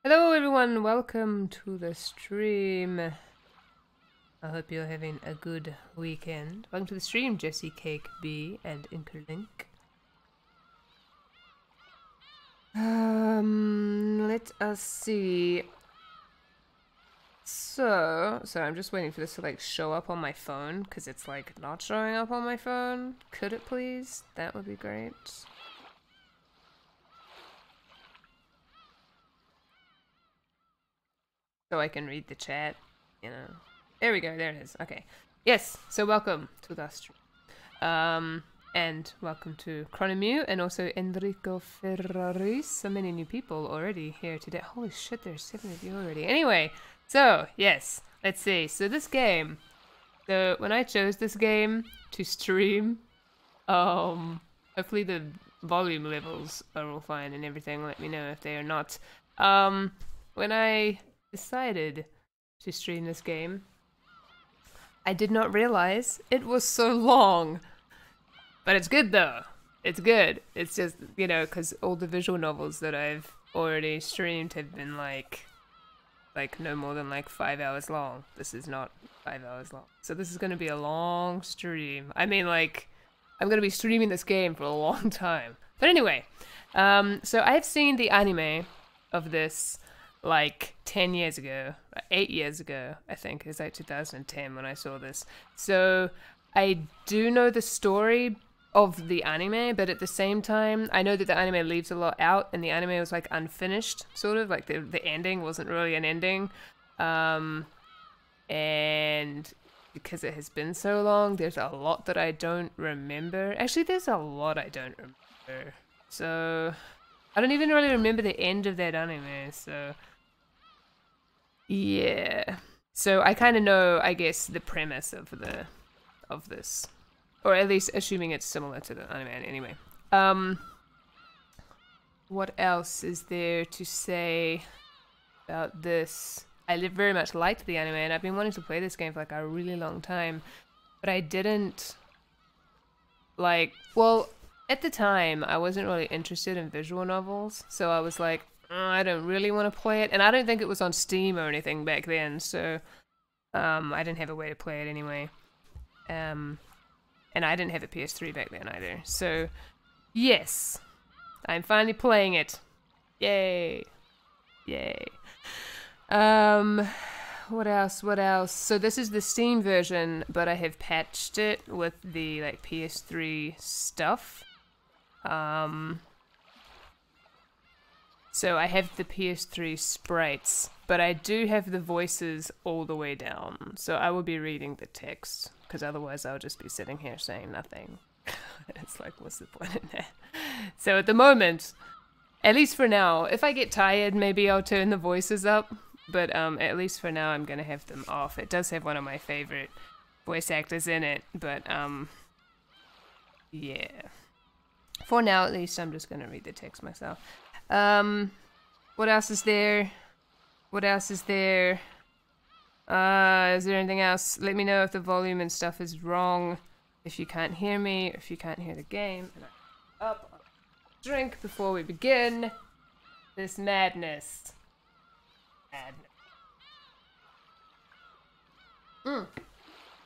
Hello everyone, welcome to the stream. I hope you're having a good weekend. Welcome to the stream, Jesse Cake B and Inkerlink. Let us see. So I'm just waiting for this to like show up on my phone because it's like not showing up on my phone. Could it please? That would be great. So I can read the chat, you know. There we go, there it is. Okay. Yes, so welcome to the stream. And welcome to Chronomu and also Enrico Ferraris. So many new people already here today. Holy shit, there's 7 of you already. Anyway, so yes, let's see. So this game, so when I chose this game to stream, hopefully the volume levels are all fine and everything. Let me know if they are not. When I decided to stream this game, I did not realize it was so long. But it's good though. It's good. It's just, you know, because all the visual novels that I've already streamed have been like no more than like 5 hours long. This is not 5 hours long. So this is going to be a long stream. I mean, like, I'm going to be streaming this game for a long time. But anyway, so I've seen the anime of this like 10 years ago, 8 years ago, I think. It was like 2010 when I saw this. So I do know the story of the anime, but at the same time, I know that the anime leaves a lot out, and the anime was like unfinished, sort of. Like the ending wasn't really an ending. And because it has been so long, there's a lot that I don't remember. Actually, there's a lot I don't remember. So I don't even really remember the end of that anime, so yeah. So I kind of know, I guess, the premise of this, or at least assuming it's similar to the anime. Anyway, what else is there to say about this? I very much liked the anime, and I've been wanting to play this game for like a really long time, but I didn't like. Well, at the time, I wasn't really interested in visual novels, so I was like, I don't really want to play it, and I don't think it was on Steam or anything back then, so I didn't have a way to play it anyway. And I didn't have a PS3 back then either. So, yes, I'm finally playing it. Yay. Yay. What else? What else? So this is the Steam version, but I have patched it with the like PS3 stuff. So I have the PS3 sprites, but I do have the voices all the way down. So I will be reading the text, because otherwise I'll just be sitting here saying nothing. It's like, what's the point in that? So at the moment, at least for now, if I get tired, maybe I'll turn the voices up. But at least for now, I'm going to have them off. It does have one of my favorite voice actors in it, but yeah. For now, at least, I'm just going to read the text myself. What else is there? What else is there? Is there anything else? Let me know if the volume and stuff is wrong. If you can't hear me, if you can't hear the game. And up, drink before we begin this madness.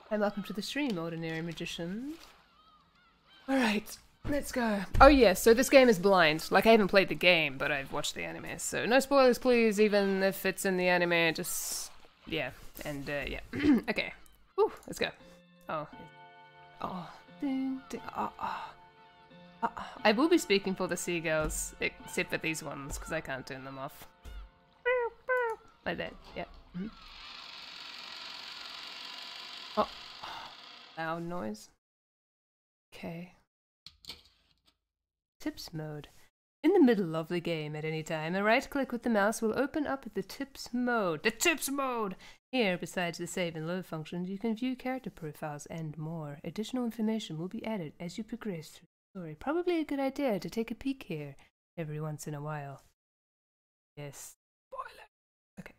And welcome to the stream, Ordinary Magician. Alright. Let's go. Oh yeah, so this game is blind. Like, I haven't played the game, but I've watched the anime. So no spoilers, please, even if it's in the anime. Just, yeah. And, yeah. Okay. Whew, let's go. Oh. Oh. Ding, ding. Oh, oh. Oh. I will be speaking for the Seagulls, except for these ones, because I can't turn them off. Like that, yeah. Oh. Loud noise. Okay. Tips mode. In the middle of the game at any time, a right click with the mouse will open up the tips mode. The tips mode! Here, besides the save and load functions, you can view character profiles and more. Additional information will be added as you progress through the story. Probably a good idea to take a peek here every once in a while. Yes. Spoiler. Okay.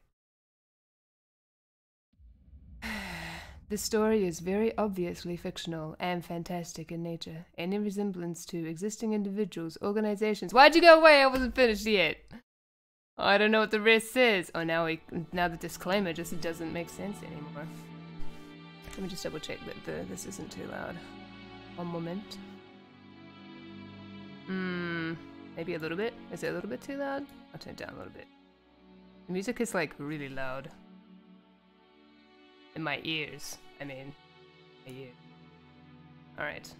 The story is very obviously fictional and fantastic in nature. Any resemblance to existing individuals, organizations... Why'd you go away? I wasn't finished yet. I don't know what the rest says. Oh, now the disclaimer just doesn't make sense anymore. Let me just double check that this isn't too loud. One moment. Maybe a little bit. Is it a little bit too loud? I'll turn it down a little bit. The music is like really loud. In my ears. I mean, my ears. Alright.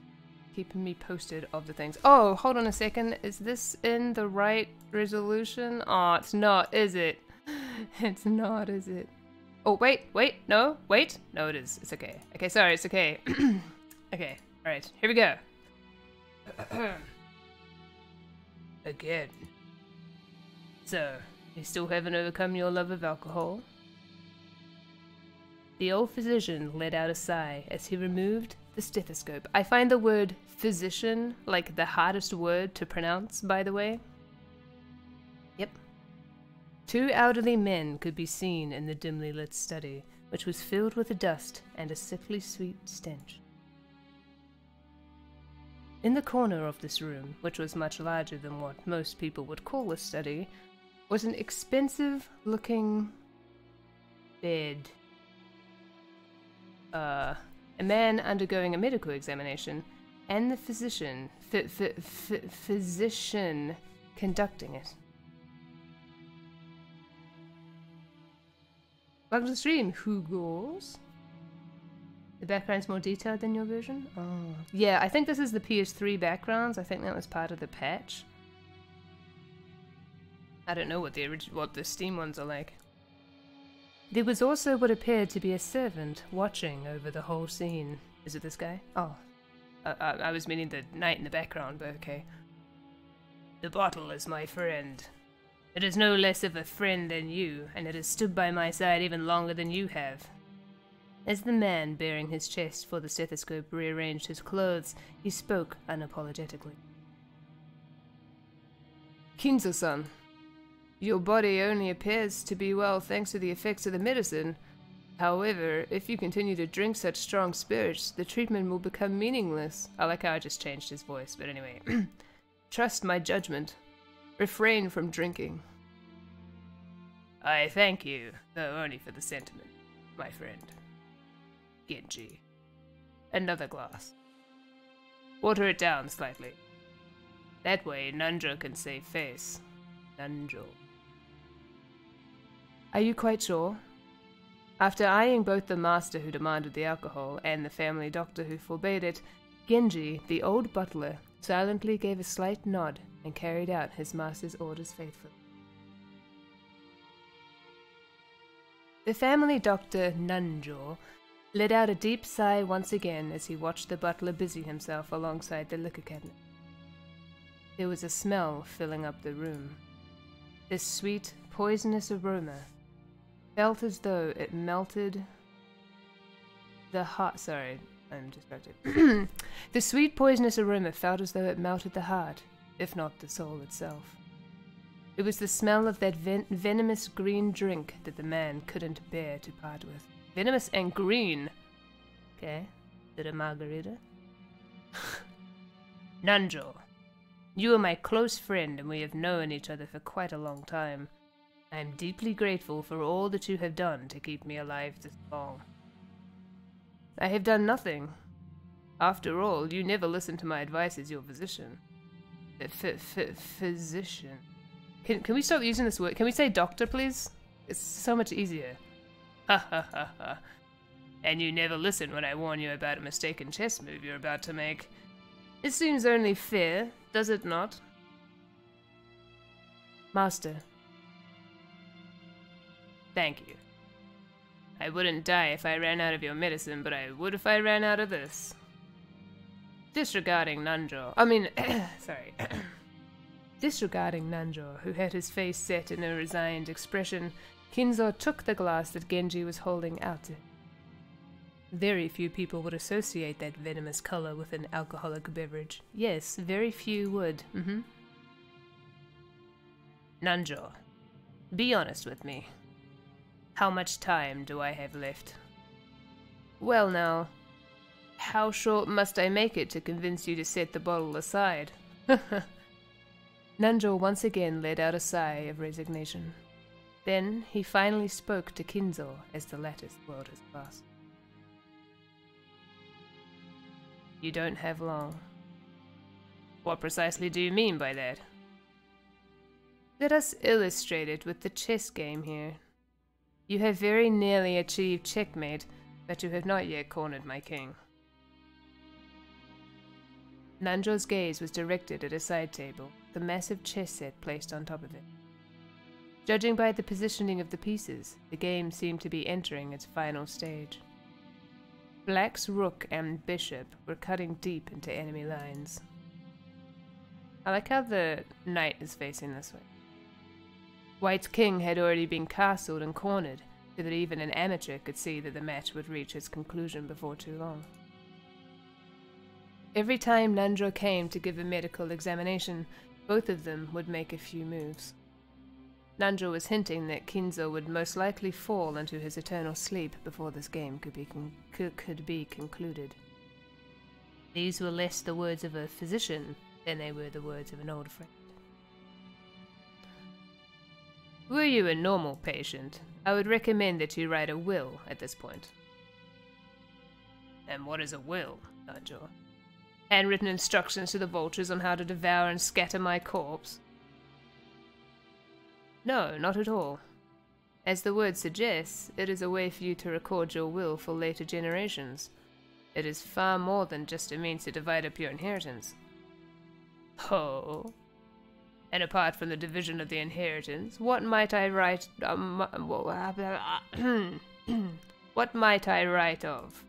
Keeping me posted of the things. Oh, hold on a second. Is this in the right resolution? Oh, it's not, is it? It's not, is it? Oh, wait, no, wait. No, it is. It's okay. Okay, sorry, it's okay. Okay, alright, here we go. Again. So, you still haven't overcome your love of alcohol? The old physician let out a sigh as he removed the stethoscope. I find the word physician like the hardest word to pronounce, by the way. Yep. 2 elderly men could be seen in the dimly lit study, which was filled with dust and a sickly sweet stench. In the corner of this room, which was much larger than what most people would call a study, was an expensive-looking bed. A man undergoing a medical examination, and the physician conducting it. Welcome to the stream, Hugos. The background's more detailed than your version? Oh. Yeah, I think this is the PS3 backgrounds. I think that was part of the patch. I don't know what the Steam ones are like. There was also what appeared to be a servant watching over the whole scene. Is it this guy? Oh. I was meaning the knight in the background, but okay. The bottle is my friend. It is no less of a friend than you, and it has stood by my side even longer than you have. As the man bearing his chest for the stethoscope rearranged his clothes, he spoke unapologetically. Kinzo-san, your body only appears to be well thanks to the effects of the medicine. However, if you continue to drink such strong spirits, the treatment will become meaningless. I like how I just changed his voice, but anyway. Trust my judgment. Refrain from drinking. I thank you, though only for the sentiment, my friend. Genji. Another glass. Water it down slightly. That way, Nanjo can save face. Nanjo. Are you quite sure? After eyeing both the master who demanded the alcohol and the family doctor who forbade it, Genji, the old butler, silently gave a slight nod and carried out his master's orders faithfully. The family doctor, Nanjo, let out a deep sigh once again as he watched the butler busy himself alongside the liquor cabinet. There was a smell filling up the room. This sweet, poisonous aroma felt as though it melted the heart. Sorry, I'm distracted. The sweet, poisonous aroma felt as though it melted the heart, if not the soul itself. It was the smell of that venomous green drink that the man couldn't bear to part with. Venomous and green. Okay. Is it a margarita? Nanjo, you are my close friend and we have known each other for quite a long time. I am deeply grateful for all that you have done to keep me alive this long. I have done nothing. After all, you never listened to my advice as your physician. Physician. Can we stop using this word? Can we say doctor, please? It's so much easier. Ha ha ha ha. And you never listen when I warn you about a mistaken chess move you're about to make. It seems only fair, does it not? Master. Thank you. I wouldn't die if I ran out of your medicine, but I would if I ran out of this. Disregarding Nanjo. Disregarding Nanjo, who had his face set in a resigned expression, Kinzo took the glass that Genji was holding out to him. Very few people would associate that venomous color with an alcoholic beverage. Yes, very few would. Nanjo, be honest with me. How much time do I have left? Well now, how short must I make it to convince you to set the bottle aside? Nanjo once again let out a sigh of resignation. Then he finally spoke to Kinzo as the latter's world has passed. You don't have long. What precisely do you mean by that? Let us illustrate it with the chess game here. You have very nearly achieved checkmate, but you have not yet cornered my king. Nanjo's gaze was directed at a side table, the massive chess set placed on top of it. Judging by the positioning of the pieces, the game seemed to be entering its final stage. Black's rook and bishop were cutting deep into enemy lines. I like how the knight is facing this way. White's king had already been castled and cornered, so that even an amateur could see that the match would reach its conclusion before too long. Every time Nanjo came to give a medical examination, both of them would make a few moves. Nanjo was hinting that Kinzo would most likely fall into his eternal sleep before this game could be concluded. These were less the words of a physician than they were the words of an old friend. Were you a normal patient, I would recommend that you write a will at this point. And what is a will, Nanjo? Handwritten instructions to the vultures on how to devour and scatter my corpse? No, not at all. As the word suggests, it is a way for you to record your will for later generations. It is far more than just a means to divide up your inheritance. Oh. And apart from the division of the inheritance, what might I write? What might I write of?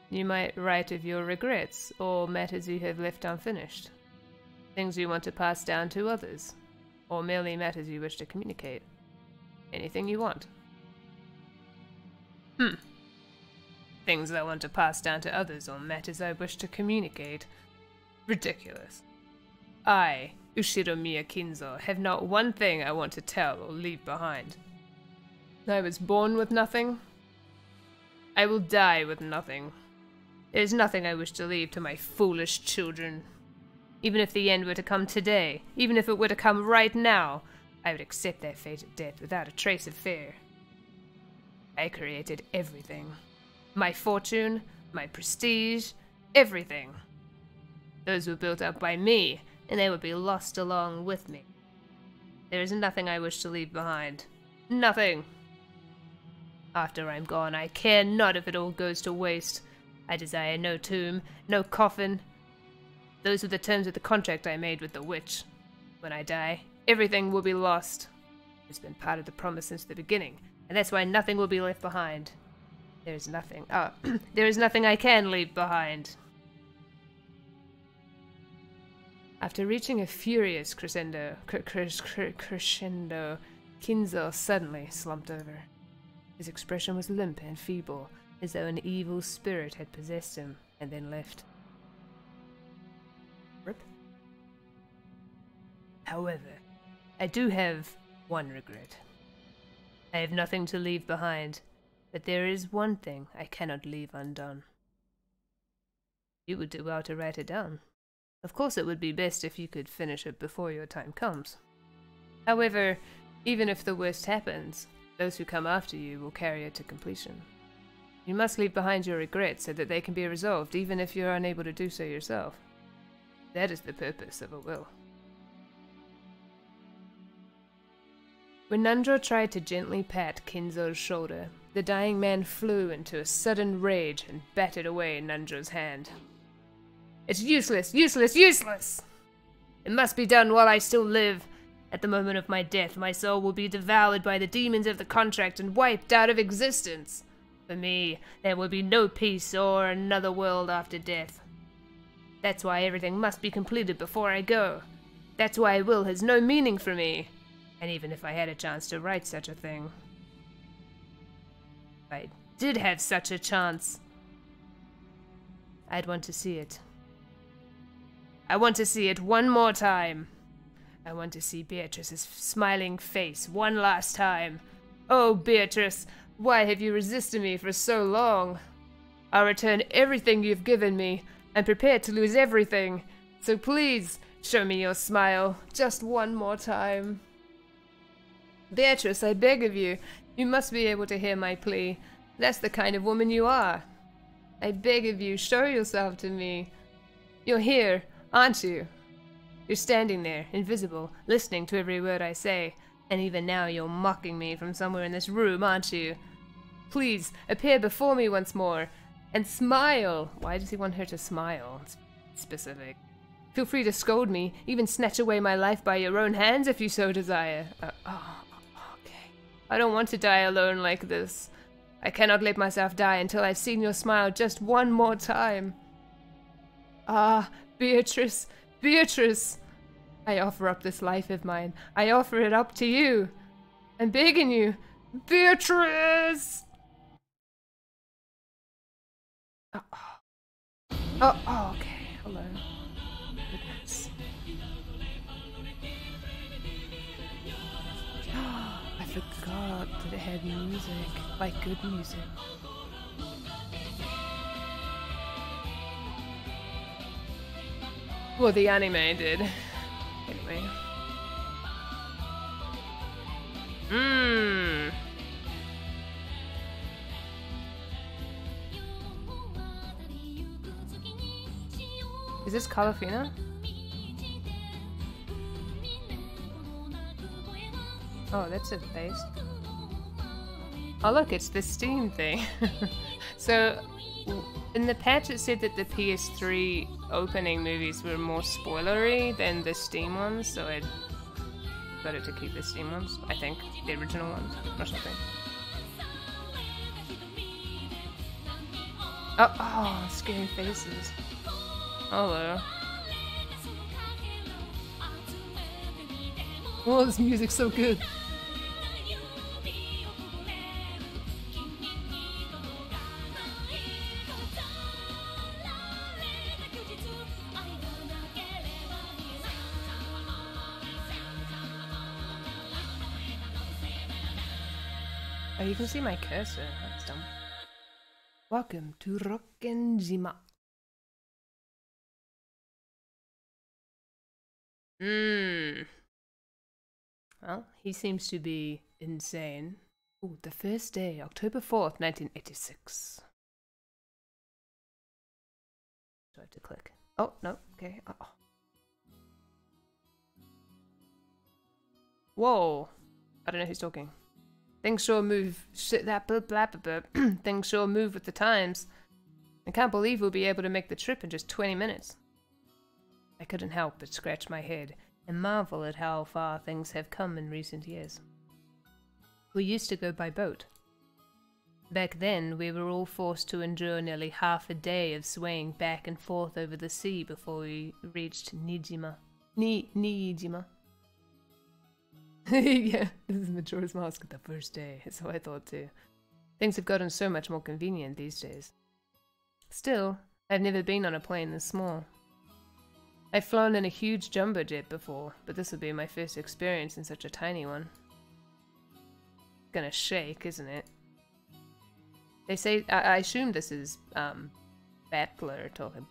You might write of your regrets, or matters you have left unfinished. Things you want to pass down to others, or merely matters you wish to communicate. Anything you want. Things I want to pass down to others, or matters I wish to communicate. Ridiculous. I, Ushiromiya Kinzo, have not one thing I want to tell or leave behind. I was born with nothing. I will die with nothing. There is nothing I wish to leave to my foolish children. Even if the end were to come today, even if it were to come right now, I would accept their fate of death without a trace of fear. I created everything. My fortune, my prestige, everything. Those were built up by me, and they would be lost along with me. There is nothing I wish to leave behind. Nothing. After I'm gone, I care not if it all goes to waste. I desire no tomb, no coffin. Those were the terms of the contract I made with the witch. When I die, everything will be lost. It's been part of the promise since the beginning, and that's why nothing will be left behind. There is nothing. There is nothing I can leave behind. After reaching a furious crescendo, Kinzo suddenly slumped over. His expression was limp and feeble, as though an evil spirit had possessed him and then left. Rip. However, I do have one regret. I have nothing to leave behind, but there is one thing I cannot leave undone. You would do well to write it down. Of course it would be best if you could finish it before your time comes. However, even if the worst happens, those who come after you will carry it to completion. You must leave behind your regrets so that they can be resolved even if you are unable to do so yourself. That is the purpose of a will. When Nanjo tried to gently pat Kinzo's shoulder, the dying man flew into a sudden rage and battered away Nanjo's hand. It's useless, useless, useless! It must be done while I still live. At the moment of my death, my soul will be devoured by the demons of the contract and wiped out of existence. For me, there will be no peace or another world after death. That's why everything must be completed before I go. That's why a will has no meaning for me. And even if I had a chance to write such a thing. If I did have such a chance, I'd want to see it. I want to see it one more time. I want to see Beatrice's smiling face one last time. Oh, Beatrice, why have you resisted me for so long? I'll return everything you've given me, and prepare to lose everything. So please, show me your smile, just one more time. Beatrice, I beg of you, you must be able to hear my plea. That's the kind of woman you are. I beg of you, show yourself to me. You're here, aren't you? You're standing there, invisible, listening to every word I say, and even now you're mocking me from somewhere in this room, aren't you? Please, appear before me once more, and smile! Why does he want her to smile? It's specific. Feel free to scold me, even snatch away my life by your own hands if you so desire. Okay. I don't want to die alone like this. I cannot let myself die until I've seen your smile just one more time. Ah, Beatrice, Beatrice! I offer up this life of mine. I offer it up to you. I'm begging you, Beatrice! Oh, okay. Hello. Goodness. I forgot that it had music. Like good music. Well, the anime did. Anyway. Is this Calafina? Oh, that's a face. Oh look, it's the Steam thing. So, in the patch it said that the PS3 opening movies were more spoilery than the Steam ones, so I decided to keep the Steam ones, I think. The original ones, or something. Oh, scary faces. Hello. Oh, this music's so good. Oh, you can see my cursor. That's dumb. Welcome to Rokkenjima. Well, he seems to be insane. Ooh, the first day, October 4th, 1986. Do I have to click? Oh, no, okay. Oh. Whoa. I don't know who's talking. Things sure move. Shit, that blah blah blah. Things sure move with the times. I can't believe we'll be able to make the trip in just 20 minutes. I couldn't help but scratch my head and marvel at how far things have come in recent years. We used to go by boat. Back then, we were all forced to endure nearly half a day of swaying back and forth over the sea before we reached Nijima. Nijima. Yeah, this is Majora's Mask the first day, so I thought too. Things have gotten so much more convenient these days. Still, I've never been on a plane this small. I've flown in a huge jumbo jet before, but this will be my first experience in such a tiny one. Gonna shake, isn't it? They say, I assume this is, Battler talking,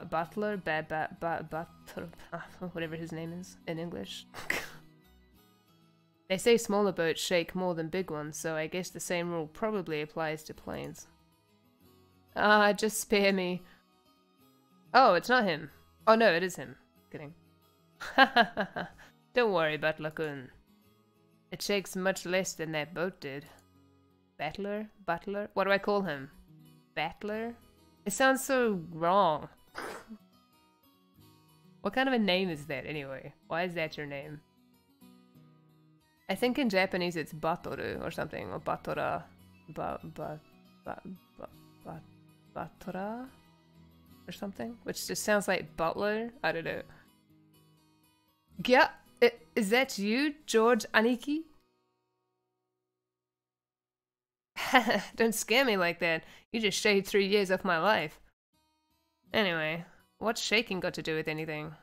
Butler, whatever his name is in English. They say smaller boats shake more than big ones, so I guess the same rule probably applies to planes. Ah, just spare me. Oh, it's not him. Oh no, it is him. Kidding. Don't worry, Butler-kun. It shakes much less than that boat did. Battler? Butler? What do I call him? Battler? It sounds so wrong. What kind of a name is that anyway? Why is that your name? I think in Japanese it's Batoru or something, or Batora. Batora? Or something? Which just sounds like butler? I don't know. Yeah, is that you, George Aniki? Don't scare me like that. You just shaved 3 years off my life. Anyway, what's shaking got to do with anything?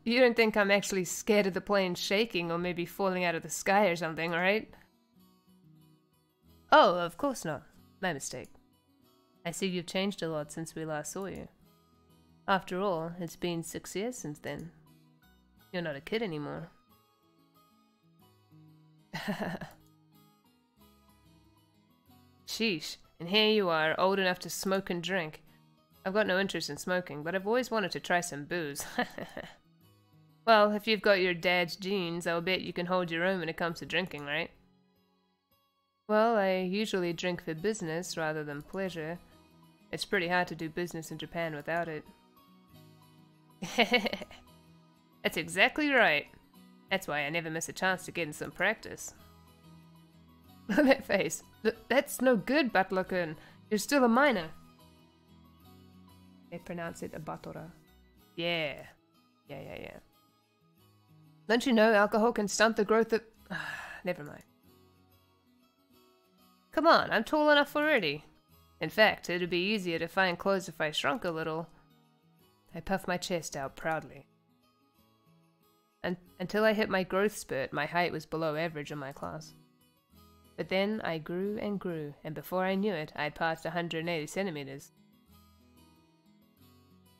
You don't think I'm actually scared of the plane shaking or maybe falling out of the sky or something, right? Oh, of course not. My mistake. I see you've changed a lot since we last saw you. After all, it's been 6 years since then. You're not a kid anymore. Sheesh, and here you are, old enough to smoke and drink. I've got no interest in smoking, but I've always wanted to try some booze. Well, if you've got your dad's genes, I'll bet you can hold your own when it comes to drinking, right? Well, I usually drink for business rather than pleasure. It's pretty hard to do business in Japan without it. That's exactly right. That's why I never miss a chance to get in some practice. Look at that face. That's no good, Butler-kun. You're still a minor. They pronounce it a batora. Yeah. Yeah. Don't you know alcohol can stunt the growth of... Never mind. Come on, I'm tall enough already. In fact, it'd be easier to find clothes if I shrunk a little. I puffed my chest out proudly. Until I hit my growth spurt, my height was below average in my class. But then I grew and grew, and before I knew it, I'd passed 180 centimeters.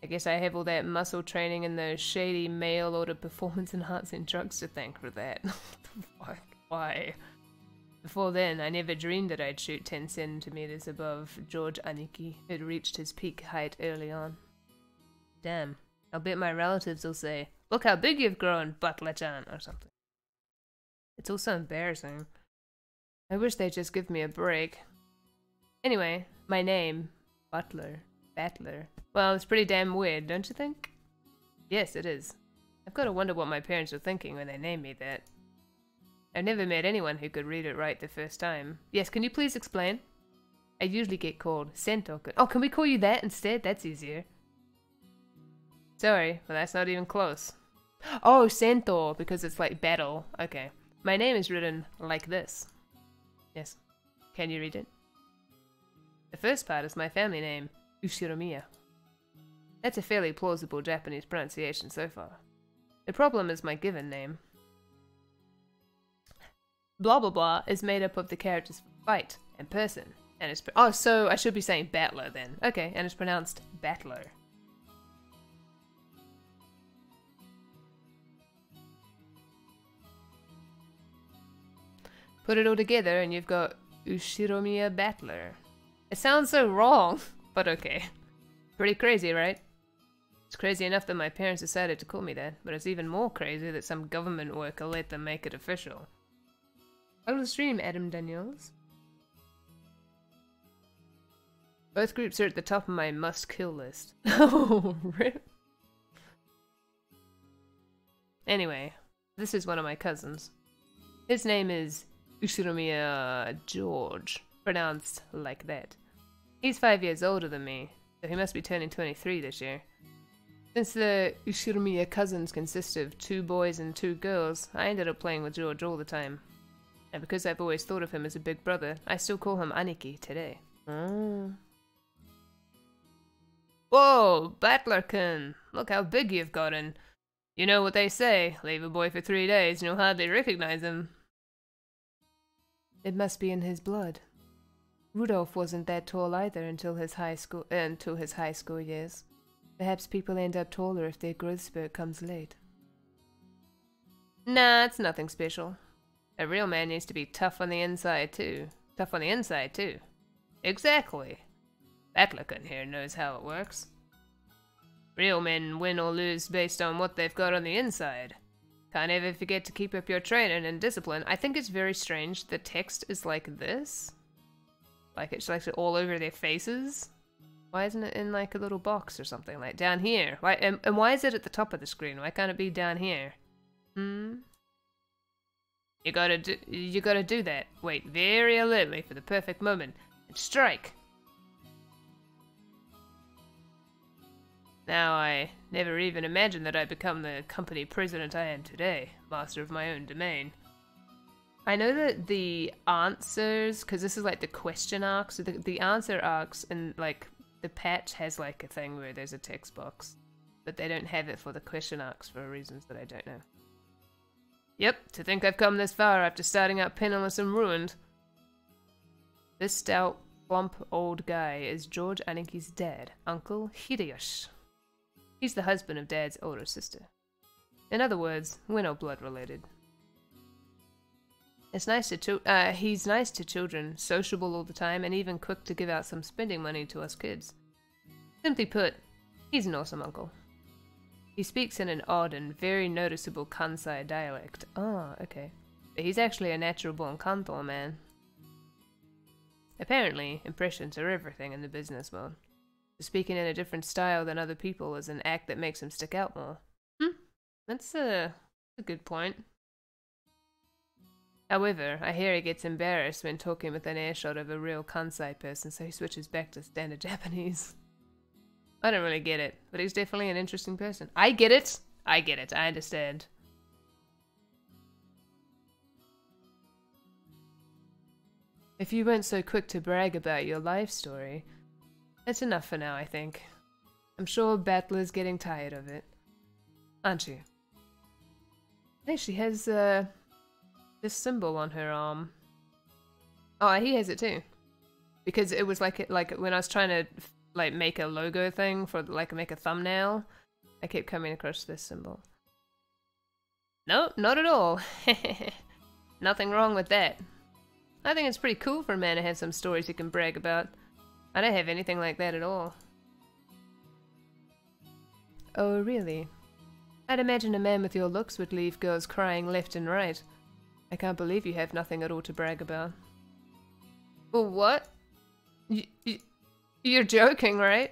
I guess I have all that muscle training and those shady mail-order performance-enhancing drugs to thank for that. Fuck, why? Before then, I never dreamed that I'd shoot 10 centimeters above George Aniki, who'd reached his peak height early on. Damn, I'll bet my relatives will say, "Look how big you've grown, Butler-chan," or something. It's all so embarrassing. I wish they'd just give me a break. Anyway, my name, Battler. Well, it's pretty damn weird, don't you think? Yes, it is. I've got to wonder what my parents were thinking when they named me that. I've never met anyone who could read it right the first time. Yes, can you please explain? I usually get called Sento-kun. Oh, can we call you that instead? That's easier. Sorry, but that's not even close. Oh, Sento, because it's like battle. Okay. My name is written like this. Yes. Can you read it? The first part is my family name, Ushiromiya. That's a fairly plausible Japanese pronunciation so far. The problem is my given name. Blah blah blah is made up of the characters fight and person, and it's oh, so I should be saying battler then. Okay, and it's pronounced battler. Put it all together and you've got Ushiromiya Battler. It sounds so wrong, but okay. Pretty crazy, right? It's crazy enough that my parents decided to call me that, but it's even more crazy that some government worker let them make it official. Welcome to the stream, Adam Daniels. Both groups are at the top of my must-kill list. Oh, rip. Anyway, this is one of my cousins. His name is Ushiromiya George, pronounced like that. He's 5 years older than me, so he must be turning 23 this year. Since the Ushiromiya cousins consist of 2 boys and 2 girls, I ended up playing with George all the time. And because I've always thought of him as a big brother, I still call him Aniki today. Oh. Whoa, Battler-kun! Look how big you've gotten. You know what they say, leave a boy for 3 days and you'll hardly recognize him. It must be in his blood. Rudolph wasn't that tall either until his high school years. Perhaps people end up taller if their growth spurt comes late. Nah, it's nothing special. A real man needs to be tough on the inside too. Tough on the inside too. Exactly. Battler-kun here knows how it works. Real men win or lose based on what they've got on the inside. Can't ever forget to keep up your training and discipline. I think it's very strange the text is like this. Like it's like all over their faces. Why isn't it in like a little box or something? Like down here? Why, and why is it at the top of the screen? Why can't it be down here? You gotta do that. Wait very alertly for the perfect moment. And strike! Now I never even imagined that I'd become the company president I am today. Master of my own domain. I know that the answers, because this is like the question arcs, so the answer arcs and like the patch has like a thing where there's a text box. But they don't have it for the question arcs for reasons that I don't know. Yep, to think I've come this far after starting out penniless and ruined. This stout, plump old guy is George Aniki's dad, Uncle Hideyoshi. He's the husband of Dad's older sister. In other words, we're not blood related. He's nice to children, sociable all the time, and even quick to give out some spending money to us kids. Simply put, he's an awesome uncle. He speaks in an odd and very noticeable Kansai dialect. Oh, okay. But he's actually a natural-born Kanto man. Apparently, impressions are everything in the business world. Speaking in a different style than other people is an act that makes him stick out more. That's a good point. However, I hear he gets embarrassed when talking with an airshot of a real Kansai person, so he switches back to standard Japanese. I don't really get it, but he's definitely an interesting person. I get it! I get it, I understand. If you weren't so quick to brag about your life story, that's enough for now, I think. I'm sure Battler's getting tired of it. Aren't you? Hey, she has, this symbol on her arm. Oh, he has it too. Because it was like when I was trying to make a logo thing for make a thumbnail, I kept coming across this symbol. No, not at all. Nothing wrong with that. I think it's pretty cool for a man to have some stories he can brag about. I don't have anything like that at all. Oh, really? I'd imagine a man with your looks would leave girls crying left and right. I can't believe you have nothing at all to brag about. Well, what? You're joking, right?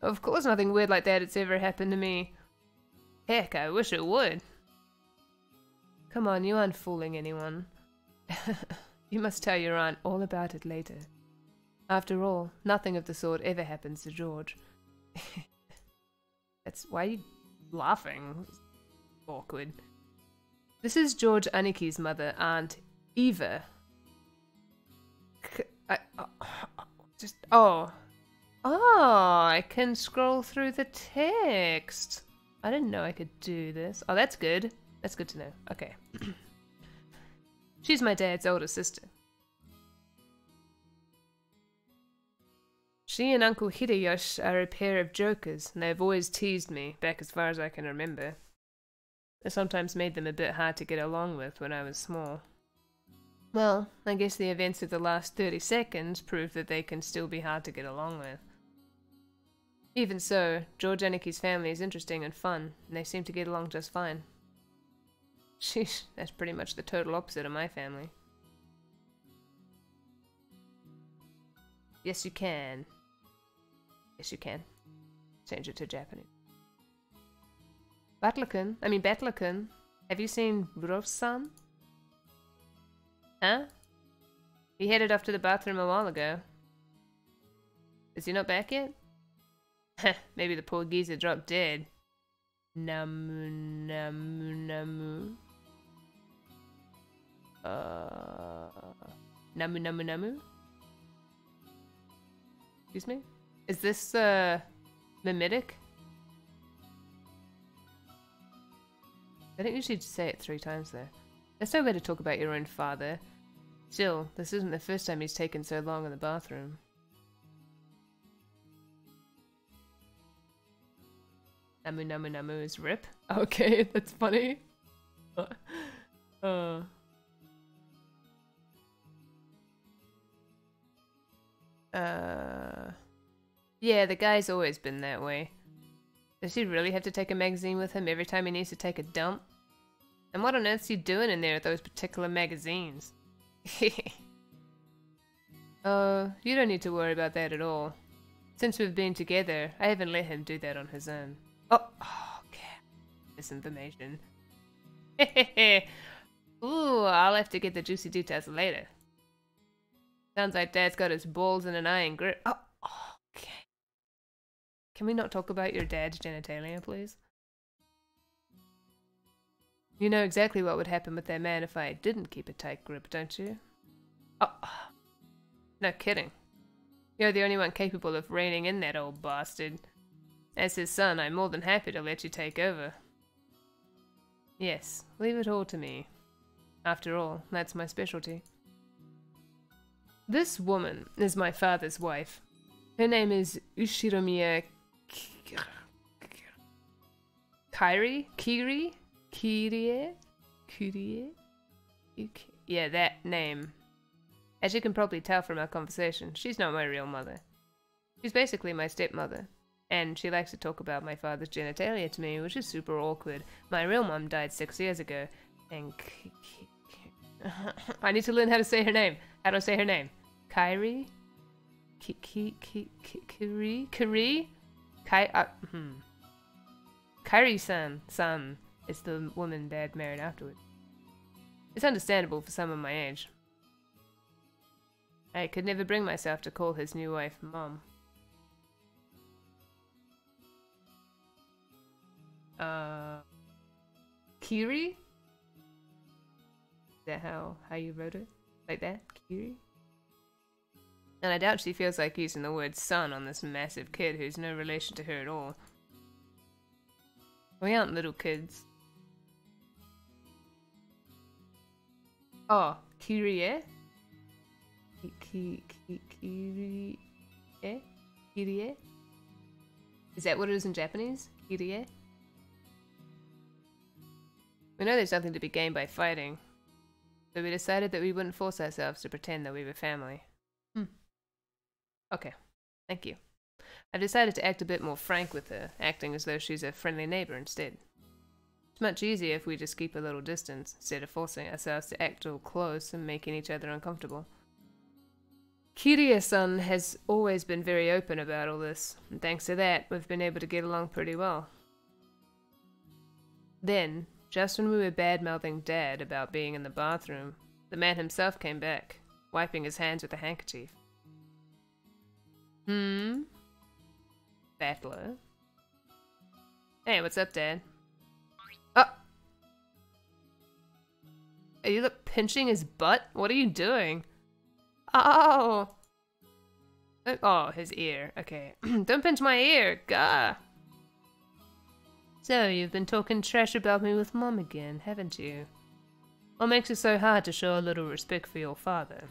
Of course nothing weird like that has ever happened to me. Heck, I wish it would. Come on, you aren't fooling anyone. You must tell your aunt all about it later. After all, nothing of the sort ever happens to George. That's why are you laughing? Awkward. This is George Aniki's mother, Aunt Eva. I can scroll through the text. I didn't know I could do this. Oh, that's good. That's good to know. Okay. She's my dad's older sister. She and Uncle Hideyoshi are a pair of jokers, and they've always teased me, back as far as I can remember. I sometimes made them a bit hard to get along with when I was small. Well, I guess the events of the last 30 seconds prove that they can still be hard to get along with. Even so, George Aniki's family is interesting and fun, and they seem to get along just fine. Sheesh, that's pretty much the total opposite of my family. Yes, you can. Yes, you can. Change it to Japanese. Battler-kun, have you seen Burof-san? Huh? He headed off to the bathroom a while ago. Is he not back yet? Maybe the poor geezer dropped dead. Namu. Namu. Excuse me? Is this, mimetic? I think you should say it 3 times there. There's no way to talk about your own father. Still, this isn't the first time he's taken so long in the bathroom. Namu is rip. Okay, that's funny. Yeah, the guy's always been that way. Does he really have to take a magazine with him every time he needs to take a dump? And what on earth's he doing in there with those particular magazines? Oh, you don't need to worry about that at all. Since we've been together, I haven't let him do that on his own. Oh, okay. Misinformation. Ooh, I'll have to get the juicy details later. Sounds like Dad's got his balls in an iron grip. Oh, okay. Can we not talk about your dad's genitalia, please? You know exactly what would happen with that man if I didn't keep a tight grip, don't you? Oh, no kidding. You're the only one capable of reining in that old bastard. As his son, I'm more than happy to let you take over. Yes, leave it all to me. After all, that's my specialty. This woman is my father's wife. Her name is Ushiromiya Kyrie? Kiri? Kyrie? Kyrie? Yeah, that name. As you can probably tell from our conversation, she's not my real mother. She's basically my stepmother. And she likes to talk about my father's genitalia to me, which is super awkward. My real mom died 6 years ago. And I need to learn how to say her name. How do I say her name? Kyrie? Kyrie? Kyrie? Kyrie-san is the woman Dad married afterward. It's understandable for someone my age. I could never bring myself to call his new wife Mom. Kiri? Is that how you wrote it? Like that? Kiri? And I doubt she feels like using the word son on this massive kid who's no relation to her at all. We aren't little kids. Oh, Kyrie? Kyrie? Kyrie? Is that what it is in Japanese? Kyrie? We know there's nothing to be gained by fighting, so we decided that we wouldn't force ourselves to pretend that we were family. Okay, thank you. I've decided to act a bit more frank with her, acting as though she's a friendly neighbor instead. It's much easier if we just keep a little distance, instead of forcing ourselves to act all close and making each other uncomfortable. Kiria-san has always been very open about all this, and thanks to that, we've been able to get along pretty well. Then, just when we were bad-mouthing Dad about being in the bathroom, the man himself came back, wiping his hands with a handkerchief. Battler? Hey, what's up, Dad? Oh! Are you pinching his butt? What are you doing? Oh! Oh, his ear. Okay. Don't pinch my ear! Gah! So, you've been talking trash about me with Mom again, haven't you? What makes it so hard to show a little respect for your father,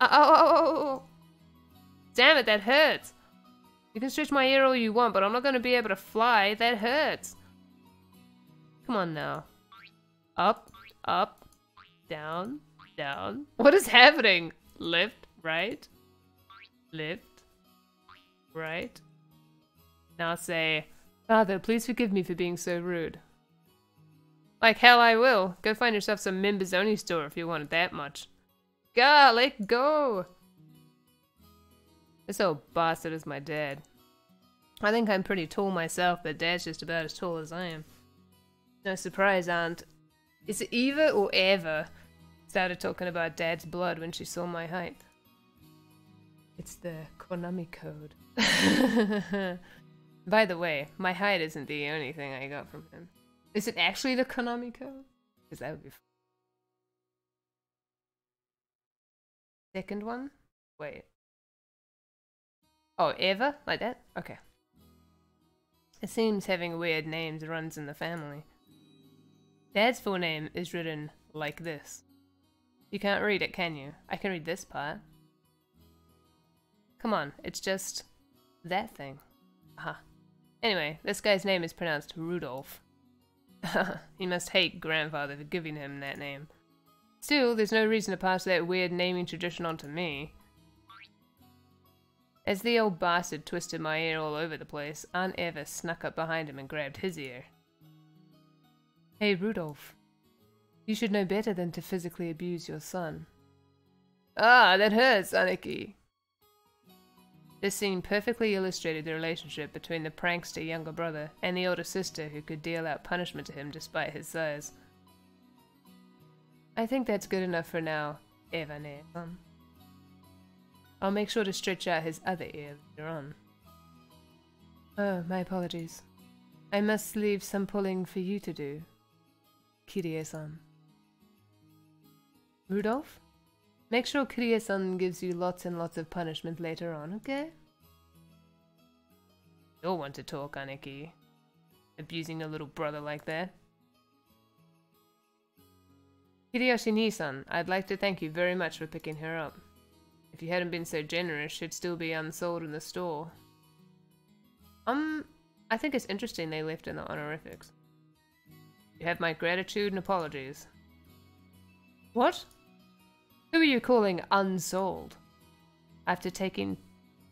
Oh! Damn it, that hurts! You can stretch my ear all you want, but I'm not going to be able to fly. That hurts. Come on now. Up, up, down, down. What is happening? Left, right, right. Now say, Father, please forgive me for being so rude. Like hell I will. Go find yourself some members only store if you want it that much. Gah, let go! This old bastard is my dad. I think I'm pretty tall myself, but Dad's just about as tall as I am. No surprise, Aunt. Is it Eva or Eva started talking about Dad's blood when she saw my height? It's the Konami code. By the way, my height isn't the only thing I got from him. Is it actually the Konami code? Because that would be fun. Second one? Wait. Oh, Eva? Like that? Okay. It seems having weird names runs in the family. Dad's full name is written like this. You can't read it, can you? I can read this part. Come on, it's just that thing. Aha. Anyway, this guy's name is pronounced Rudolph. He must hate grandfather for giving him that name. Still, there's no reason to pass that weird naming tradition on to me. As the old bastard twisted my ear all over the place, Aunt Eva snuck up behind him and grabbed his ear. Hey, Rudolph. You should know better than to physically abuse your son. Ah, that hurts, Aniki. This scene perfectly illustrated the relationship between the prankster younger brother and the older sister who could deal out punishment to him despite his size. I think that's good enough for now, Eva-ne-san. I'll make sure to stretch out his other ear later on. Oh, my apologies. I must leave some pulling for you to do, Kirie-san. Rudolph? Make sure Kirie-san gives you lots and lots of punishment later on, okay? You'll want to talk, Aniki. Abusing a little brother like that. Hideyoshi-ni-san, I'd like to thank you very much for picking her up. If you hadn't been so generous, she'd still be unsold in the store. I think it's interesting they left in the honorifics. You have my gratitude and apologies. What? Who are you calling unsold? After taking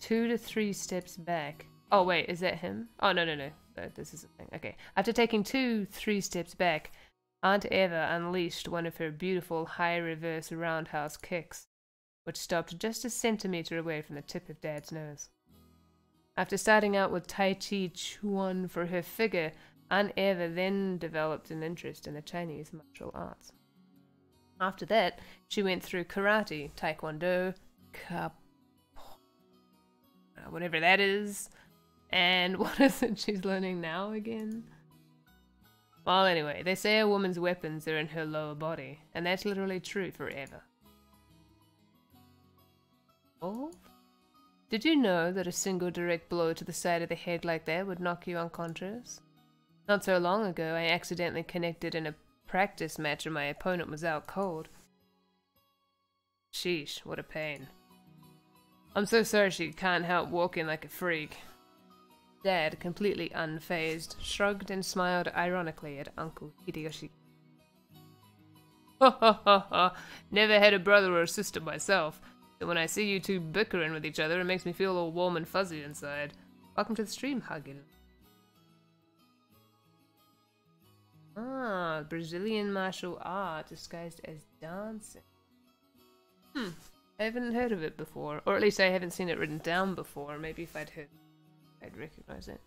2 to 3 steps back. Oh wait, is that him? Oh no. This is a thing. Okay. After taking 2-3 steps back, Aunt Eva unleashed one of her beautiful high reverse roundhouse kicks, which stopped just a centimeter away from the tip of Dad's nose. After starting out with Tai Chi Chuan for her figure, Aunt Eva then developed an interest in the Chinese martial arts. After that, she went through karate, taekwondo, whatever that is, and what is it she's learning now again? Well, anyway, they say a woman's weapons are in her lower body, and that's literally true for Eva. Oh? Did you know that a single direct blow to the side of the head like that would knock you unconscious? Not so long ago, I accidentally connected in a practice match and my opponent was out cold. Sheesh, what a pain. I'm so sorry she can't help walking like a freak. Dad, completely unfazed, shrugged and smiled ironically at Uncle Hideyoshi. Ha ha ha ha, never had a brother or a sister myself. So when I see you two bickering with each other, it makes me feel all warm and fuzzy inside. Welcome to the stream, Huggin. Ah, Brazilian martial art disguised as dancing. I haven't heard of it before, or at least I haven't seen it written down before. Maybe if I'd heard, I'd recognize it.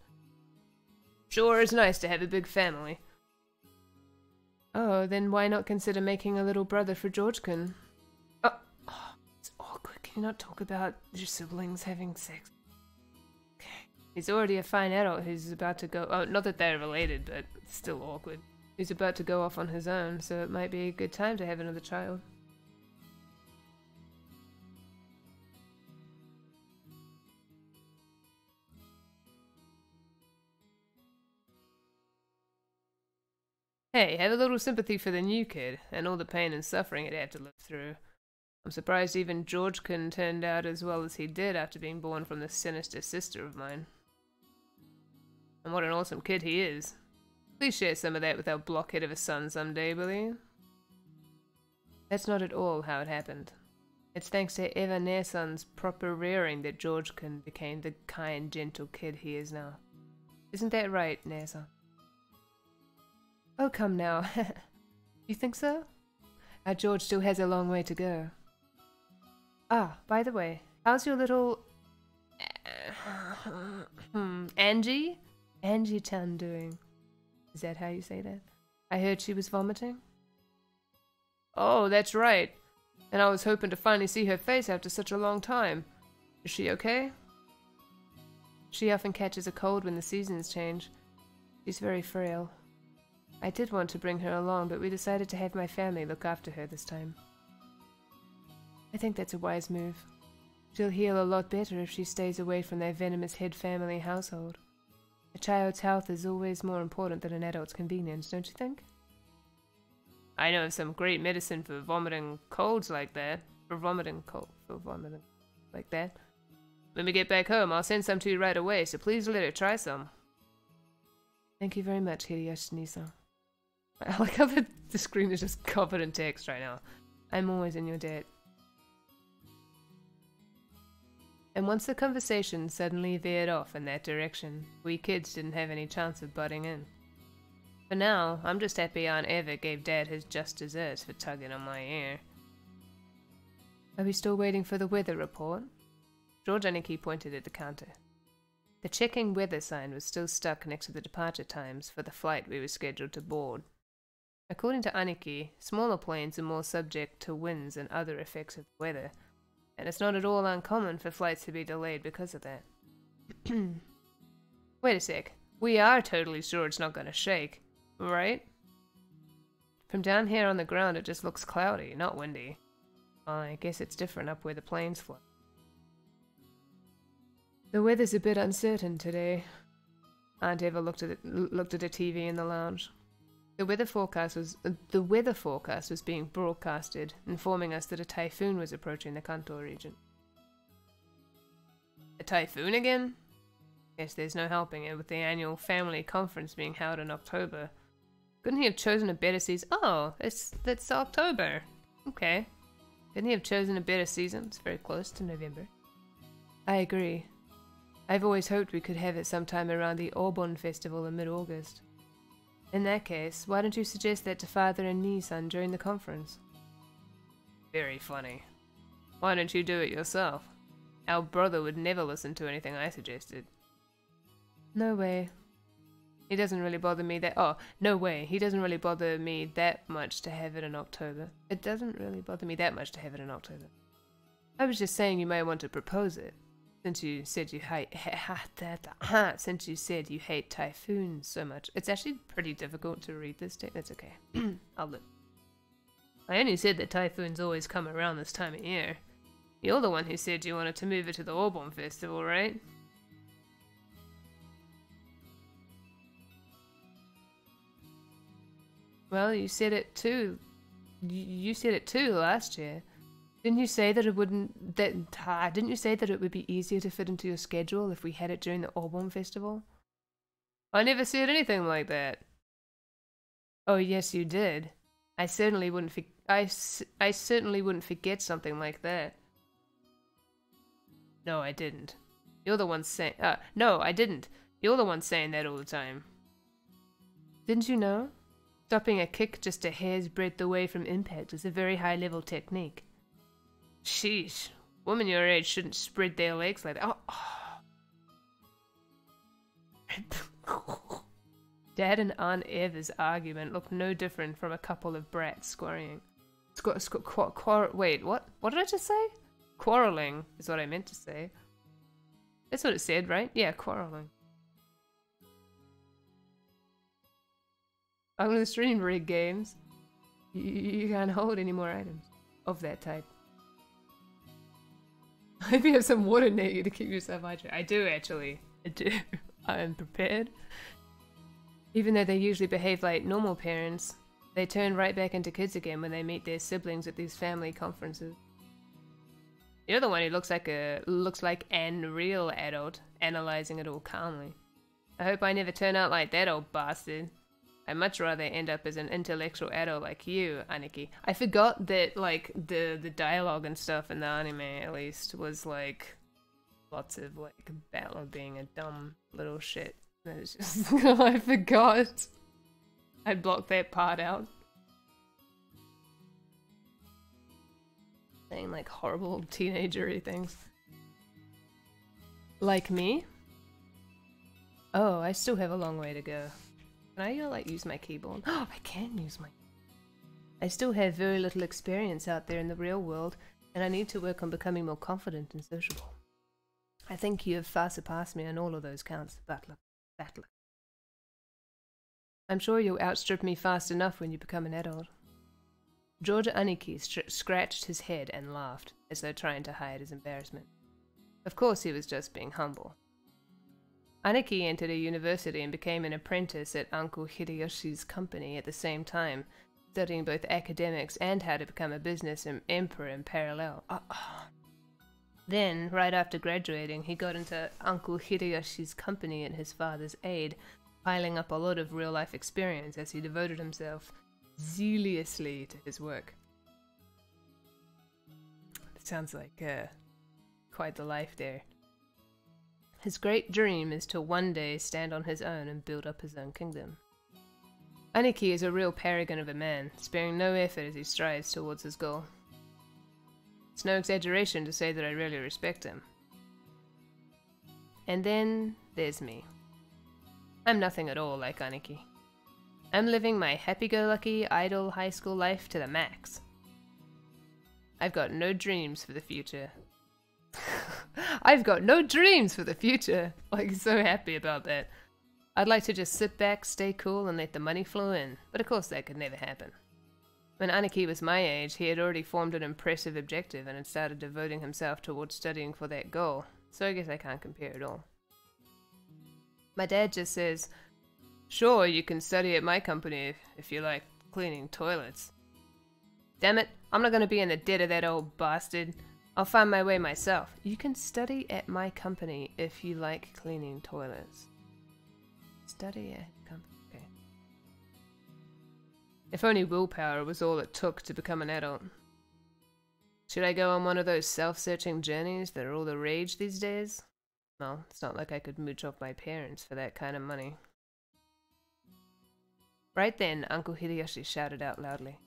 Sure, it's nice to have a big family. Oh, then why not consider making a little brother for George-kun? Oh, it's awkward. Can you not talk about your siblings having sex? Okay. He's already a fine adult who's about to go... Oh, not that they're related, but it's still awkward. He's about to go off on his own, so it might be a good time to have another child. Hey, have a little sympathy for the new kid, and all the pain and suffering he'd have to live through. I'm surprised even George-kun turned out as well as he did after being born from this sinister sister of mine. And what an awesome kid he is. Please share some of that with our blockhead of a son someday, will you? That's not at all how it happened. It's thanks to Eva Neson's proper rearing that George-kun became the kind, gentle kid he is now. Isn't that right, Neson? Oh, come now. You think so? Our George still has a long way to go. Ah, by the way, how's your little... Angie? Angie-chan doing? Is that how you say that? I heard she was vomiting. Oh, that's right. And I was hoping to finally see her face after such a long time. Is she okay? She often catches a cold when the seasons change. She's very frail. I did want to bring her along, but we decided to have my family look after her this time. I think that's a wise move. She'll heal a lot better if she stays away from their venomous head family household. A child's health is always more important than an adult's convenience, don't you think? I know of some great medicine for vomiting colds like that. For vomiting like that. When we get back home, I'll send some to you right away, so please let her try some. Thank you very much, Hideyoshi-san. I like how the screen is just covered in text right now. I'm always in your debt. And once the conversation suddenly veered off in that direction, we kids didn't have any chance of butting in. For now, I'm just happy Aunt Eva gave Dad his just desserts for tugging on my ear. Are we still waiting for the weather report? George Aniki pointed at the counter. The checking weather sign was still stuck next to the departure times for the flight we were scheduled to board. According to Aniki, smaller planes are more subject to winds and other effects of the weather, and it's not at all uncommon for flights to be delayed because of that. Wait a sec. We are totally sure it's not going to shake, right? From down here on the ground it just looks cloudy, not windy. Well, I guess it's different up where the planes fly. The weather's a bit uncertain today. Aunt Eva looked at the TV in the lounge. The weather forecast was being broadcasted, informing us that a typhoon was approaching the Kanto region. A typhoon again? Guess there's no helping it with the annual family conference being held in October. Couldn't he have chosen a better season? Oh, that's October. Okay. Couldn't he have chosen a better season? It's very close to November. I agree. I've always hoped we could have it sometime around the Aubon Festival in mid-August. In that case, why don't you suggest that to Father and Nii-san during the conference? Very funny. Why don't you do it yourself? Our brother would never listen to anything I suggested. No way. He doesn't really bother me that— oh, no way. He doesn't really bother me that much to have it in October. It doesn't really bother me that much to have it in October. I was just saying you may want to propose it. Since you said you hate— since you said you hate typhoons so much. It's actually pretty difficult to read this text. That's okay. I'll look. I only said that typhoons always come around this time of year. You're the one who said you wanted to move it to the Aubon Festival, right? Well, you said it too. You said it too last year. Didn't you say that it wouldn't— didn't you say that it would be easier to fit into your schedule if we had it during the Aubon Festival? I never said anything like that. Oh, yes, you did. I certainly wouldn't I certainly wouldn't forget something like that. No, I didn't. You're the one saying— no, I didn't. You're the one saying that all the time. Didn't you know? Stopping a kick just a hair's breadth away from impact is a very high-level technique. Sheesh. Women your age shouldn't spread their legs like that. Oh. Dad and Aunt Eva's argument looked no different from a couple of brats squirrying. Wait, what? What did I just say? Quarreling is what I meant to say. That's what it said, right? Yeah, quarreling. I'm gonna stream rig games. You can't hold any more items of that type. I hope you have some water near you to keep yourself hydrated. I do, actually. I do. I am prepared. Even though they usually behave like normal parents, they turn right back into kids again when they meet their siblings at these family conferences. You're the one who looks like an real adult, analyzing it all calmly. I hope I never turn out like that old bastard. I'd much rather end up as an intellectual adult like you, Aniki. I forgot that, like, the dialogue and stuff in the anime, at least, was, like, lots of, like, Battler being a dumb little shit. It's just, I forgot. I blocked that part out. Saying, like, horrible teenager-y things. Like me? Oh, I still have a long way to go. Can I, like, use my keyboard? Oh, I can use my... I still have very little experience out there in the real world, and I need to work on becoming more confident and sociable. I think you have far surpassed me on all of those counts, Battler. I'm sure you'll outstrip me fast enough when you become an adult. George Aniki scratched his head and laughed, as though trying to hide his embarrassment. Of course he was just being humble. Aniki entered a university and became an apprentice at Uncle Hideyoshi's company at the same time, studying both academics and how to become a business emperor in parallel. Then, right after graduating, he got into Uncle Hideyoshi's company at his father's aid, piling up a lot of real-life experience as he devoted himself zealously to his work. It sounds like quite the life there. His great dream is to one day stand on his own and build up his own kingdom. Aniki is a real paragon of a man, sparing no effort as he strives towards his goal. It's no exaggeration to say that I really respect him. And then there's me. I'm nothing at all like Aniki. I'm living my happy-go-lucky, idle high school life to the max. I've got no dreams for the future. I've got no dreams for the future. Like, so happy about that. I'd like to just sit back, stay cool, and let the money flow in. But of course that could never happen. When Aniki was my age, he had already formed an impressive objective and had started devoting himself towards studying for that goal. So I guess I can't compare at all. My dad just says, sure, you can study at my company if you like cleaning toilets. Damn it, I'm not gonna be in the debt of that old bastard. I'll find my way myself. You can study at my company if you like cleaning toilets. Study at company. Okay. If only willpower was all it took to become an adult. Should I go on one of those self-searching journeys that are all the rage these days? Well, it's not like I could mooch off my parents for that kind of money. Right then, Uncle Hideyoshi shouted out loudly.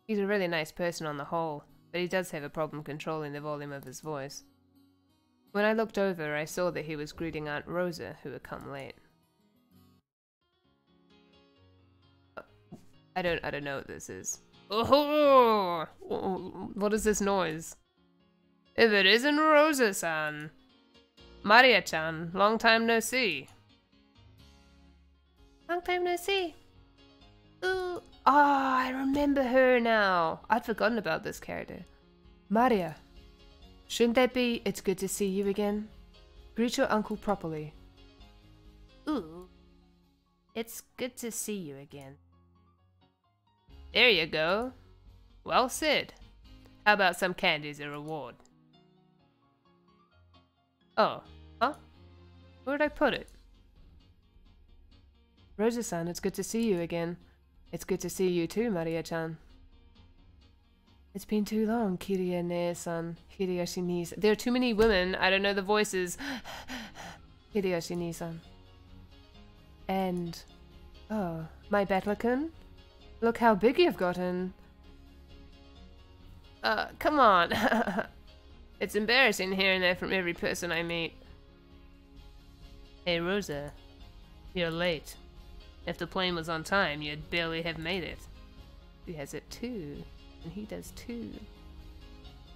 He's a really nice person on the whole, but he does have a problem controlling the volume of his voice. When I looked over, I saw that he was greeting Aunt Rosa, who had come late. I don't know what this is. Oh! What is this noise? If it isn't Rosa-san! Maria-chan, long time no see. Long time no see. Ooh. Ah, I remember her now. I'd forgotten about this character. Maria. Shouldn't that be, it's good to see you again? Greet your uncle properly. Ooh. It's good to see you again. There you go. Well said. How about some candy as a reward? Oh, huh? Where'd I put it? Rosa-san, it's good to see you again. It's good to see you too, Maria-chan. It's been too long, Kirie-ne-san, Hideyoshi-ni-san. There are too many women, I don't know the voices. Hideyoshi-ni-san. And... oh, my battler-kun? Look how big you've gotten. Come on. It's embarrassing hearing that from every person I meet. Hey, Rosa. You're late. If the plane was on time, you'd barely have made it. He has it too. And he does too.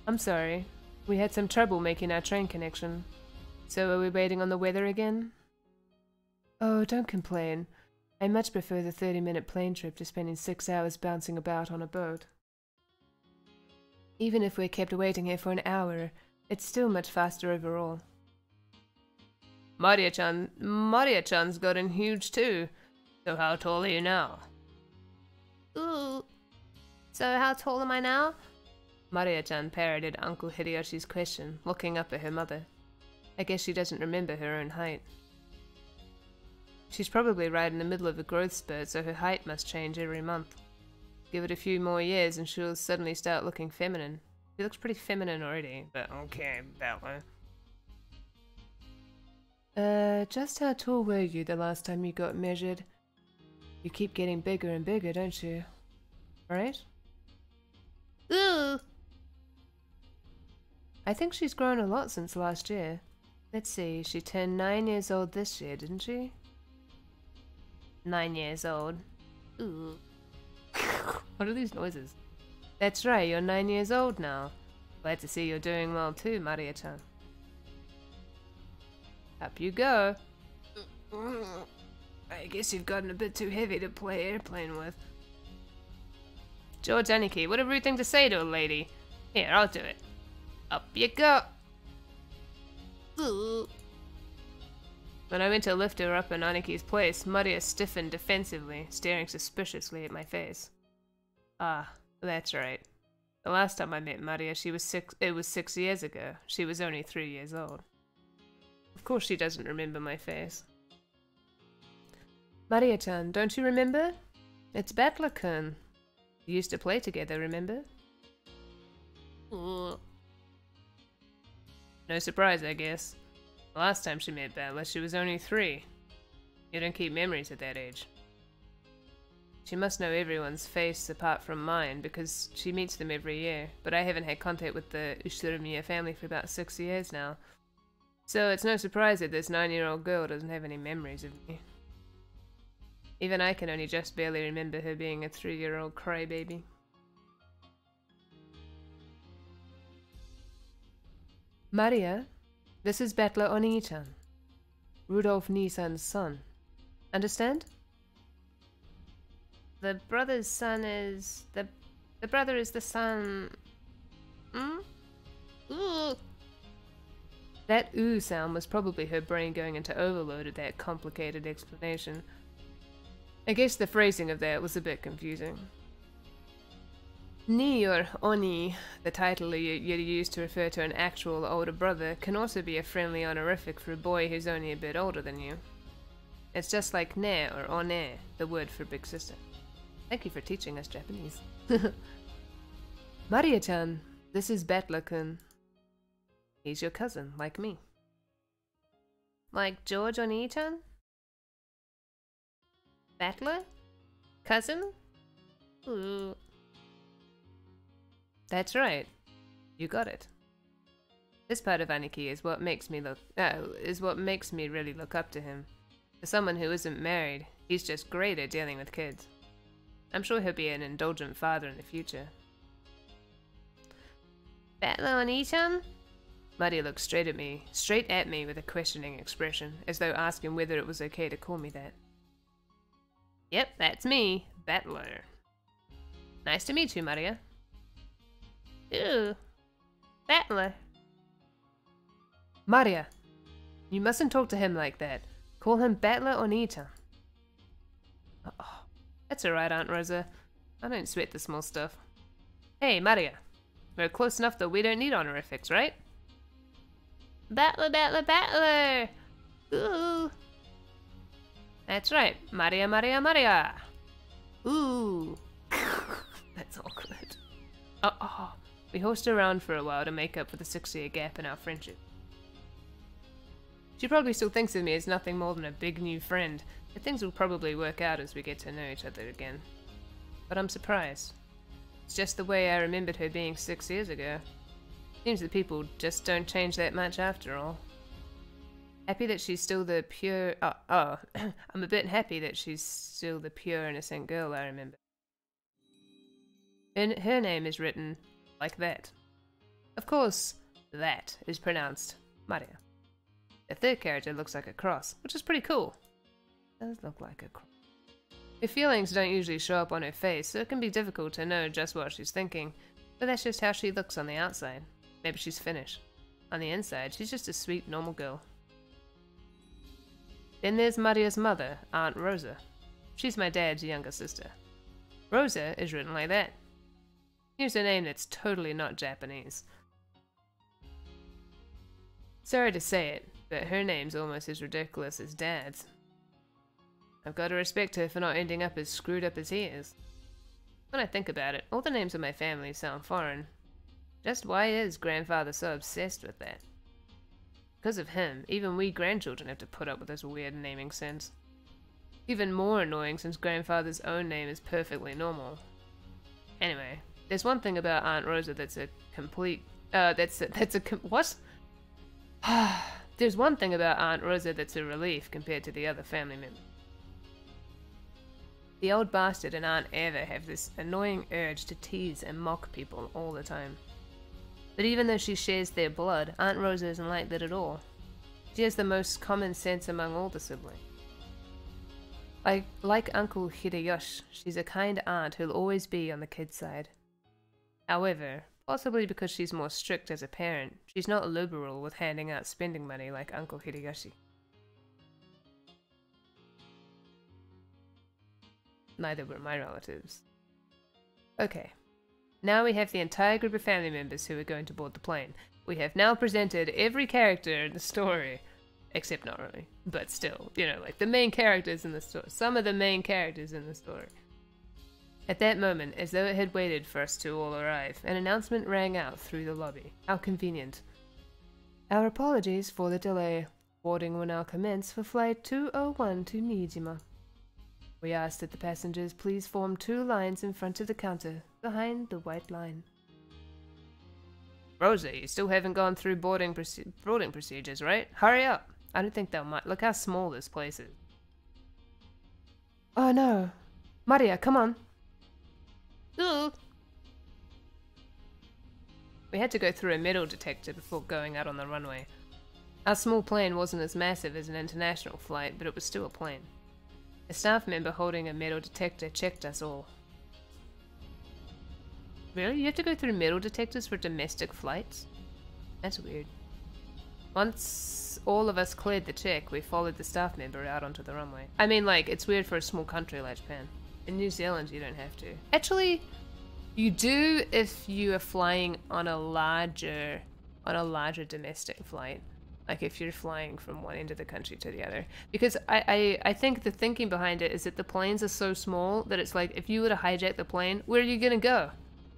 I'm sorry. We had some trouble making our train connection. So are we waiting on the weather again? Oh, don't complain. I much prefer the 30-minute plane trip to spending 6 hours bouncing about on a boat. Even if we're kept waiting here for an hour, it's still much faster overall. Maria-chan's gotten huge too. So how tall are you now? Ooh. So how tall am I now? Maria-chan parroted Uncle Hideyoshi's question, looking up at her mother. I guess she doesn't remember her own height. She's probably right in the middle of a growth spurt, so her height must change every month. Give it a few more years and she'll suddenly start looking feminine. She looks pretty feminine already, but okay, that way. Just how tall were you the last time you got measured? You keep getting bigger and bigger, don't you? Right? Ooh! I think she's grown a lot since last year. Let's see, she turned 9 years old this year, didn't she? 9 years old. Ooh. What are these noises? That's right, you're 9 years old now. Glad to see you're doing well too, Maria-chan. Up you go. I guess you've gotten a bit too heavy to play airplane with. George Aniki, what a rude thing to say to a lady. Here, I'll do it. Up you go. Ooh. When I went to lift her up in Aniki's place, Maria stiffened defensively, staring suspiciously at my face. Ah, that's right. The last time I met Maria, it was 6 years ago. She was only 3 years old. Of course she doesn't remember my face. Maria-chan, don't you remember? It's Battler-kun. You used to play together, remember? No surprise, I guess. The last time she met Battler, she was only 3. You don't keep memories at that age. She must know everyone's face apart from mine, because she meets them every year, but I haven't had contact with the Ushirimiya family for about 6 years now. So it's no surprise that this 9-year-old girl doesn't have any memories of me. Even I can only just barely remember her being a 3-year-old crybaby. Maria, this is Battler Oni-chan, Rudolph Nisan's son. Understand? The brother's son is... The brother is the son... Ooh. That ooh sound was probably her brain going into overload at that complicated explanation. I guess the phrasing of that was a bit confusing. Ni or Oni, the title you use to refer to an actual older brother, can also be a friendly honorific for a boy who's only a bit older than you. It's just like ne or one, the word for big sister. Thank you for teaching us Japanese. Maria-chan, this is Battler-kun. He's your cousin, like me. Like George Oni-chan? Battler? Cousin? Ooh. That's right. You got it. This part of Aniki is what makes me really look up to him. For someone who isn't married, he's just great at dealing with kids. I'm sure he'll be an indulgent father in the future. Battler Oni-chan? Maria looked straight at me with a questioning expression, as though asking whether it was okay to call me that. Yep, that's me, Battler. Nice to meet you, Maria. Ooh, Battler. Maria, you mustn't talk to him like that. Call him Battler Oni-chan. Oh, that's alright, Aunt Rosa. I don't sweat the small stuff. Hey, Maria. We're close enough that we don't need honorifics, right? Battler, Battler, Battler! Ooh. That's right. Maria, Maria, Maria! Ooh. That's awkward. Oh. We horsed around for a while to make up for the 6-year gap in our friendship. She probably still thinks of me as nothing more than a big new friend, but things will probably work out as we get to know each other again. But I'm surprised. It's just the way I remembered her being 6 years ago. Seems that people just don't change that much after all. Happy that she's still the pure... I'm a bit happy that she's still the pure, innocent girl I remember. And her name is written like that. Of course, that is pronounced Maria. The third character looks like a cross, which is pretty cool. It does look like a cross. Her feelings don't usually show up on her face, so it can be difficult to know just what she's thinking, but that's just how she looks on the outside. Maybe she's Finnish. On the inside, she's just a sweet, normal girl. Then there's Maria's mother, Aunt Rosa. She's my dad's younger sister. Rosa is written like that. Here's a name that's totally not Japanese. Sorry to say it, but her name's almost as ridiculous as Dad's. I've got to respect her for not ending up as screwed up as he is. When I think about it, all the names of my family sound foreign. Just why is Grandfather so obsessed with that? Because of him, even we grandchildren have to put up with this weird naming sense. Even more annoying since Grandfather's own name is perfectly normal. Anyway, there's one thing about Aunt Rosa that's a complete... what? There's one thing about Aunt Rosa that's a relief compared to the other family members. The old bastard and Aunt Eva have this annoying urge to tease and mock people all the time. But even though she shares their blood, Aunt Rosa isn't like that at all. She has the most common sense among all the siblings. Like Uncle Hideyoshi, she's a kind aunt who'll always be on the kid's side. However, possibly because she's more strict as a parent, she's not liberal with handing out spending money like Uncle Hideyoshi. Neither were my relatives. Okay. Now we have the entire group of family members who are going to board the plane. We have now presented every character in the story. Except not really. But still, you know, like the main characters in the story. Some of the main characters in the story. At that moment, as though it had waited for us to all arrive, an announcement rang out through the lobby. How convenient. Our apologies for the delay. Boarding will now commence for flight 201 to Mijima. We ask that the passengers please form 2 lines in front of the counter, behind the white line. Rosa, you still haven't gone through boarding procedures, right? Hurry up! I don't think they'll mind. Look how small this place is. Oh no. Maria, come on. Ooh. We had to go through a metal detector before going out on the runway. Our small plane wasn't as massive as an international flight, but it was still a plane. A staff member holding a metal detector checked us all. Really? You have to go through metal detectors for domestic flights? That's weird. Once all of us cleared the check, we followed the staff member out onto the runway. I mean, like, it's weird for a small country like Japan. In New Zealand, you don't have to. Actually, You do if you are flying on a larger domestic flight. Like if you're flying from one end of the country to the other. Because I think the thinking behind it is that the planes are so small that it's like, if you were to hijack the plane, where are you gonna go?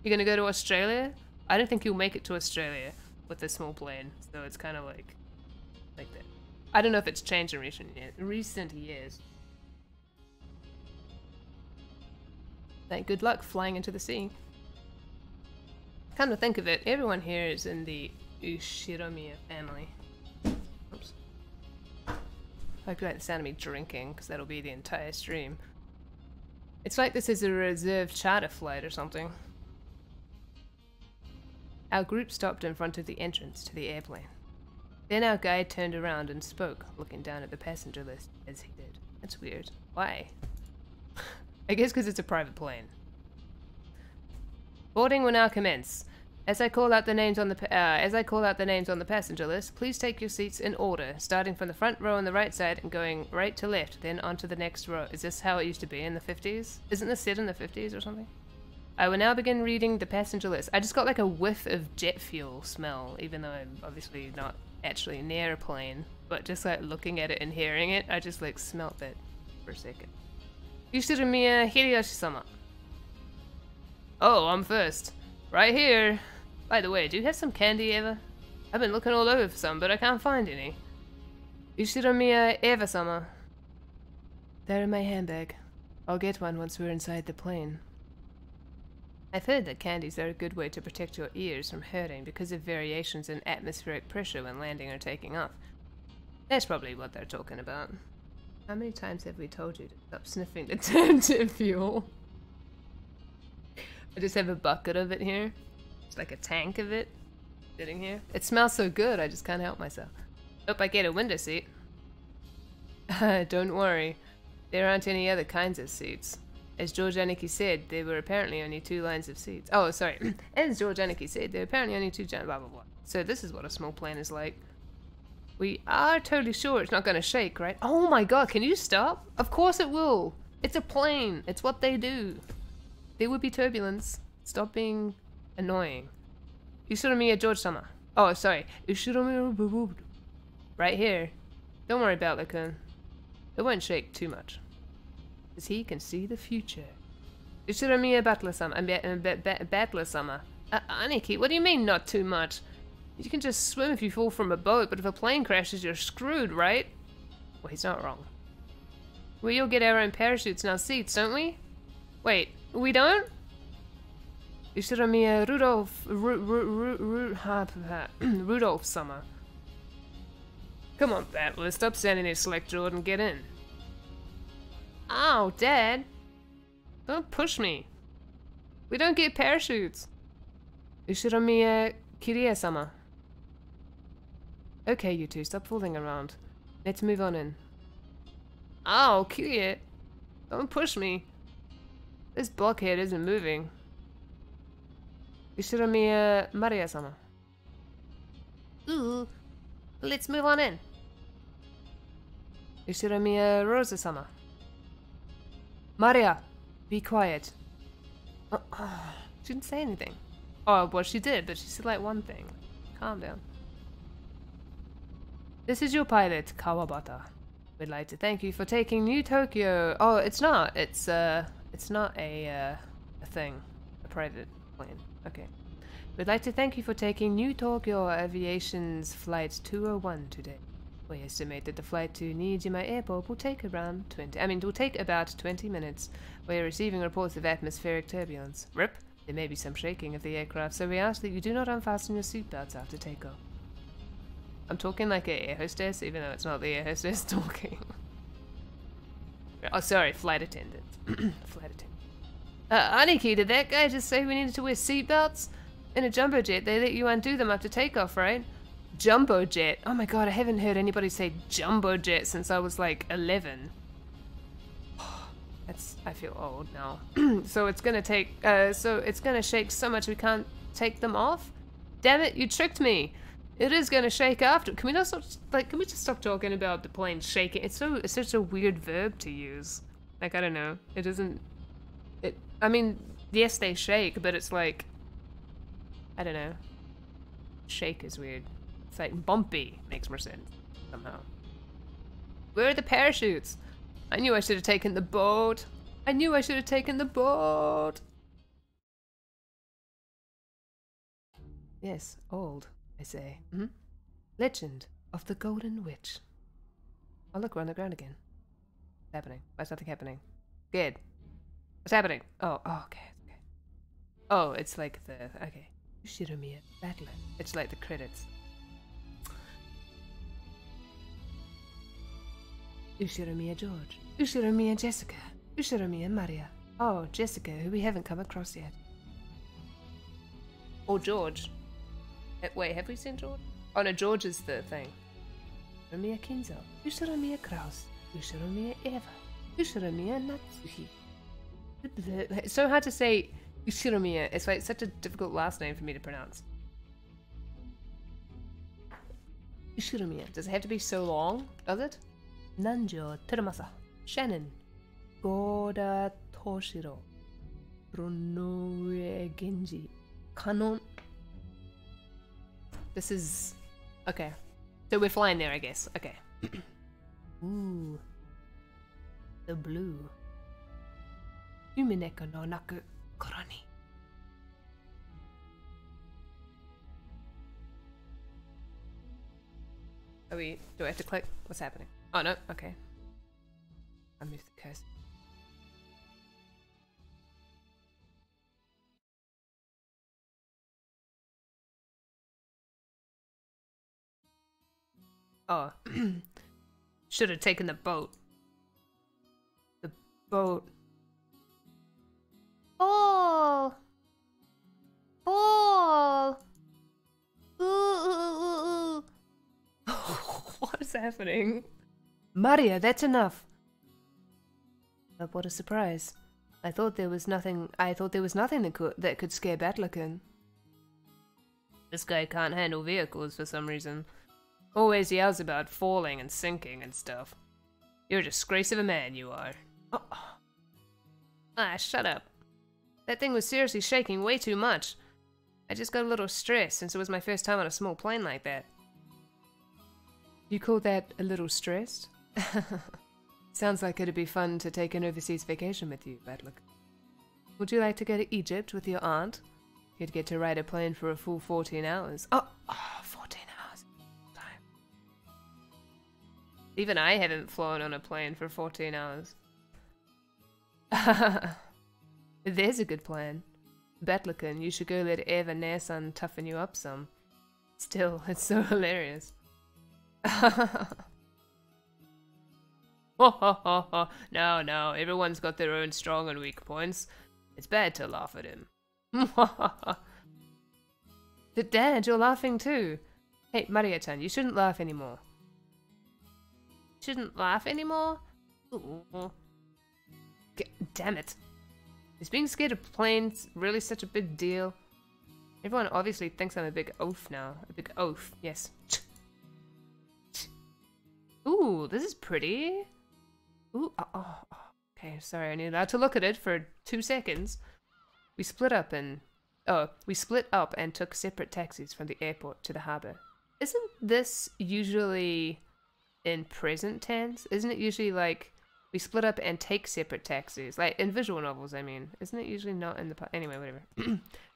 You're gonna go to Australia? I don't think you'll make it to Australia with a small plane. So it's kind of like that. I don't know if it's changed in recent years. Like, good luck flying into the sea. Come to think of it, everyone here is in the Ushiromiya family. Oops. Hope you like the sound of me drinking, because that'll be the entire stream. It's like this is a reserved charter flight or something. Our group stopped in front of the entrance to the airplane. Then our guide turned around and spoke, looking down at the passenger list as he did. That's weird. Why? I guess because it's a private plane. Boarding will now commence. As I call out the names on the passenger list, please take your seats in order, starting from the front row on the right side and going right to left, then onto the next row. Is this how it used to be in the 50s? Isn't this set in the 50s or something? I will now begin reading the passenger list. I just got like a whiff of jet fuel smell, even though I'm obviously not actually near a plane, but just like looking at it and hearing it, I just like smelt that for a second. Yushiromiya Hideyoshi-sama. Oh, I'm first. Right here. By the way, do you have some candy, Eva? I've been looking all over for some, but I can't find any. Yushiromiya Eva-sama. They're in my handbag. I'll get one once we're inside the plane. I've heard that candies are a good way to protect your ears from hurting because of variations in atmospheric pressure when landing or taking off. That's probably what they're talking about. How many times have we told you to stop sniffing the jet fuel? I just have a bucket of it here. It's like a tank of it sitting here. It smells so good, I just can't help myself. Hope I get a window seat. Don't worry. There aren't any other kinds of seats. As George Aniki said, there were apparently only 2 lines of seats. Oh, sorry. As George Aniki said, there were apparently only 2 blah blah blah. So this is what a small plane is like. We are totally sure it's not going to shake, right? Oh my god, can you stop? Of course it will. It's a plane. It's what they do. There would be turbulence. Stop being annoying. Ushiromiya George-sama. Oh, sorry. Ushiromiya... Right here. Don't worry about Kun. It won't shake too much. Because he can see the future. Ushiromiya Battler-sama. Battler-sama. Aniki, what do you mean not too much? You can just swim if you fall from a boat, but if a plane crashes, you're screwed, right? Well, he's not wrong. We all get our own parachutes in our seats, don't we? Wait, we don't? Ushiromiya Rudolph-sama. Come on, Battler, stop standing there, Select Jordan, get in. Ow, Dad! Don't push me. We don't get parachutes. Ushiromiya Kirie-sama. Okay, you two, stop fooling around. Let's move on in. Ow, Kirie! Don't push me. This blockhead isn't moving. Ushiromiya Maria-sama. Ooh, let's move on in. Ushiromiya Rosa-sama. Maria, be quiet. She didn't say anything. Oh, well, she did, but she said like one thing. Calm down. This is your pilot, Kawabata. We'd like to thank you for taking New Tokyo. Oh, it's not. It's not a thing. A private plane. Okay. We'd like to thank you for taking New Tokyo Aviation's Flight 201 today. We estimate that the flight to Niijima Airport will take about 20 minutes. We are receiving reports of atmospheric turbulence. RIP. There may be some shaking of the aircraft, so we ask that you do not unfasten your seatbelts after takeoff. I'm talking like an air hostess, even though it's not the air hostess talking. Oh, sorry, flight attendant. Flight attendant. Aniki, did that guy just say we needed to wear seatbelts? In a jumbo jet, they let you undo them after takeoff, right? Jumbo jet. Oh my god, I haven't heard anybody say jumbo jet since I was like 11. I feel old now. So it's gonna shake so much we can't take them off? Damn it, you tricked me! It is gonna shake after. Can we not stop, can we just stop talking about the plane shaking? It's such a weird verb to use. Like, I don't know. I mean, Yes, they shake, but it's like... I don't know. Shake is weird. It's like bumpy. Makes more sense. Somehow. Where are the parachutes? I knew I should have taken the boat. I knew I should have taken the boat. Yes, old, I say. Mm-hmm. Legend of the Golden Witch. Oh look, we're on the ground again. What's happening? Why's nothing happening? Good. What's happening? Oh, okay. Oh, it's like the... Okay. Ushiromiya Battler. It's like the credits. Ushiromiya George. Ushiromiya Jessica. Ushiromiya Maria. Oh, Jessica, who we haven't come across yet. Or George. Wait, have we seen George? Oh no, George is the thing. Ushiromiya Kinzo. Ushiromiya Kraus. Ushiromiya Eva. Ushiromiya Natsuhi. It's so hard to say Ushiromiya. It's like such a difficult last name for me to pronounce. Ushiromiya. Does it have to be so long? Does it? Nanjo Teramasa. Shannon. Goda Toshiro. Ronoue Genji. Kanon. This is... Okay. So we're flying there, I guess. Okay. Ooh. The blue. Umineko no naku koroni. Are we... Do I have to click? What's happening? Oh no, okay. I moved the cursor. Oh. Should have taken the boat. The boat. Ball! Ball! Ooh. What is happening? Maria, that's enough. But what a surprise. I thought there was nothing that could scare Batlakin. This guy can't handle vehicles for some reason. Always yells about falling and sinking and stuff. You're a disgrace of a man, you are. Oh. Ah, shut up. That thing was seriously shaking way too much. I just got a little stressed since it was my first time on a small plane like that. You call that a little stressed? Sounds like it'd be fun to take an overseas vacation with you, Batlook. Would you like to go to Egypt with your aunt? You'd get to ride a plane for a full 14 hours. Oh, 14 hours. Time. Even I haven't flown on a plane for 14 hours. There's a good plan. Batlakin, you should go let Eva Nair-san toughen you up some. Still, it's so hilarious. No, everyone's got their own strong and weak points. It's bad to laugh at him. But Dad, you're laughing too. Hey, Maria-chan, you shouldn't laugh anymore. Shouldn't laugh anymore? Ooh. Damn it. Is being scared of planes really such a big deal? Everyone obviously thinks I'm a big oaf now. A big oaf, yes. Ooh, this is pretty. Ooh, okay, sorry, I needed to look at it for 2 seconds. We split up and took separate taxis from the airport to the harbour. Isn't this usually in present tense? Isn't it usually like we split up and take separate taxis? Like in visual novels, I mean. Isn't it usually not in the... Anyway, whatever.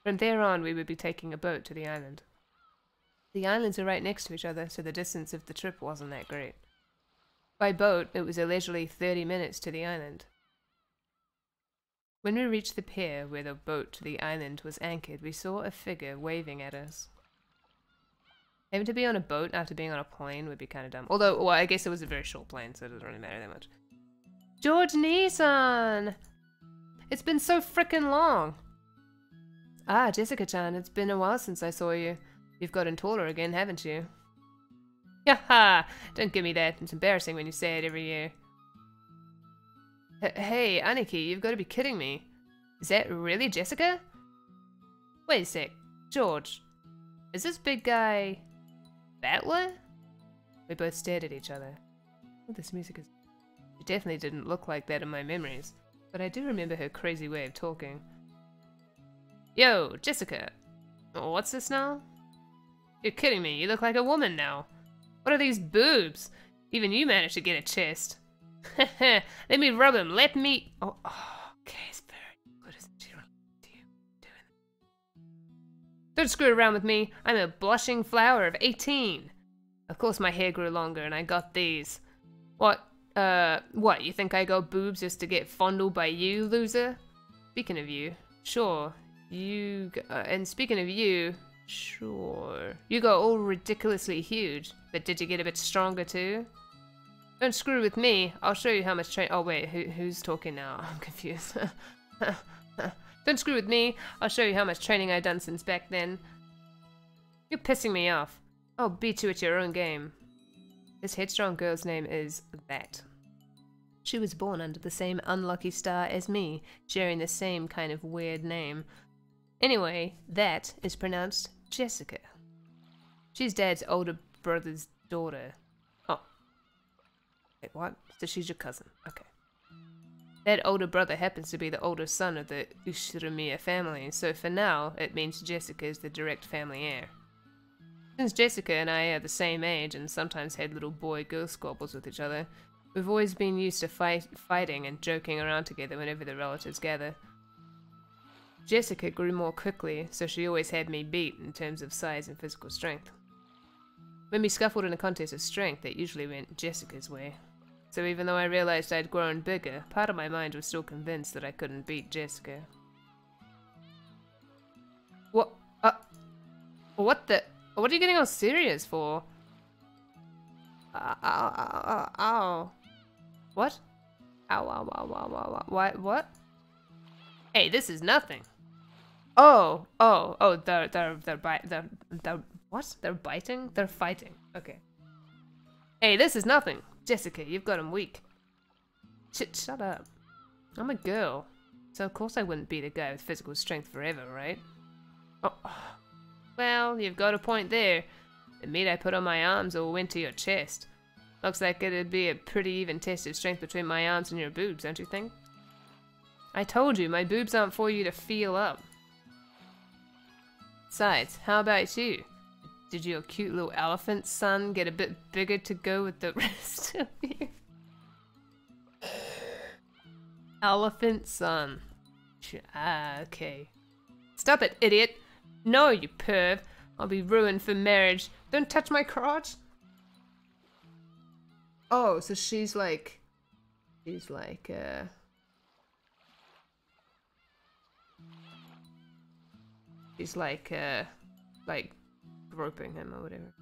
From there on, we would be taking a boat to the island. The islands are right next to each other, so the distance of the trip wasn't that great. By boat, it was a leisurely 30 minutes to the island. When we reached the pier where the boat to the island was anchored, we saw a figure waving at us. Having to be on a boat after being on a plane would be kind of dumb. Although, well, I guess it was a very short plane, so it doesn't really matter that much. George Nissan! It's been so frickin' long! Ah, Jessica-chan, it's been a while since I saw you. You've gotten taller again, haven't you? Haha! Don't give me that. It's embarrassing when you say it every year. Hey, Aniki, you've got to be kidding me. Is that really Jessica? Wait a sec. George, is this big guy... Battler? We both stared at each other. Oh, this music is... It definitely didn't look like that in my memories, but I do remember her crazy way of talking. Yo, Jessica. Oh, what's this now? You're kidding me. You look like a woman now. What are these boobs? Even you managed to get a chest. Let me rub him. Let me... Oh, okay, it's very good, isn't she? Don't screw around with me. I'm a blushing flower of 18. Of course my hair grew longer and I got these. What, you think I got boobs just to get fondled by you, loser? Speaking of you, sure. And speaking of you, sure. You got all ridiculously huge, but did you get a bit stronger too? Don't screw with me. I'll show you how much oh wait, who's talking now? I'm confused. Don't screw with me. I'll show you how much training I've done since back then. You're pissing me off. I'll beat you at your own game. This headstrong girl's name is That. She was born under the same unlucky star as me, sharing the same kind of weird name. Anyway, That is pronounced Jessica. She's Dad's older brother's daughter. Oh. Wait, what? So she's your cousin. Okay. That older brother happens to be the older son of the Ushiramiya family, so for now, it means Jessica is the direct family heir. Since Jessica and I are the same age and sometimes had little boy-girl squabbles with each other, we've always been used to fighting and joking around together whenever the relatives gather. Jessica grew more quickly, so she always had me beat in terms of size and physical strength. When we scuffled in a contest of strength, it usually went Jessica's way. So even though I realized I'd grown bigger, part of my mind was still convinced that I couldn't beat Jessica. What? What the? What are you getting all serious for? Ow. What? Ow. What? Hey, this is nothing. Oh, they're what? They're biting? They're fighting. Okay. Hey, this is nothing. Jessica, you've got him weak. Shut up. I'm a girl, so of course I wouldn't beat a guy with physical strength forever, right? Oh, well, you've got a point there. The meat I put on my arms all went to your chest. Looks like it'd be a pretty even test of strength between my arms and your boobs, don't you think? I told you, my boobs aren't for you to feel up. Besides, how about you? Did your cute little elephant son get a bit bigger to go with the rest of you? Elephant son. Okay. Stop it, idiot. No, you perv. I'll be ruined for marriage. Don't touch my crotch. Oh, so she's like groping him or whatever.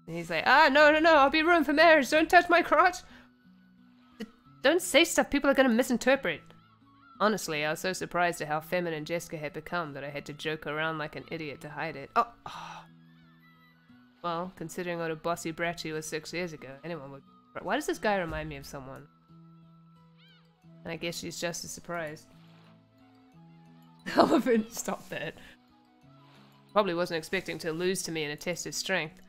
And he's like, no, I'll be ruined for marriage. Don't touch my crotch. Don't say stuff people are gonna misinterpret. Honestly, I was so surprised at how feminine Jessica had become that I had to joke around like an idiot to hide it. Oh. Well, considering what a bossy brat she was 6 years ago, anyone would... Why does this guy remind me of someone? And I guess she's just as surprised. Elephant, stop that. Probably wasn't expecting to lose to me in a test of strength.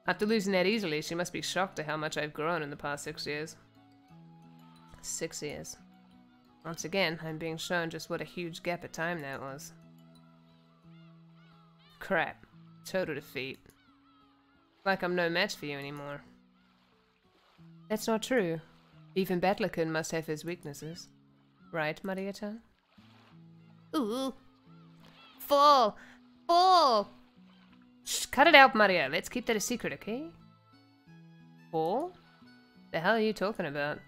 After losing that easily, she must be shocked at how much I've grown in the past 6 years. 6 years. Once again, I'm being shown just what a huge gap of time that was. Crap. Total defeat. Like I'm no match for you anymore. That's not true. Even Battler-kun must have his weaknesses. Right, Maria-chan? Ooh. Fall! Shh, cut it out, Maria. Let's keep that a secret, okay? Fall? The hell are you talking about?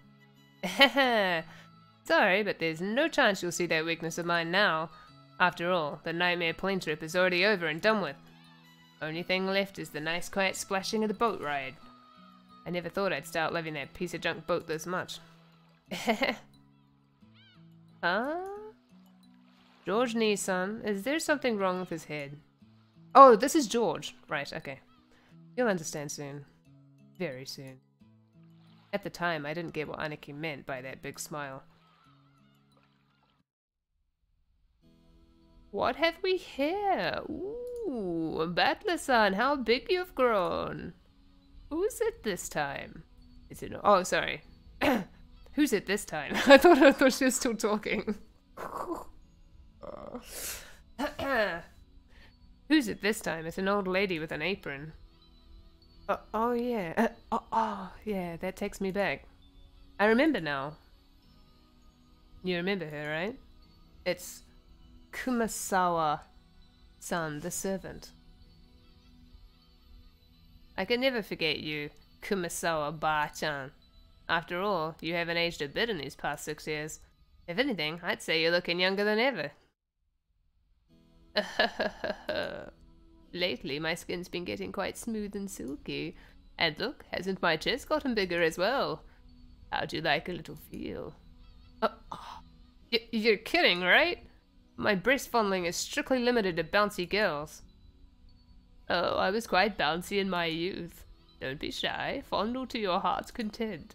Sorry, but there's no chance you'll see that weakness of mine now. After all, the nightmare plane trip is already over and done with. Only thing left is the nice quiet splashing of the boat ride. I never thought I'd start loving that piece of junk boat this much. Huh? George Nissan, is there something wrong with his head? Oh, this is George. Right, okay. You'll understand soon. Very soon. At the time, I didn't get what Aniki meant by that big smile. What have we here? Ooh, Battler-san, how big you've grown. Who's it this time? Is it? Oh, sorry. Who's it this time? I thought she was still talking. Who's it this time? It's an old lady with an apron. Oh yeah. Yeah, that takes me back. I remember now. You remember her, right? It's Kumasawa-san, the servant. I can never forget you, Kumasawa-ba-chan. After all, you haven't aged a bit in these past 6 years. If anything, I'd say you're looking younger than ever. Lately, my skin's been getting quite smooth and silky. And look, hasn't my chest gotten bigger as well? How'd you like a little feel? You're kidding, right? My breast fondling is strictly limited to bouncy girls. Oh, I was quite bouncy in my youth. Don't be shy. Fondle to your heart's content.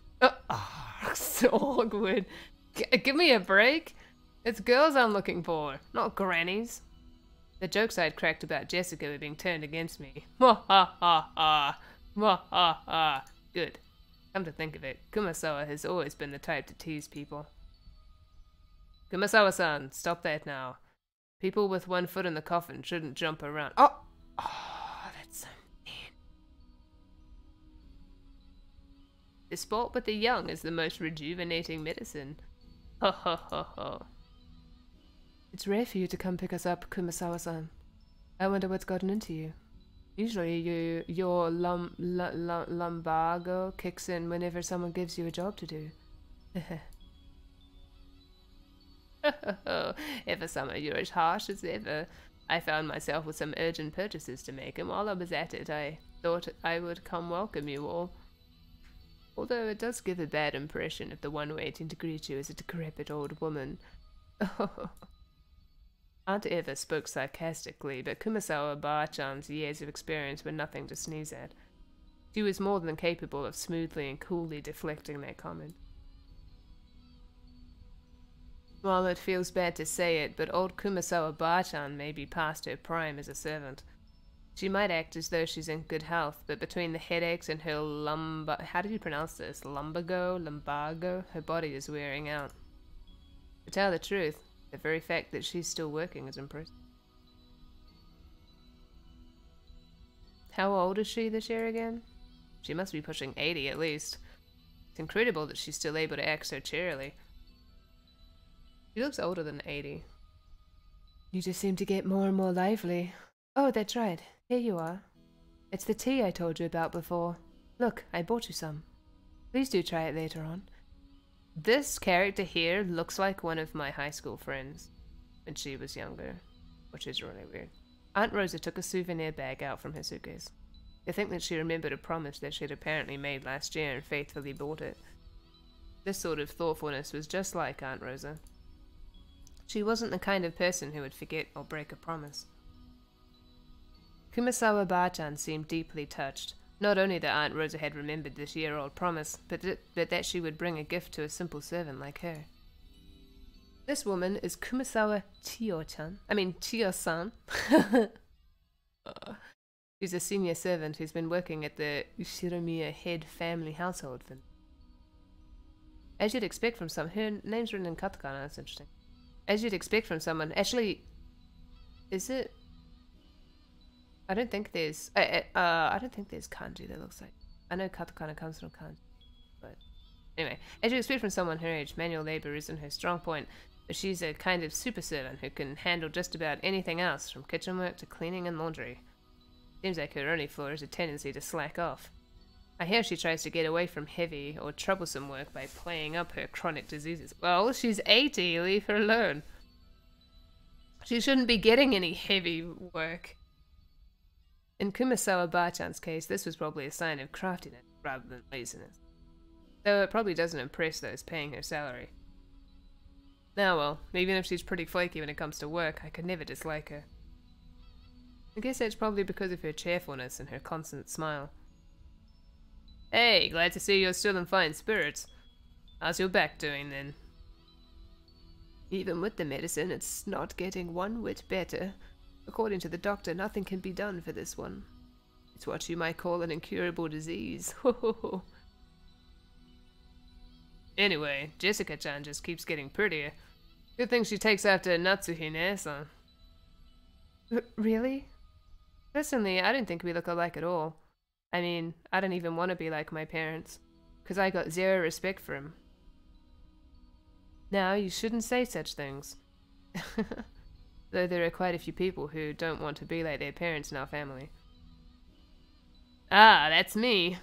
So awkward. Give me a break. It's girls I'm looking for, not grannies. The jokes I'd cracked about Jessica were being turned against me. Mwah ha ha ha. Mwah ha ha. Good. Come to think of it, Kumasawa has always been the type to tease people. Kumasawa-san, stop that now. People with one foot in the coffin shouldn't jump around. Oh, that's so mean. The sport with the young is the most rejuvenating medicine. Ho ho ho ho. It's rare for you to come pick us up, Kumasawa-san. I wonder what's gotten into you. Usually your lumbago kicks in whenever someone gives you a job to do. Ever summer, you're as harsh as ever. I found myself with some urgent purchases to make, and while I was at it, I thought I would come welcome you all. Although it does give a bad impression if the one waiting to greet you is a decrepit old woman. Aunt Eva spoke sarcastically, but Kumasawa-ba-chan's years of experience were nothing to sneeze at. She was more than capable of smoothly and coolly deflecting that comment. Well, it feels bad to say it, but old Kumasawa-ba-chan may be past her prime as a servant. She might act as though she's in good health, but between the headaches and her how do you pronounce this? Lumbago? Her body is wearing out. To tell the truth, the very fact that she's still working is impressive. How old is she this year again? She must be pushing 80 at least. It's incredible that she's still able to act so cheerily. She looks older than 80. You just seem to get more and more lively. Oh, that's right. Here you are. It's the tea I told you about before. Look, I bought you some. Please do try it later on. This character here looks like one of my high school friends when she was younger, which is really weird. Aunt Rosa took a souvenir bag out from her suitcase. I think that she remembered a promise that she'd apparently made last year and faithfully bought it. This sort of thoughtfulness was just like Aunt Rosa. She wasn't the kind of person who would forget or break a promise. Kumasawa-ba-chan seemed deeply touched. Not only that Aunt Rosa had remembered this year-old promise, but that she would bring a gift to a simple servant like her. This woman is Kumasawa Chiyo-chan. Chiyo-san. She's a senior servant who's been working at the Ushiromiya head family household for... As you'd expect from some... Her name's written in katakana, that's interesting. As you'd expect from someone... Actually... Is it... I don't think there's kanji that looks like... I know katakana comes from kanji, but... Anyway, as you expect from someone her age, manual labor isn't her strong point, but she's a kind of super servant who can handle just about anything else, from kitchen work to cleaning and laundry. Seems like her only flaw is a tendency to slack off. I hear she tries to get away from heavy or troublesome work by playing up her chronic diseases. Well, she's 80, leave her alone. She shouldn't be getting any heavy work. In Kumasawa-ba-chan's case, this was probably a sign of craftiness rather than laziness. Though it probably doesn't impress those paying her salary. Now well, even if she's pretty flaky when it comes to work, I could never dislike her. I guess that's probably because of her cheerfulness and her constant smile. Hey, glad to see you're still in fine spirits. How's your back doing then? Even with the medicine, it's not getting one whit better. According to the doctor, nothing can be done for this one. It's what you might call an incurable disease. Anyway, Jessica-chan just keeps getting prettier. Good thing she takes after Natsuhine-san. Really? Personally, I don't think we look alike at all. I mean, I don't even want to be like my parents, because I got zero respect for him. Now, you shouldn't say such things. Though there are quite a few people who don't want to be like their parents in our family. Ah, that's me.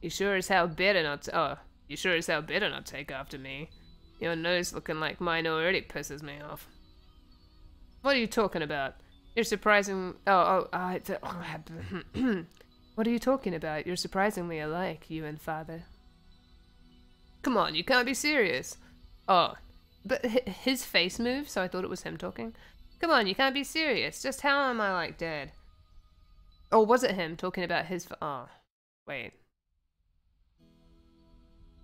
You sure as hell better not you sure as hell better not take after me. Your nose looking like mine already pisses me off. What are you talking about? You're surprising. What are you talking about? You're surprisingly alike, you and father. Come on, you can't be serious. Oh, but his face moved, so I thought it was him talking. Come on, you can't be serious. Just how am I like Dad? Or was it him talking about his? Oh, wait.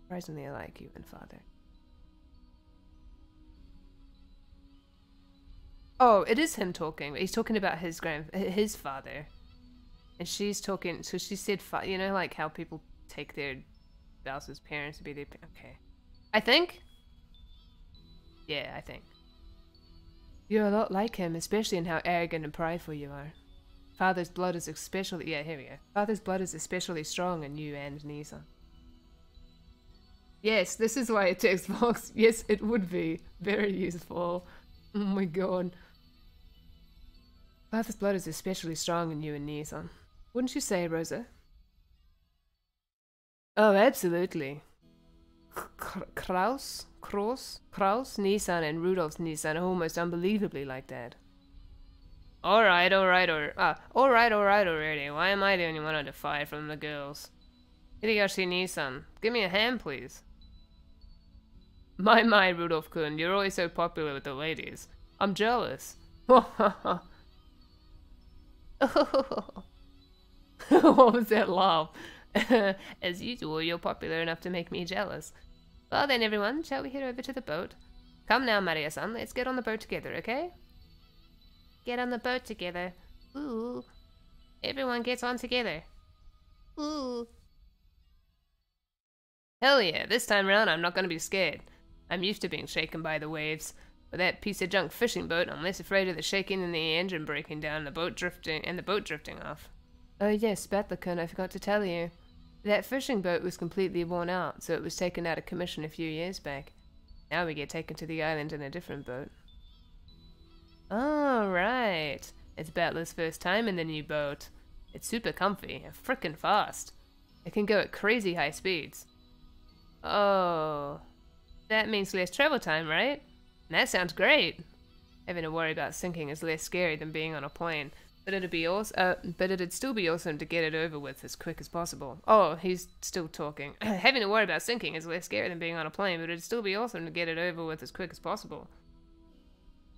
Surprisingly alike you and father. Oh, it is him talking. He's talking about his father, and she's talking. So she said, you know, like how people take their spouse's parents to be their. Okay, I think. Yeah, I think. You're a lot like him, especially in how arrogant and prideful you are. Father's blood is especially. Yeah, here we go. Father's blood is especially strong in you and Nisa. Yes, this is why a text box. Yes, it would be very useful. Oh my god. Father's blood is especially strong in you and Nisa. Wouldn't you say, Rosa? Oh, absolutely. Kraus, Nissan, and Rudolph's Nissan are almost unbelievably like Dad. Alright already. Why am I the only one under fire from the girls? Hideyoshi Nissan, give me a hand, please. My, Rudolph-kun, you're always so popular with the ladies. I'm jealous. What was that laugh? As usual, you're popular enough to make me jealous. Well then, everyone, shall we head over to the boat? Come now, Maria-san, let's get on the boat together, okay? Get on the boat together. Ooh. Everyone gets on together. Ooh. Hell yeah, this time round I'm not gonna be scared. I'm used to being shaken by the waves. With that piece of junk fishing boat, I'm less afraid of the shaking and the engine breaking down and the boat drifting off. Oh yes, Battler-kun, I forgot to tell you. That fishing boat was completely worn out, so it was taken out of commission a few years back. Now we get taken to the island in a different boat. Oh, right. It's Battler's first time in the new boat. It's super comfy and frickin' fast. It can go at crazy high speeds. Oh, that means less travel time, right? That sounds great. Having to worry about sinking is less scary than being on a plane, but it'd still be awesome to get it over with as quick as possible. Oh, he's still talking. Having to worry about sinking is less scary than being on a plane, but it'd still be awesome to get it over with as quick as possible.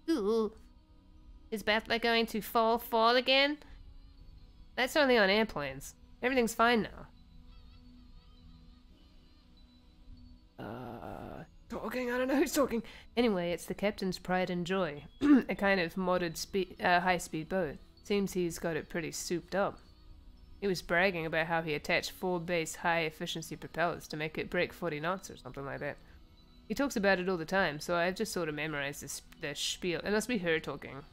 Ooh. Is Battler going to fall again? That's only on airplanes. Everything's fine now. Talking? I don't know who's talking. Anyway, it's the captain's pride and joy. A kind of modded high-speed boat. Seems he's got it pretty souped up. He was bragging about how he attached 4 base high-efficiency propellers to make it break 40 knots or something like that. He talks about it all the time, so I've just sort of memorized the spiel. It must be her talking.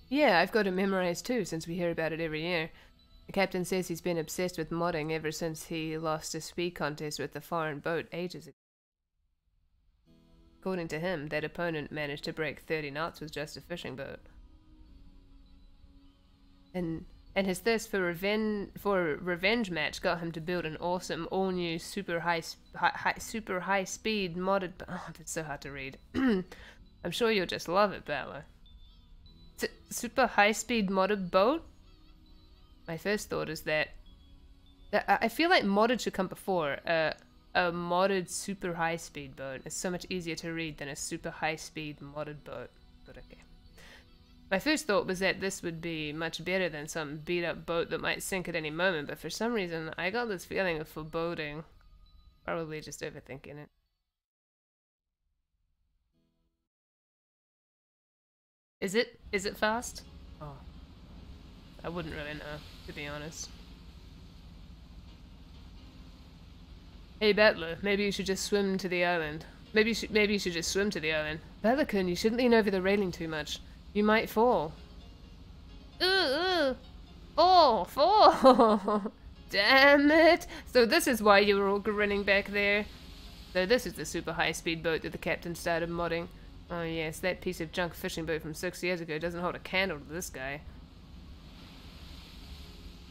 Yeah, I've got it memorized too, since we hear about it every year. The captain says he's been obsessed with modding ever since he lost a speed contest with the foreign boat ages ago. According to him, that opponent managed to break 30 knots with just a fishing boat. And his thirst for a revenge match got him to build an awesome, all-new, super high speed modded. Oh, it's so hard to read. I'm sure you'll just love it, Battler. Super high speed modded boat. My first thought is that I feel like modded should come before a modded super high speed boat. It's so much easier to read than a super high speed modded boat. But okay. My first thought was that this would be much better than some beat up boat that might sink at any moment, but for some reason I got this feeling of foreboding. Probably just overthinking it. Is it fast? Oh. I wouldn't really know, to be honest. Hey Battler, maybe you should just swim to the island. Maybe you should just swim to the island. Battler-kun, you shouldn't lean over the railing too much. You might fall. Ooh, fall, fall. Damn it. So this is why you were all grinning back there. So this is the super high-speed boat that the captain started modding. Oh yes, that piece of junk fishing boat from 6 years ago doesn't hold a candle to this guy.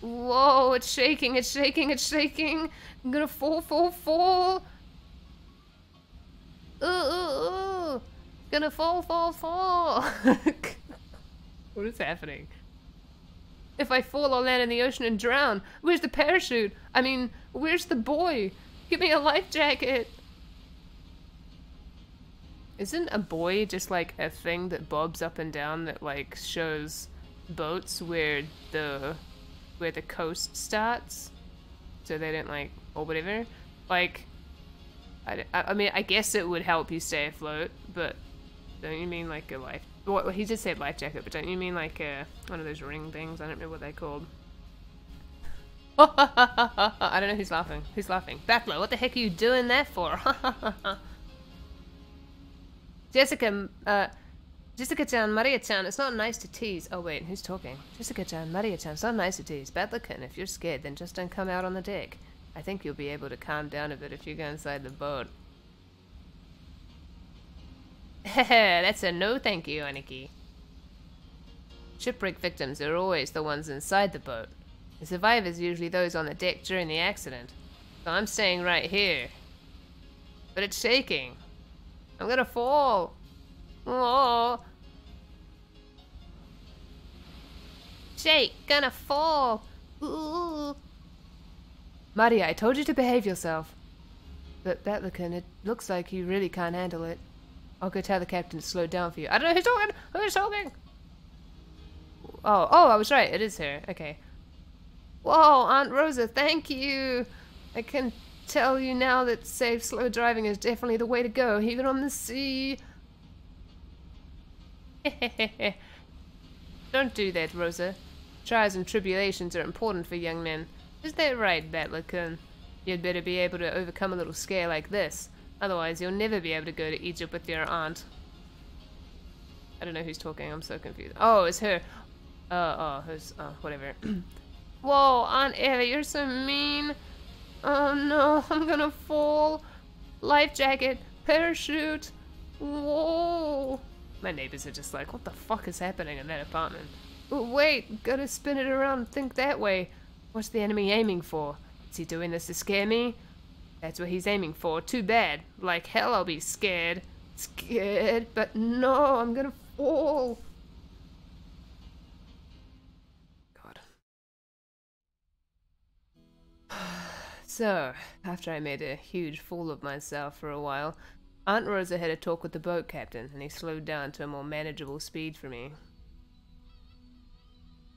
Whoa, it's shaking, it's shaking, it's shaking. I'm gonna fall, fall, fall. Ooh. Gonna fall, fall, fall. What is happening? If I fall, I'll land in the ocean and drown. Where's the parachute? I mean, where's the boy? Give me a life jacket. Isn't a buoy just like a thing that bobs up and down that like shows boats where the coast starts, so they don't like, or whatever. Like, I mean, I guess it would help you stay afloat, but don't you mean like a life? Well, he just said life jacket, but don't you mean like one of those ring things? I don't know what they're called. I don't know who's laughing. Who's laughing? Battler, what the heck are you doing that for? Jessica-chan, Maria-chan, it's not nice to tease. Oh wait, who's talking? Jessica-chan, Maria-chan, it's not nice to tease. Battlerkin, if you're scared, then just don't come out on the deck. I think you'll be able to calm down a bit if you go inside the boat. Heh, that's a no thank you, Aniki. Shipwreck victims are always the ones inside the boat. The survivors are usually those on the deck during the accident. So I'm staying right here. But it's shaking. I'm gonna fall. Oh. Shake, gonna fall. Ooh. Maria, I told you to behave yourself. But Battlerkin, it looks like you really can't handle it. I'll go tell the captain to slow down for you. I don't know who's talking. Who's talking? Oh, I was right. It is her. Okay. Whoa, Aunt Rosa, thank you. I can tell you now that safe, slow driving is definitely the way to go, even on the sea. Don't do that, Rosa. Trials and tribulations are important for young men. Is that right, Battlerkin? You'd better be able to overcome a little scare like this. Otherwise, you'll never be able to go to Egypt with your aunt. I don't know who's talking. I'm so confused. Oh, it's her. Whatever. Whoa, Aunt Eva, you're so mean. Oh no, I'm gonna fall. Life jacket, parachute. Whoa. My neighbors are just like, what the fuck is happening in that apartment? Oh, wait, gotta spin it around and think that way. What's the enemy aiming for? Is he doing this to scare me? That's what he's aiming for. Too bad. Like hell I'll be scared. Scared, but no, I'm gonna fall. God. So, after I made a huge fool of myself for a while, Aunt Rosa had a talk with the boat captain, and he slowed down to a more manageable speed for me.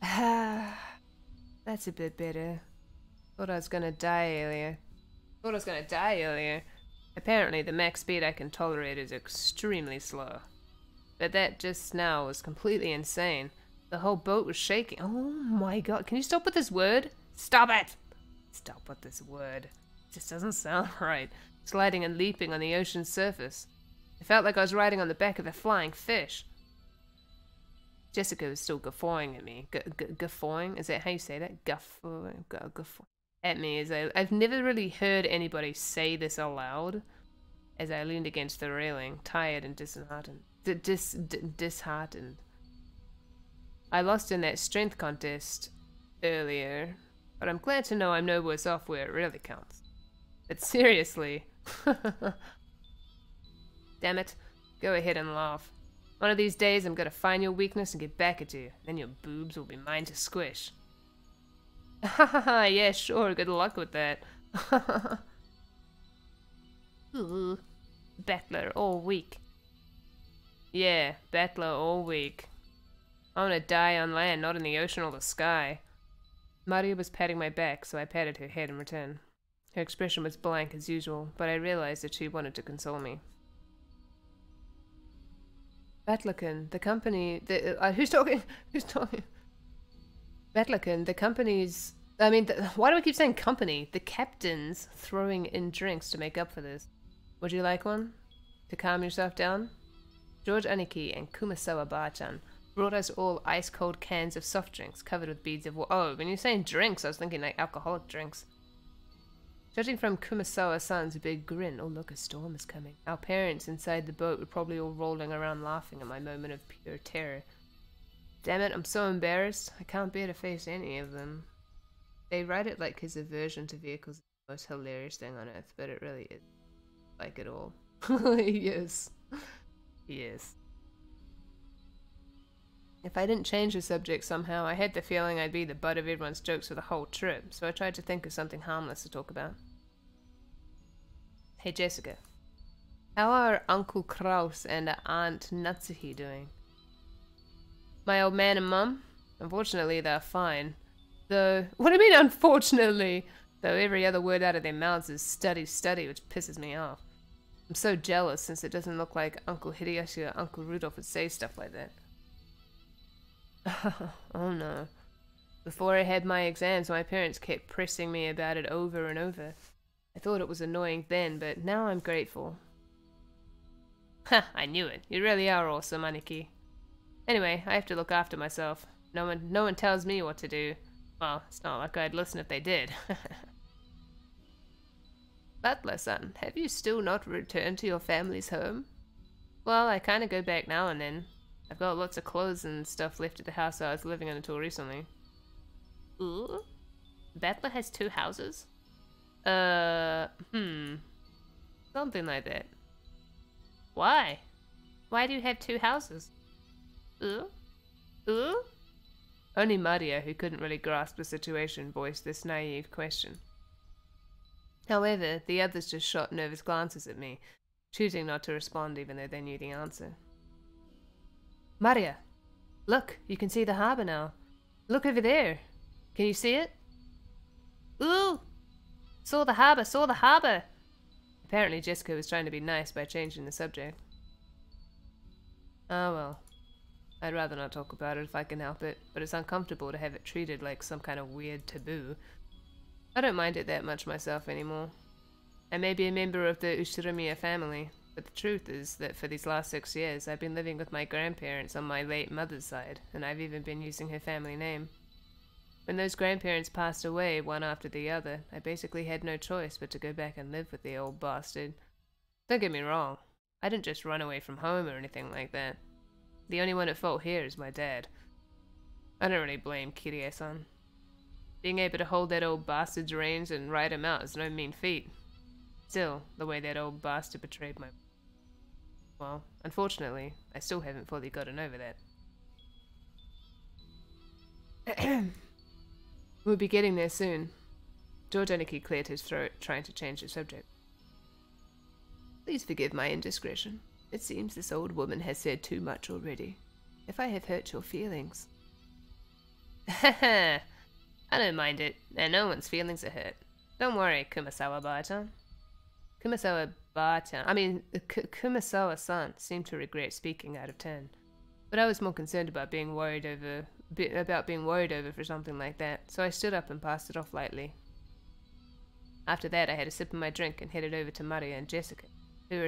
That's a bit better. Thought I was gonna die earlier. Apparently, the max speed I can tolerate is extremely slow. But that just now was completely insane. The whole boat was shaking. Oh my god, can you stop with this word? Stop it! Stop with this word. It just doesn't sound right. Sliding and leaping on the ocean's surface. It felt like I was riding on the back of a flying fish. Jessica was still guffawing at me. Guffawing? Is that how you say that? Guffawing? At me as I've never really heard anybody say this aloud as I leaned against the railing, tired and disheartened. Disheartened. I lost in that strength contest earlier, but I'm glad to know I'm no worse off where it really counts. But seriously. Damn it. Go ahead and laugh. One of these days I'm gonna find your weakness and get back at you. Then your boobs will be mine to squish. Hahaha, yeah, sure, good luck with that. Ooh, battler all week. Yeah, battler all week. I wanna die on land, not in the ocean or the sky. Maria was patting my back, so I patted her head in return. Her expression was blank as usual, but I realized that she wanted to console me. Battlerkin, the company... who's talking? Who's talking? Battlerkin, the company's... why do I keep saying company? The captain's throwing in drinks to make up for this. Would you like one? To calm yourself down? George Aniki and Kumasawa Ba-chan brought us all ice-cold cans of soft drinks covered with beads of water. Oh, when you're saying drinks, I was thinking like alcoholic drinks. Judging from Kumasawa-san's big grin, oh look, a storm is coming. Our parents inside the boat were probably all rolling around laughing at my moment of pure terror. Damn it, I'm so embarrassed. I can't bear to face any of them. They write it like his aversion to vehicles is the most hilarious thing on earth, but it really is like it all. Yes. Yes. If I didn't change the subject somehow, I had the feeling I'd be the butt of everyone's jokes for the whole trip, so I tried to think of something harmless to talk about. Hey Jessica, how are Uncle Kraus and Aunt Natsuhi doing? My old man and mum? Unfortunately, they're fine. Though, what do you mean unfortunately? Though every other word out of their mouths is study, study, which pisses me off. I'm so jealous since it doesn't look like Uncle Hideyoshi or Uncle Rudolph would say stuff like that. Oh no. Before I had my exams, my parents kept pressing me about it over and over. I thought it was annoying then, but now I'm grateful. Ha, I knew it. You really are awesome, Aniki. Anyway, I have to look after myself. No one tells me what to do. Well, it's not like I'd listen if they did. Butler-san, have you still not returned to your family's home? Well, I kinda go back now and then. I've got lots of clothes and stuff left at the house I was living in until recently. Ooh? Butler has 2 houses? Something like that. Why? Why do you have 2 houses? Ooh? Ooh? Only Maria, who couldn't really grasp the situation, voiced this naive question. However, the others just shot nervous glances at me, choosing not to respond even though they knew the answer. Maria! Look, you can see the harbour now. Look over there. Can you see it? Ooh! Saw the harbour, saw the harbour! Apparently Jessica was trying to be nice by changing the subject. Oh well. I'd rather not talk about it if I can help it, but it's uncomfortable to have it treated like some kind of weird taboo. I don't mind it that much myself anymore. I may be a member of the Ushiramiya family, but the truth is that for these last 6 years I've been living with my grandparents on my late mother's side, and I've even been using her family name. When those grandparents passed away one after the other, I basically had no choice but to go back and live with the old bastard. Don't get me wrong, I didn't just run away from home or anything like that. The only one at fault here is my dad. I don't really blame Kirie-san. Being able to hold that old bastard's reins and ride him out is no mean feat. Still, the way that old bastard betrayed my... Well, unfortunately, I still haven't fully gotten over that. We'll be getting there soon. George Aniki cleared his throat, trying to change the subject. Please forgive my indiscretion. It seems this old woman has said too much already. If I have hurt your feelings... I don't mind it, and no one's feelings are hurt. Don't worry, Kumasawa-bachan. Kumasawa-san seemed to regret speaking out of turn, but I was more concerned about being worried over for something like that, so I stood up and passed it off lightly. After that, I had a sip of my drink and headed over to Maria and Jessica, who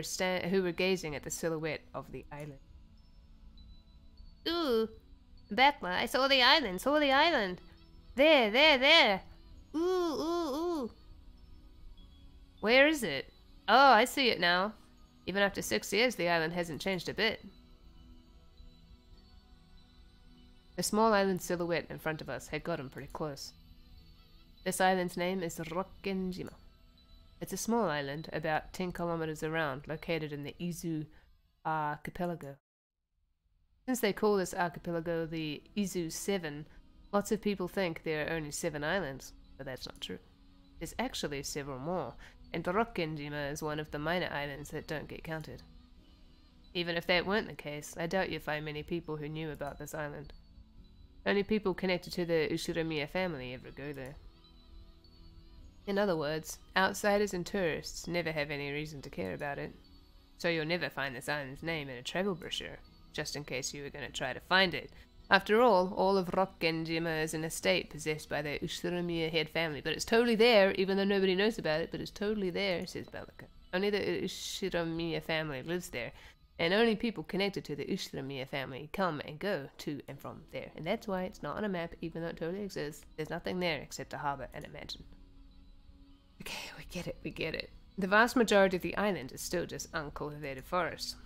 were gazing at the silhouette of the island. Ooh, Butler, I saw the island, There! Ooh! Where is it? Oh, I see it now. Even after 6 years, the island hasn't changed a bit. The small island silhouette in front of us had gotten pretty close. This island's name is Rokkenjima. It's a small island, about 10 kilometers around, located in the Izu archipelago. Since they call this archipelago the Izu 7, lots of people think there are only 7 islands, but that's not true. There's actually several more, and Rokkenjima is one of the minor islands that don't get counted. Even if that weren't the case, I doubt you'd find many people who knew about this island. Only people connected to the Ushiramiya family ever go there. In other words, outsiders and tourists never have any reason to care about it. So you'll never find this island's name in a travel brochure, just in case you were going to try to find it. After all of Rokkenjima is an estate possessed by the Ushiramiya head family, but it's totally there, even though nobody knows about it, but it's totally there, says Bellica. Only the Ushiramiya family lives there, and only people connected to the Ushtramiya family come and go to and from there. And that's why it's not on a map, even though it totally exists. There's nothing there except a harbour and a mansion. Okay, we get it. The vast majority of the island is still just uncultivated forest.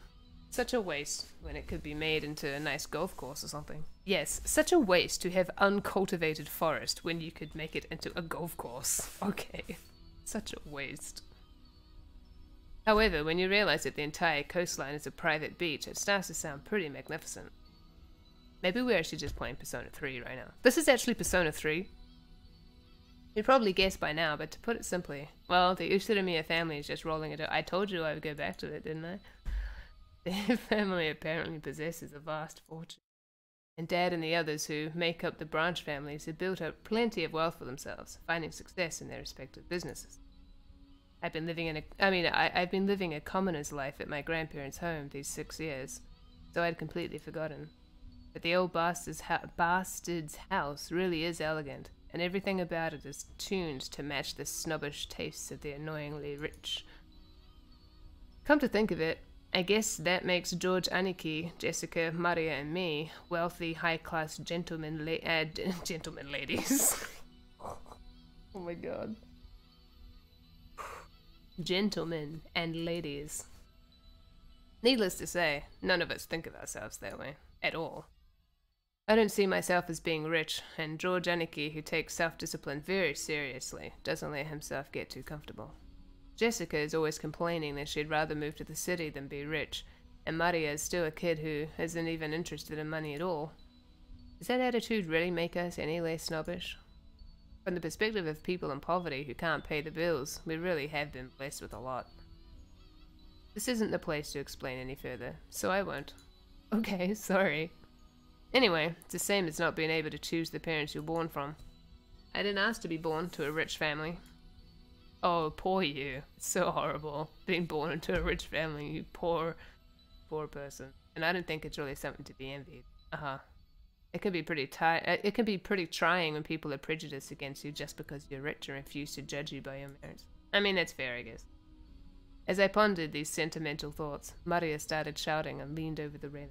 Such a waste when it could be made into a nice golf course or something. Yes, such a waste to have uncultivated forest when you could make it into a golf course. Okay, such a waste. However, when you realize that the entire coastline is a private beach, it starts to sound pretty magnificent. Maybe we're actually just playing Persona 3 right now. This is actually Persona 3. You'd probably guess by now, but to put it simply, well, the Ushiramiya family is just rolling it out. I told you I would go back to it, didn't I? Their family apparently possesses a vast fortune. And Dad and the others who make up the branch families have built up plenty of wealth for themselves, finding success in their respective businesses. I've been living a commoner's life at my grandparents' home these 6 years, so I'd completely forgotten. But the old bastard's house really is elegant, and everything about it is tuned to match the snobbish tastes of the annoyingly rich. Come to think of it, I guess that makes George, Aniki, Jessica, Maria, and me wealthy, high-class gentlemen ladies. Oh my god. Gentlemen and ladies. Needless to say, none of us think of ourselves that way, at all. I don't see myself as being rich, and George Aniki, who takes self-discipline very seriously, doesn't let himself get too comfortable. Jessica is always complaining that she'd rather move to the city than be rich, and Maria is still a kid who isn't even interested in money at all. Does that attitude really make us any less snobbish? From the perspective of people in poverty who can't pay the bills, we really have been blessed with a lot. This isn't the place to explain any further, so I won't. Okay, sorry. Anyway, it's the same as not being able to choose the parents you're born from. I didn't ask to be born to a rich family. Oh, poor you. It's so horrible, being born into a rich family, you poor person. And I don't think it's really something to be envied. It can be pretty trying when people are prejudiced against you just because you're rich and refuse to judge you by your merits. I mean, that's fair, I guess. As I pondered these sentimental thoughts, Maria started shouting and leaned over the railing.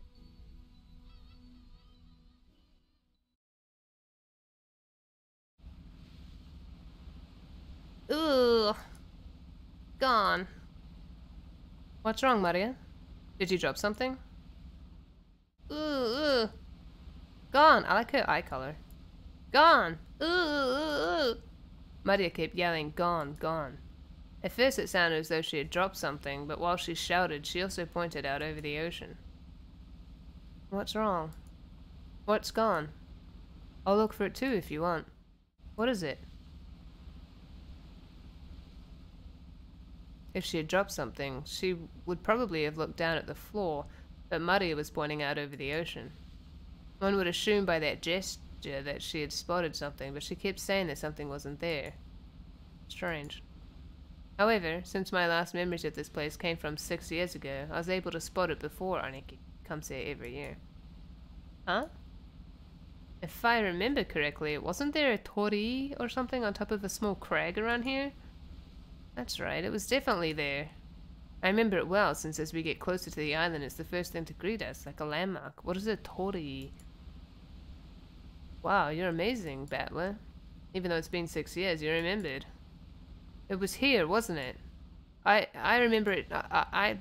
Ugh. Gone. What's wrong, Maria? Did you drop something? Ugh. Gone. I like her eye color. Gone. Ugh. Maria kept yelling, gone, gone. At first it sounded as though she had dropped something, but while she shouted, she also pointed out over the ocean. What's wrong? What's gone? I'll look for it too if you want. What is it? If she had dropped something, she would probably have looked down at the floor, but Maria was pointing out over the ocean. One would assume by that gesture that she had spotted something, but she kept saying that something wasn't there. Strange. However, since my last memories of this place came from 6 years ago, I was able to spot it before Aniki comes here every year. Huh? If I remember correctly, wasn't there a torii or something on top of a small crag around here? That's right, it was definitely there. I remember it well, since as we get closer to the island, it's the first thing to greet us, like a landmark. What is a torii? Wow, you're amazing, Battler. Even though it's been 6 years, you remembered. It was here, wasn't it? I remember it. I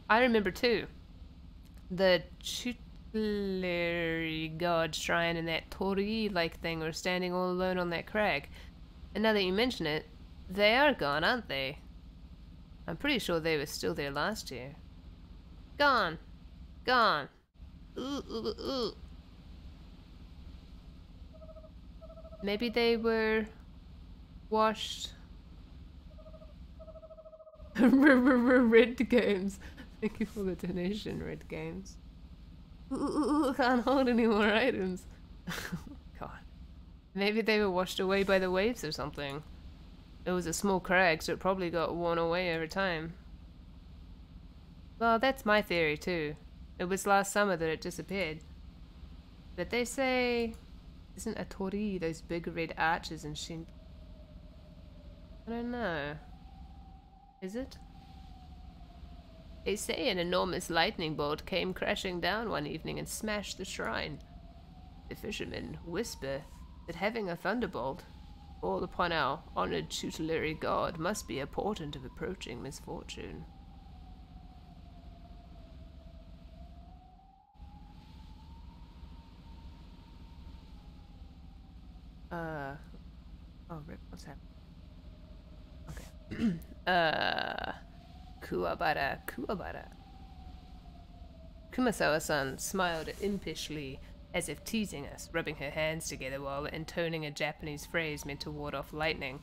remember too. The tutelary god shrine and that torii-like thing were standing all alone on that crag. And now that you mention it, they are gone, aren't they? I'm pretty sure they were still there last year. Gone. Gone. Ooh. Maybe they were washed. Red Games. Thank you for the donation, Red Games. Can't hold any more items. God. Maybe they were washed away by the waves or something. It was a small crag, so it probably got worn away over time. Well, that's my theory too. It was last summer that it disappeared. But they say... Isn't a torii those big red arches and Shin... I don't know. Is it? They say an enormous lightning bolt came crashing down one evening and smashed the shrine. The fishermen whisper that having a thunderbolt fall upon our honored tutelary god must be a portent of approaching misfortune. Oh, rip, what's happening? Okay. Kuwabara. Kumasawa-san smiled impishly, as if teasing us, rubbing her hands together while intoning a Japanese phrase meant to ward off lightning.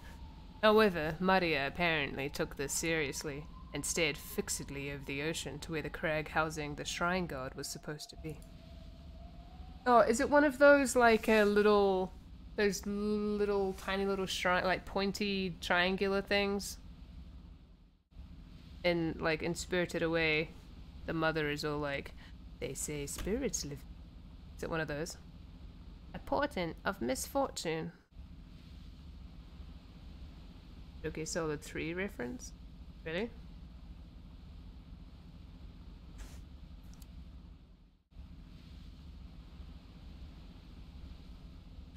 However, Maria apparently took this seriously, and stared fixedly over the ocean to where the crag housing the shrine god was supposed to be. Oh, is it one of those, like, those little, tiny little shrine, like, pointy, triangular things? And, like, in Spirited Away, the mother is all like, they say spirits live. Is it one of those? A portent of misfortune. Okay, Solid 3 reference? Really?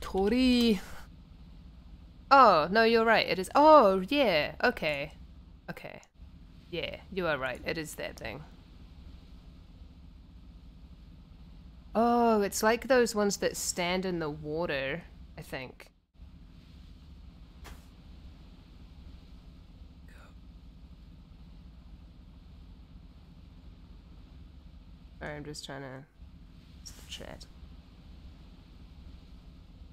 Tori. Oh, no, you're right. It is. Oh, yeah. Okay. Okay. Yeah, you are right. It is that thing. Oh, it's like those ones that stand in the water, I think. Sorry, I'm just trying to chat.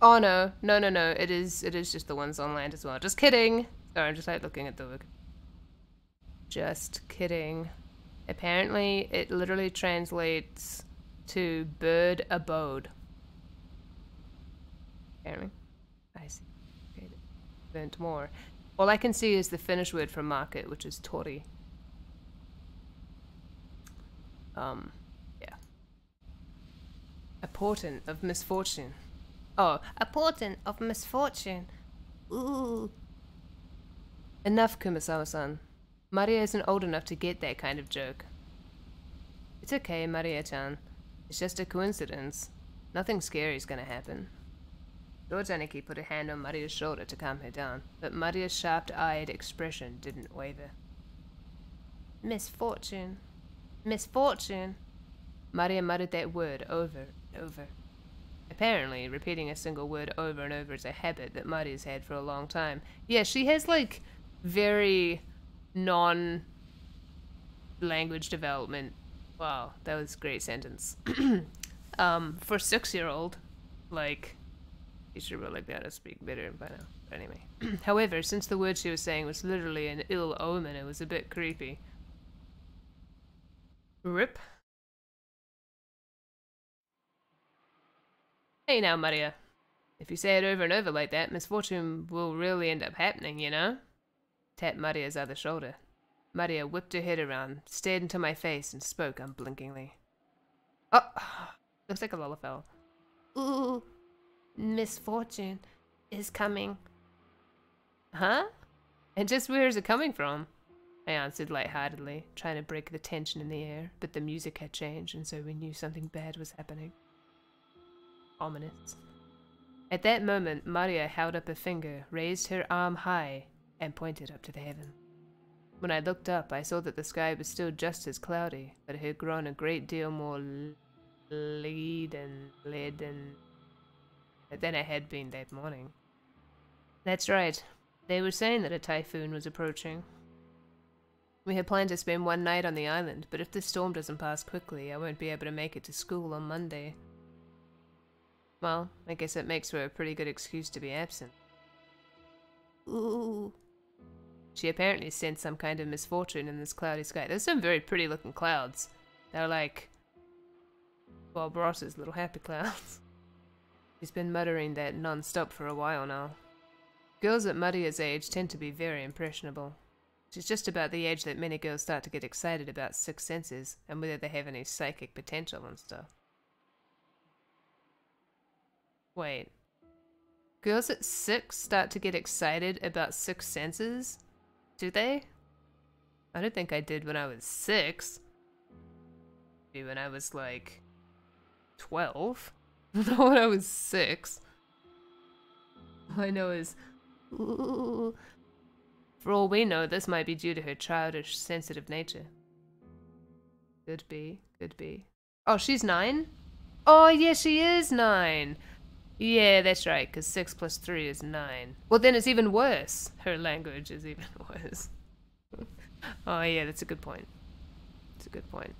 Oh no, no. It is just the ones on land as well. Just kidding. Sorry, I'm just like looking at the book. Just kidding. Apparently, it literally translates to bird abode. Apparently. I see. Okay, learned more. All I can see is the Finnish word for market, which is tori. Yeah. A portent of misfortune. Oh, a portent of misfortune. Ooh. Enough, Kumasawa-san. Maria isn't old enough to get that kind of joke. It's okay, Maria-chan. It's just a coincidence. Nothing scary's gonna happen. Lord Aniki put a hand on Maria's shoulder to calm her down, but Maria's sharp-eyed expression didn't waver. Misfortune. Misfortune. Maria muttered that word over and over. Apparently, repeating a single word over and over is a habit that Maria's had for a long time. Yeah, she has, like, very non-language development. Wow, that was a great sentence. For 6-year-old, like, you should really be able to speak better by now. But anyway. However, since the word she was saying was literally an ill omen, it was a bit creepy. Rip. Hey now, Maria. If you say it over and over like that, misfortune will really end up happening, you know? Tapped Maria's other shoulder. Maria whipped her head around, stared into my face, and spoke unblinkingly. Oh, looks like a lullaby. Ooh, misfortune is coming. Huh? And just where is it coming from? I answered lightheartedly, trying to break the tension in the air, but the music had changed, and so we knew something bad was happening. Ominous. At that moment, Maria held up a finger, raised her arm high, and pointed up to the heaven. When I looked up, I saw that the sky was still just as cloudy, but it had grown a great deal more lead than it had been that morning. That's right. They were saying that a typhoon was approaching. We had planned to spend one night on the island, but if the storm doesn't pass quickly, I won't be able to make it to school on Monday. Well, I guess it makes for a pretty good excuse to be absent. Ooh. She apparently sensed some kind of misfortune in this cloudy sky. There's some very pretty looking clouds. They're like Bob Ross's little happy clouds. She's been muttering that non-stop for a while now. Girls at Maria's age tend to be very impressionable. She's just about the age that many girls start to get excited about sixth senses and whether they have any psychic potential and stuff. Wait. Girls at 6 start to get excited about sixth senses? Do they? I don't think I did when I was 6. Maybe when I was like 12. Not when I was 6. All I know is, ooh. For all we know, this might be due to her childish, sensitive nature. Could be, could be. Oh, she's 9? Oh, yeah, she is 9. Yeah, that's right, because 6 plus 3 is 9. Well, then it's even worse. Her language is even worse. Oh, yeah, that's a good point. That's a good point.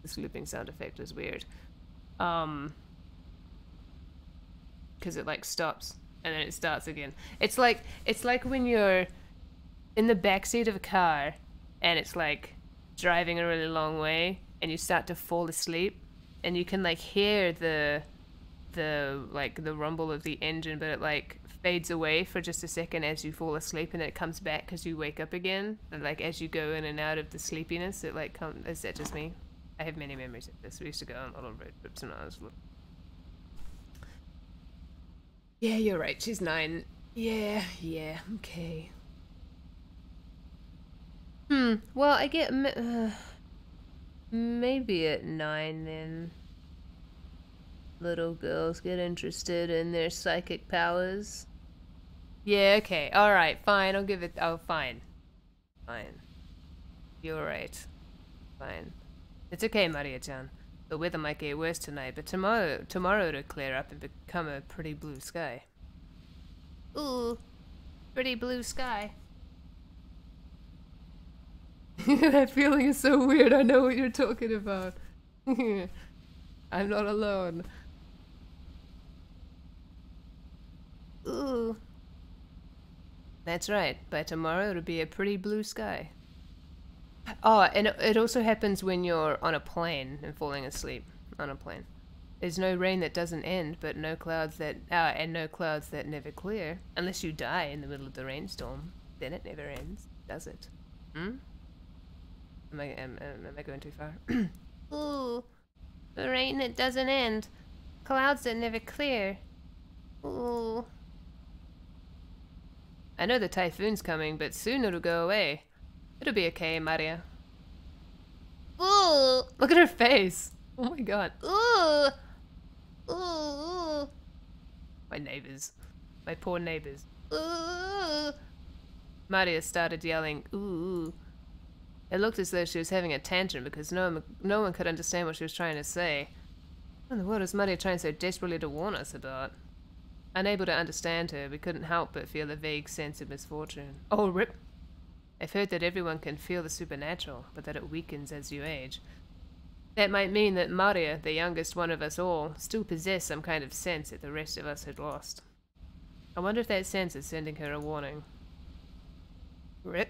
This looping sound effect is weird. Because it, like, stops, and then it starts again. It's like when you're in the backseat of a car, and it's, like, driving a really long way, and you start to fall asleep, and you can, like, hear the rumble of the engine, but it like fades away for just a second as you fall asleep, and then it comes back because you wake up again, and like as you go in and out of the sleepiness it like comes. Is that just me? I have many memories of this. We used to go on little road trips when I was little. Yeah, you're right, she's 9. Yeah, okay. Well, I get maybe at 9 then little girls get interested in their psychic powers. Yeah, okay, alright, fine, I'll give it. Oh, fine. Fine. You're right. Fine. It's okay, Maria-chan. The weather might get worse tonight, but tomorrow it'll clear up and become a pretty blue sky. Ooh, pretty blue sky. That feeling is so weird. I know what you're talking about. I'm not alone. Ooh. That's right. By tomorrow it'll be a pretty blue sky. Oh, and it also happens when you're on a plane and falling asleep on a plane. There's no rain that doesn't end, but no clouds that never clear. Unless you die in the middle of the rainstorm, then it never ends, does it? Am I going too far? Ooh, the rain that doesn't end, clouds that never clear. Ooh. I know the typhoon's coming, but soon it'll go away. It'll be okay, Maria. Ooh! Look at her face! Oh my god. Ooh! Ooh! My neighbors. My poor neighbors. Ooh! Maria started yelling, ooh. It looked as though she was having a tantrum because no one could understand what she was trying to say. What in the world is Maria trying so desperately to warn us about? Unable to understand her, we couldn't help but feel a vague sense of misfortune. Oh, rip! I've heard that everyone can feel the supernatural, but that it weakens as you age. That might mean that Maria, the youngest one of us all, still possessed some kind of sense that the rest of us had lost. I wonder if that sense is sending her a warning. Rip.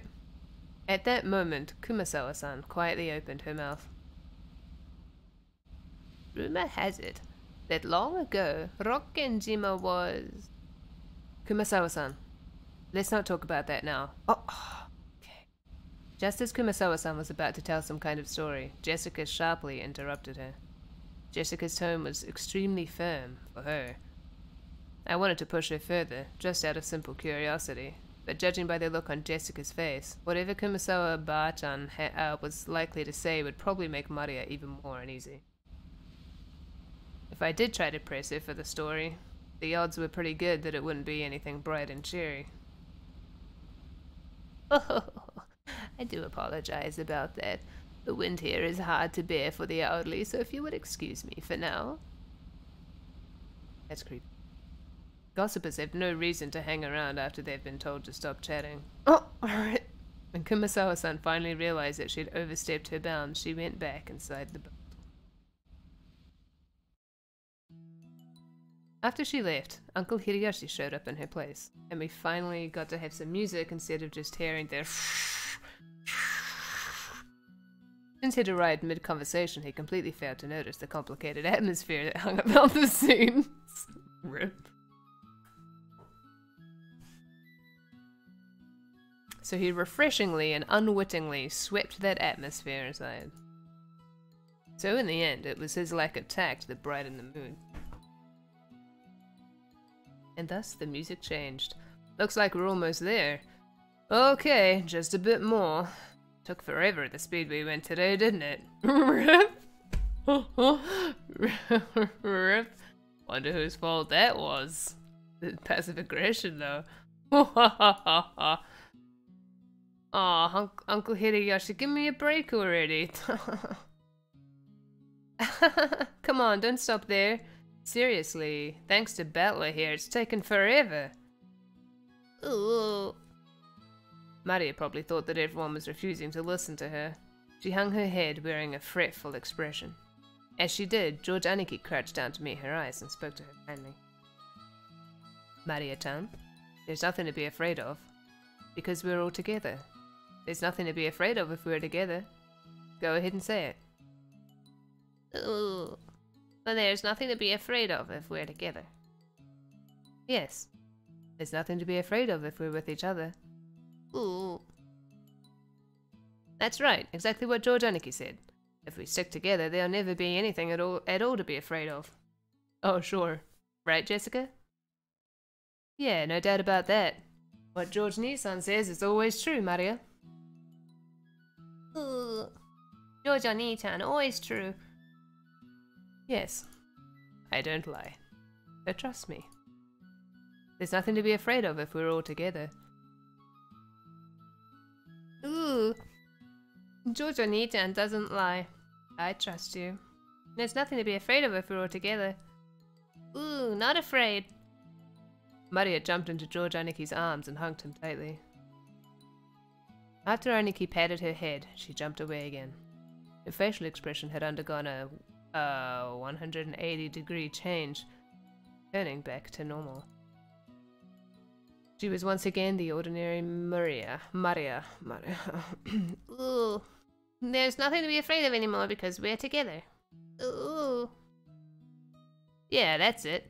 At that moment, Kumasawa-san quietly opened her mouth. Rumor has it that long ago, Rokkenjima was... Kumasawa-san, let's not talk about that now. Oh, okay. Just as Kumasawa-san was about to tell some kind of story, Jessica sharply interrupted her. Jessica's tone was extremely firm for her. I wanted to push her further, just out of simple curiosity, but judging by the look on Jessica's face, whatever Kumasawa-ba-chan was likely to say would probably make Maria even more uneasy. If I did try to press her for the story, the odds were pretty good that it wouldn't be anything bright and cheery. Oh, I do apologize about that. The wind here is hard to bear for the elderly, so if you would excuse me for now. That's creepy. Gossipers have no reason to hang around after they've been told to stop chatting. Oh, alright. When Kumasawa-san finally realized that she'd overstepped her bounds, she went back inside the boat. After she left, Uncle Hideyoshi showed up in her place, and we finally got to have some music instead of just hearing their Since he'd arrived mid-conversation, he completely failed to notice the complicated atmosphere that hung about the scene. Rip. So he refreshingly and unwittingly swept that atmosphere aside. So in the end, it was his lack of tact that brightened the mood. And thus the music changed. Looks like we're almost there. Okay, just a bit more. Took forever at the speed we went today, didn't it? Rip. Wonder whose fault that was. The passive aggression, though. Aw, Uncle Hideyoshi, give me a break already. Come on, don't stop there. Seriously, thanks to Butler here, it's taken forever. Ooh. Maria probably thought that everyone was refusing to listen to her. She hung her head, wearing a fretful expression. As she did, George Aniki crouched down to meet her eyes and spoke to her kindly. Maria-chan, there's nothing to be afraid of, because we're all together. There's nothing to be afraid of if we're together. Go ahead and say it. Ooh. But there's nothing to be afraid of if we're together. Yes. There's nothing to be afraid of if we're with each other. Ooh. That's right, exactly what George Aniki said. If we stick together, there'll never be anything at all to be afraid of. Oh, sure. Right, Jessica? Yeah, no doubt about that. What George Nissan says is always true, Maria. Ooh. George Oni-chan, always true. Yes. I don't lie. So trust me. There's nothing to be afraid of if we're all together. Ooh. George Oni-chan doesn't lie. I trust you. There's nothing to be afraid of if we're all together. Ooh, not afraid. Maria jumped into George Aniki's arms and hugged him tightly. After Aniki patted her head, she jumped away again. Her facial expression had undergone a 180-degree change, turning back to normal. She was once again the ordinary Maria. Ooh. There's nothing to be afraid of anymore because we're together. Ooh. Yeah, that's it.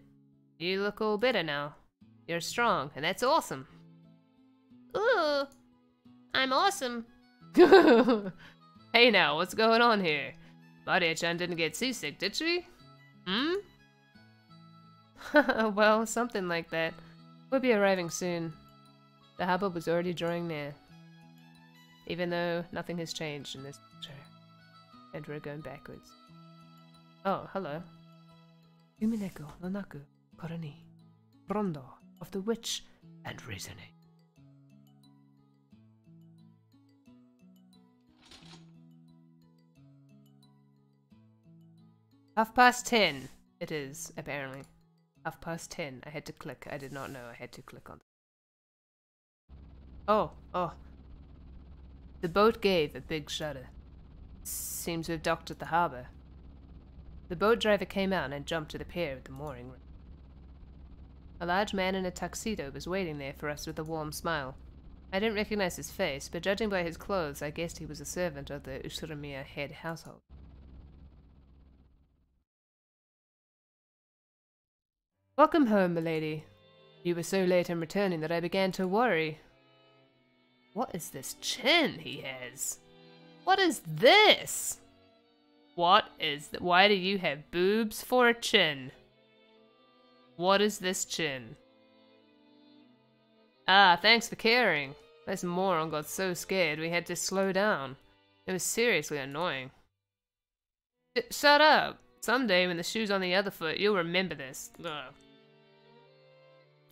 You look all better now. You're strong, and that's awesome. Ooh. I'm awesome. Hey now, what's going on here? Maria-chan didn't get seasick, did she? Hmm? Well, something like that. We'll be arriving soon. The harbor was already drawing near. Even though nothing has changed in this picture. And we're going backwards. Oh, hello. Umineko no naku, korani. Rondo of the witch and reasoning. Half past 10 it is, apparently. Half past 10. I had to click. I did not know I had to click on. Oh. The boat gave a big shudder. Seems to have docked at the harbour. The boat driver came out and jumped to the pier at the mooring room. A large man in a tuxedo was waiting there for us with a warm smile. I didn't recognize his face, but judging by his clothes, I guessed he was a servant of the Ushiramiya head household. Welcome home, milady. You were so late in returning that I began to worry. What is this chin he has? What is this? Why do you have boobs for a chin? What is this chin? Ah, thanks for caring. This moron got so scared we had to slow down. It was seriously annoying. Shut up! Someday when the shoe's on the other foot, you'll remember this. Ugh.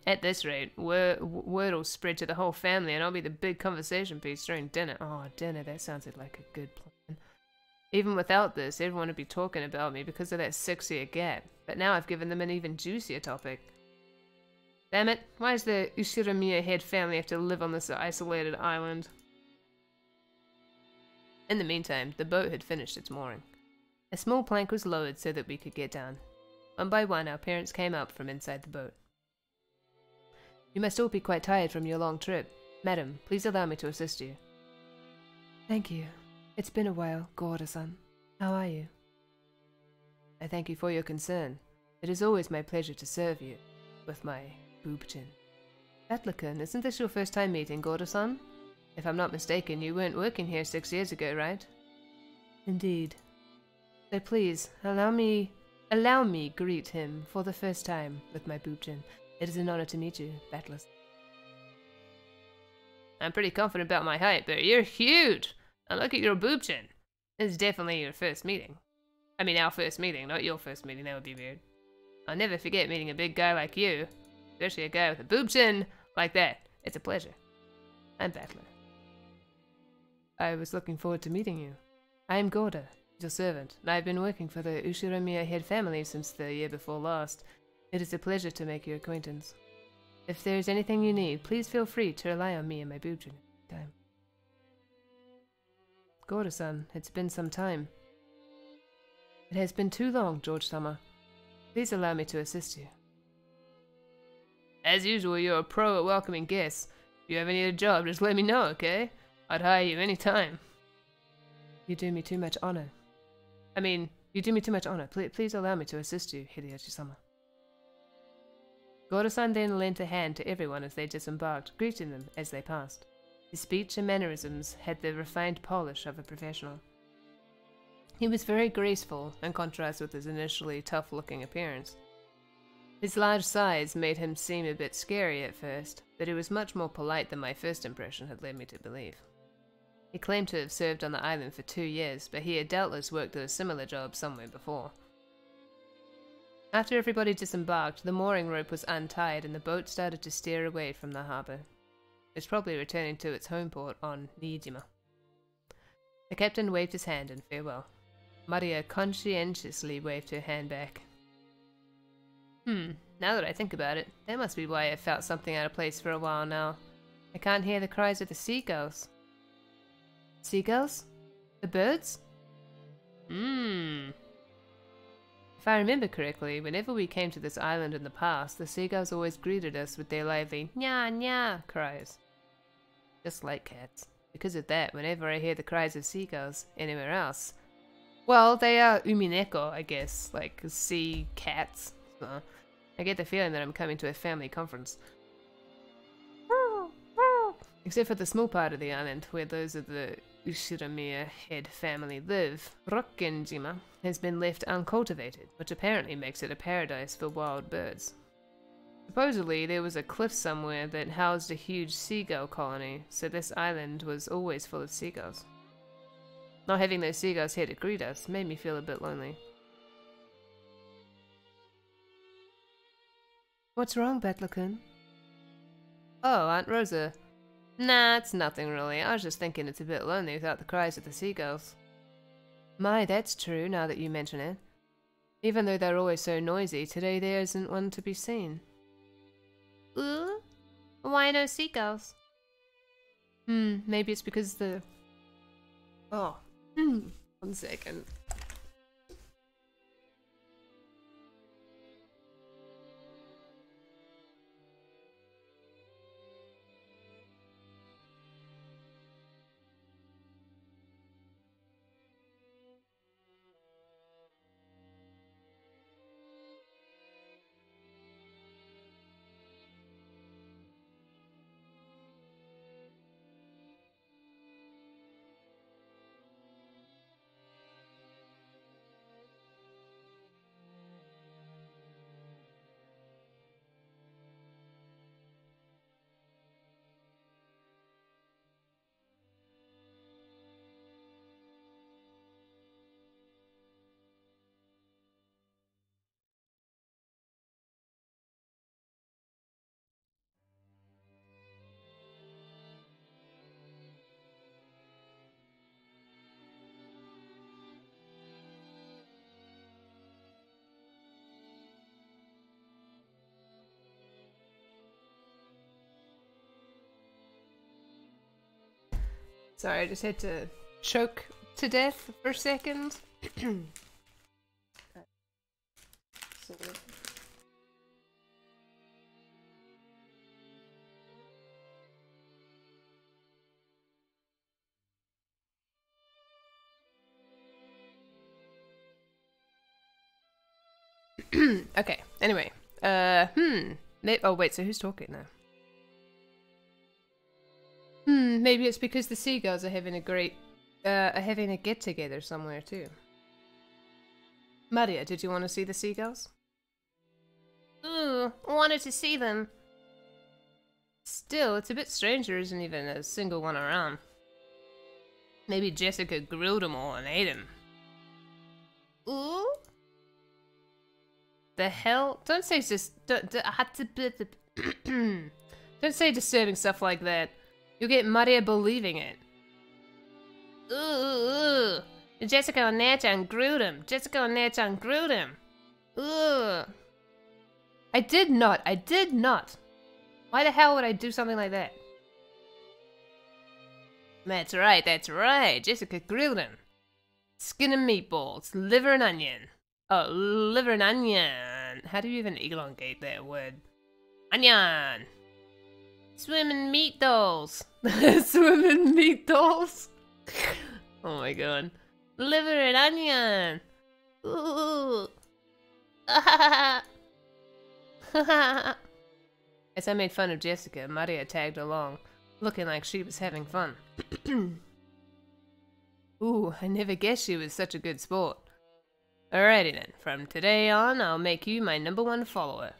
At this rate, word'll spread to the whole family and I'll be the big conversation piece during dinner. Oh, dinner, that sounded like a good plan. Even without this, everyone would be talking about me because of that sexier gap. But now I've given them an even juicier topic. Damn it, why does the Ushiramiya head family have to live on this isolated island? In the meantime, the boat had finished its mooring. A small plank was lowered so that we could get down. One by one, our parents came up from inside the boat. You must all be quite tired from your long trip. Madam, please allow me to assist you. Thank you. It's been a while, Gorda-san. How are you? I thank you for your concern. It is always my pleasure to serve you, with my boob-chin. Batlakun, isn't this your first time meeting Gorda-san? If I'm not mistaken, you weren't working here 6 years ago, right? Indeed. So please, allow me greet him for the first time with my boob-chin. It is an honor to meet you, Batless. I'm pretty confident about my height, but you're huge! And look at your boob chin. This is definitely your first meeting. I mean, our first meeting, not your first meeting. That would be weird. I'll never forget meeting a big guy like you. Especially a guy with a boob chin like that. It's a pleasure. I'm Battler. I was looking forward to meeting you. I am Gorda, your servant, and I have been working for the Ushiramiya head family since the year before last. It is a pleasure to make your acquaintance. If there is anything you need, please feel free to rely on me and my boobchin every time. Gorda-san, it's been some time. It has been too long, George-sama. Please allow me to assist you. As usual, you're a pro at welcoming guests. If you ever need a job, just let me know, okay? I'd hire you any time. You do me too much honor. You do me too much honor. Please allow me to assist you, Hideyoshi-sama. Gorda-san then lent a hand to everyone as they disembarked, greeting them as they passed. His speech and mannerisms had the refined polish of a professional. He was very graceful, in contrast with his initially tough-looking appearance. His large size made him seem a bit scary at first, but he was much more polite than my first impression had led me to believe. He claimed to have served on the island for 2 years, but he had doubtless worked at a similar job somewhere before. After everybody disembarked, the mooring rope was untied and the boat started to steer away from the harbour. It's probably returning to its home port on Nijima. The captain waved his hand in farewell. Maria conscientiously waved her hand back. Now that I think about it, that must be why I felt something out of place for a while now. I can't hear the cries of the seagulls. Seagulls? The birds? If I remember correctly, whenever we came to this island in the past, the seagulls always greeted us with their lively nya nya cries. Just like cats. Because of that, whenever I hear the cries of seagulls anywhere else, well, they are Umineko, I guess, like sea cats. So I get the feeling that I'm coming to a family conference. Except for the small part of the island where those of the Ushiramiya head family live, Rokkenjima has been left uncultivated, which apparently makes it a paradise for wild birds. Supposedly, there was a cliff somewhere that housed a huge seagull colony, so this island was always full of seagulls. Not having those seagulls here to greet us made me feel a bit lonely. What's wrong, Battler-kun? Oh, Aunt Rosa. Nah, it's nothing really. I was just thinking it's a bit lonely without the cries of the seagulls. My, that's true, now that you mention it. Even though they're always so noisy, today there isn't one to be seen. Ooh? Why no seagulls? Maybe it's because the... Oh. 1 second. Sorry, I just had to choke to death for a second. Okay, anyway. Oh wait, so who's talking now? Maybe it's because the seagulls are having a get-together somewhere too. Maria, did you want to see the seagulls? Ooh, wanted to see them. Still, it's a bit strange there isn't even a single one around. Maybe Jessica grilled them all and ate them. Ooh? The hell? Don't say don't say disturbing stuff like that. You'll get Maria believing it. Ooh. Jessica and Nair-chan grilled him. Jessica and Nair-chan grilled him. Ooh. I did not. Why the hell would I do something like that? That's right. Jessica grilled him. Skin and meatballs, liver and onion. Oh, liver and onion. How do you even elongate that word? Onion. Swimming meat dolls. Swimming meat dolls. Oh my god. Liver and onion. Ooh. As I made fun of Jessica, Maria tagged along, looking like she was having fun. Ooh, I never guessed she was such a good sport. Alrighty then, from today on, I'll make you my #1 follower.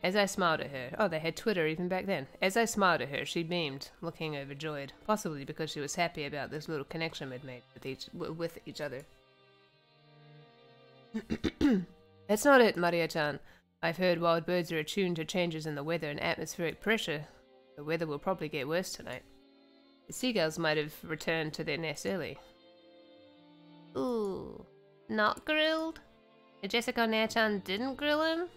As I smiled at her, oh, they had Twitter even back then. As I smiled at her, she beamed, looking overjoyed, possibly because she was happy about this little connection we'd made with each other. That's not it, Maria-chan. I've heard wild birds are attuned to changes in the weather and atmospheric pressure. The weather will probably get worse tonight. The seagulls might have returned to their nest early. Ooh, not grilled? Jessica Nair-chan didn't grill him?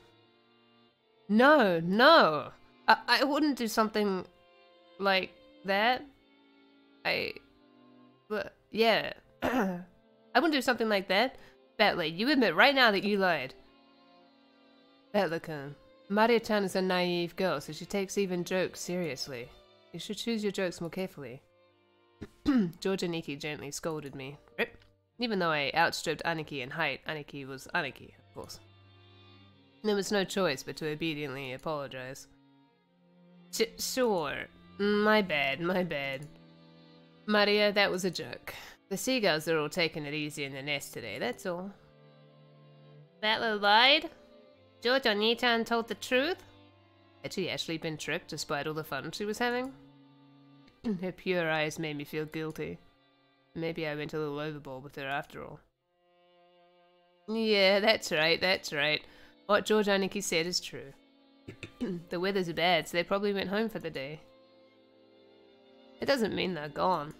No. I wouldn't do something like that. Yeah. I wouldn't do something like that. Batley, you admit right now that you lied. Batley-kun, Maria-chan is a naive girl, so she takes even jokes seriously. You should choose your jokes more carefully. George Aniki gently scolded me. Even though I outstripped Aniki in height, Aniki was Aniki, of course. There was no choice but to obediently apologize. Sure. My bad. Maria, that was a joke. The seagulls are all taking it easy in the nest today, that's all. Battler lied? George Oni-chan told the truth? Had she actually been tricked despite all the fun she was having? Her pure eyes made me feel guilty. Maybe I went a little overboard with her after all. Yeah, that's right. What George Aniki said is true. The weather's bad, so they probably went home for the day. It doesn't mean they're gone.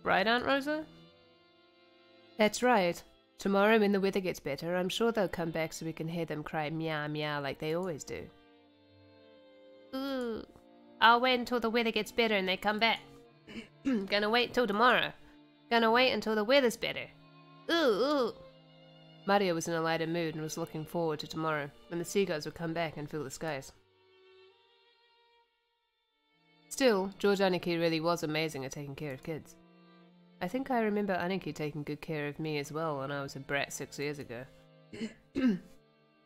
Right, Aunt Rosa? That's right. Tomorrow when the weather gets better, I'm sure they'll come back so we can hear them cry meow meow like they always do. Ooh. I'll wait until the weather gets better and they come back. Gonna wait till tomorrow. Gonna wait until the weather's better. Ooh. Maria was in a lighter mood and was looking forward to tomorrow, when the seagulls would come back and fill the skies. Still, George Aniki really was amazing at taking care of kids. I think I remember Aniki taking good care of me as well when I was a brat 6 years ago.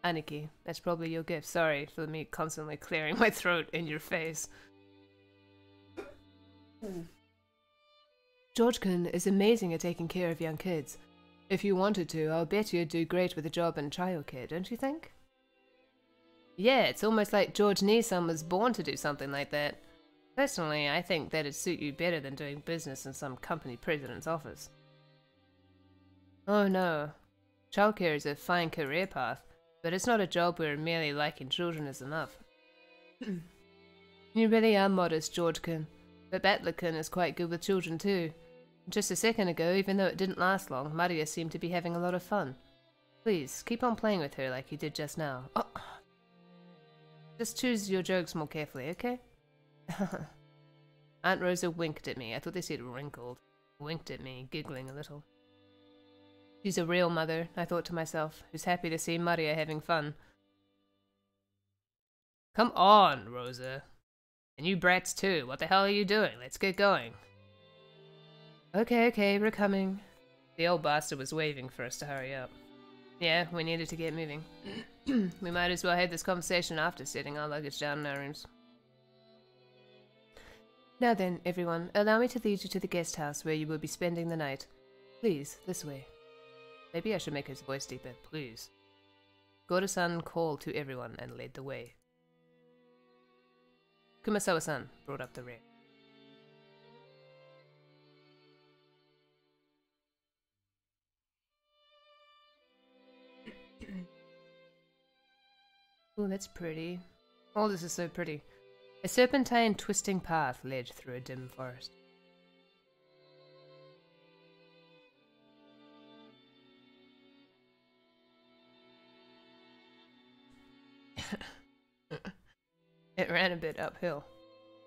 Aniki, that's probably your gift. Sorry for me constantly clearing my throat in your face. George-kun is amazing at taking care of young kids. If you wanted to, I'll bet you'd do great with a job in childcare, don't you think? Yeah, it's almost like George Nissan was born to do something like that. Personally, I think that'd suit you better than doing business in some company president's office. Oh no. Childcare is a fine career path, but it's not a job where merely liking children is enough. You really are modest, George-kun, but Battler-kun is quite good with children too. Just a second ago, even though it didn't last long, Maria seemed to be having a lot of fun. Please, keep on playing with her like you did just now. Oh. Just choose your jokes more carefully, okay? Aunt Rosa winked at me. I thought they said wrinkled. Winked at me, giggling a little. She's a real mother, I thought to myself, who's happy to see Maria having fun. Come on, Rosa. And you brats too. What the hell are you doing? Let's get going. Okay, we're coming. The old bastard was waving for us to hurry up. Yeah, we needed to get moving. We might as well have this conversation after setting our luggage down in our rooms. Now then, everyone, allow me to lead you to the guest house where you will be spending the night. Please, this way. Maybe I should make his voice deeper, please. Goda-san called to everyone and led the way. Kumasawa-san brought up the rear. Oh, that's pretty. All this is so pretty. A serpentine twisting path led through a dim forest. It ran a bit uphill.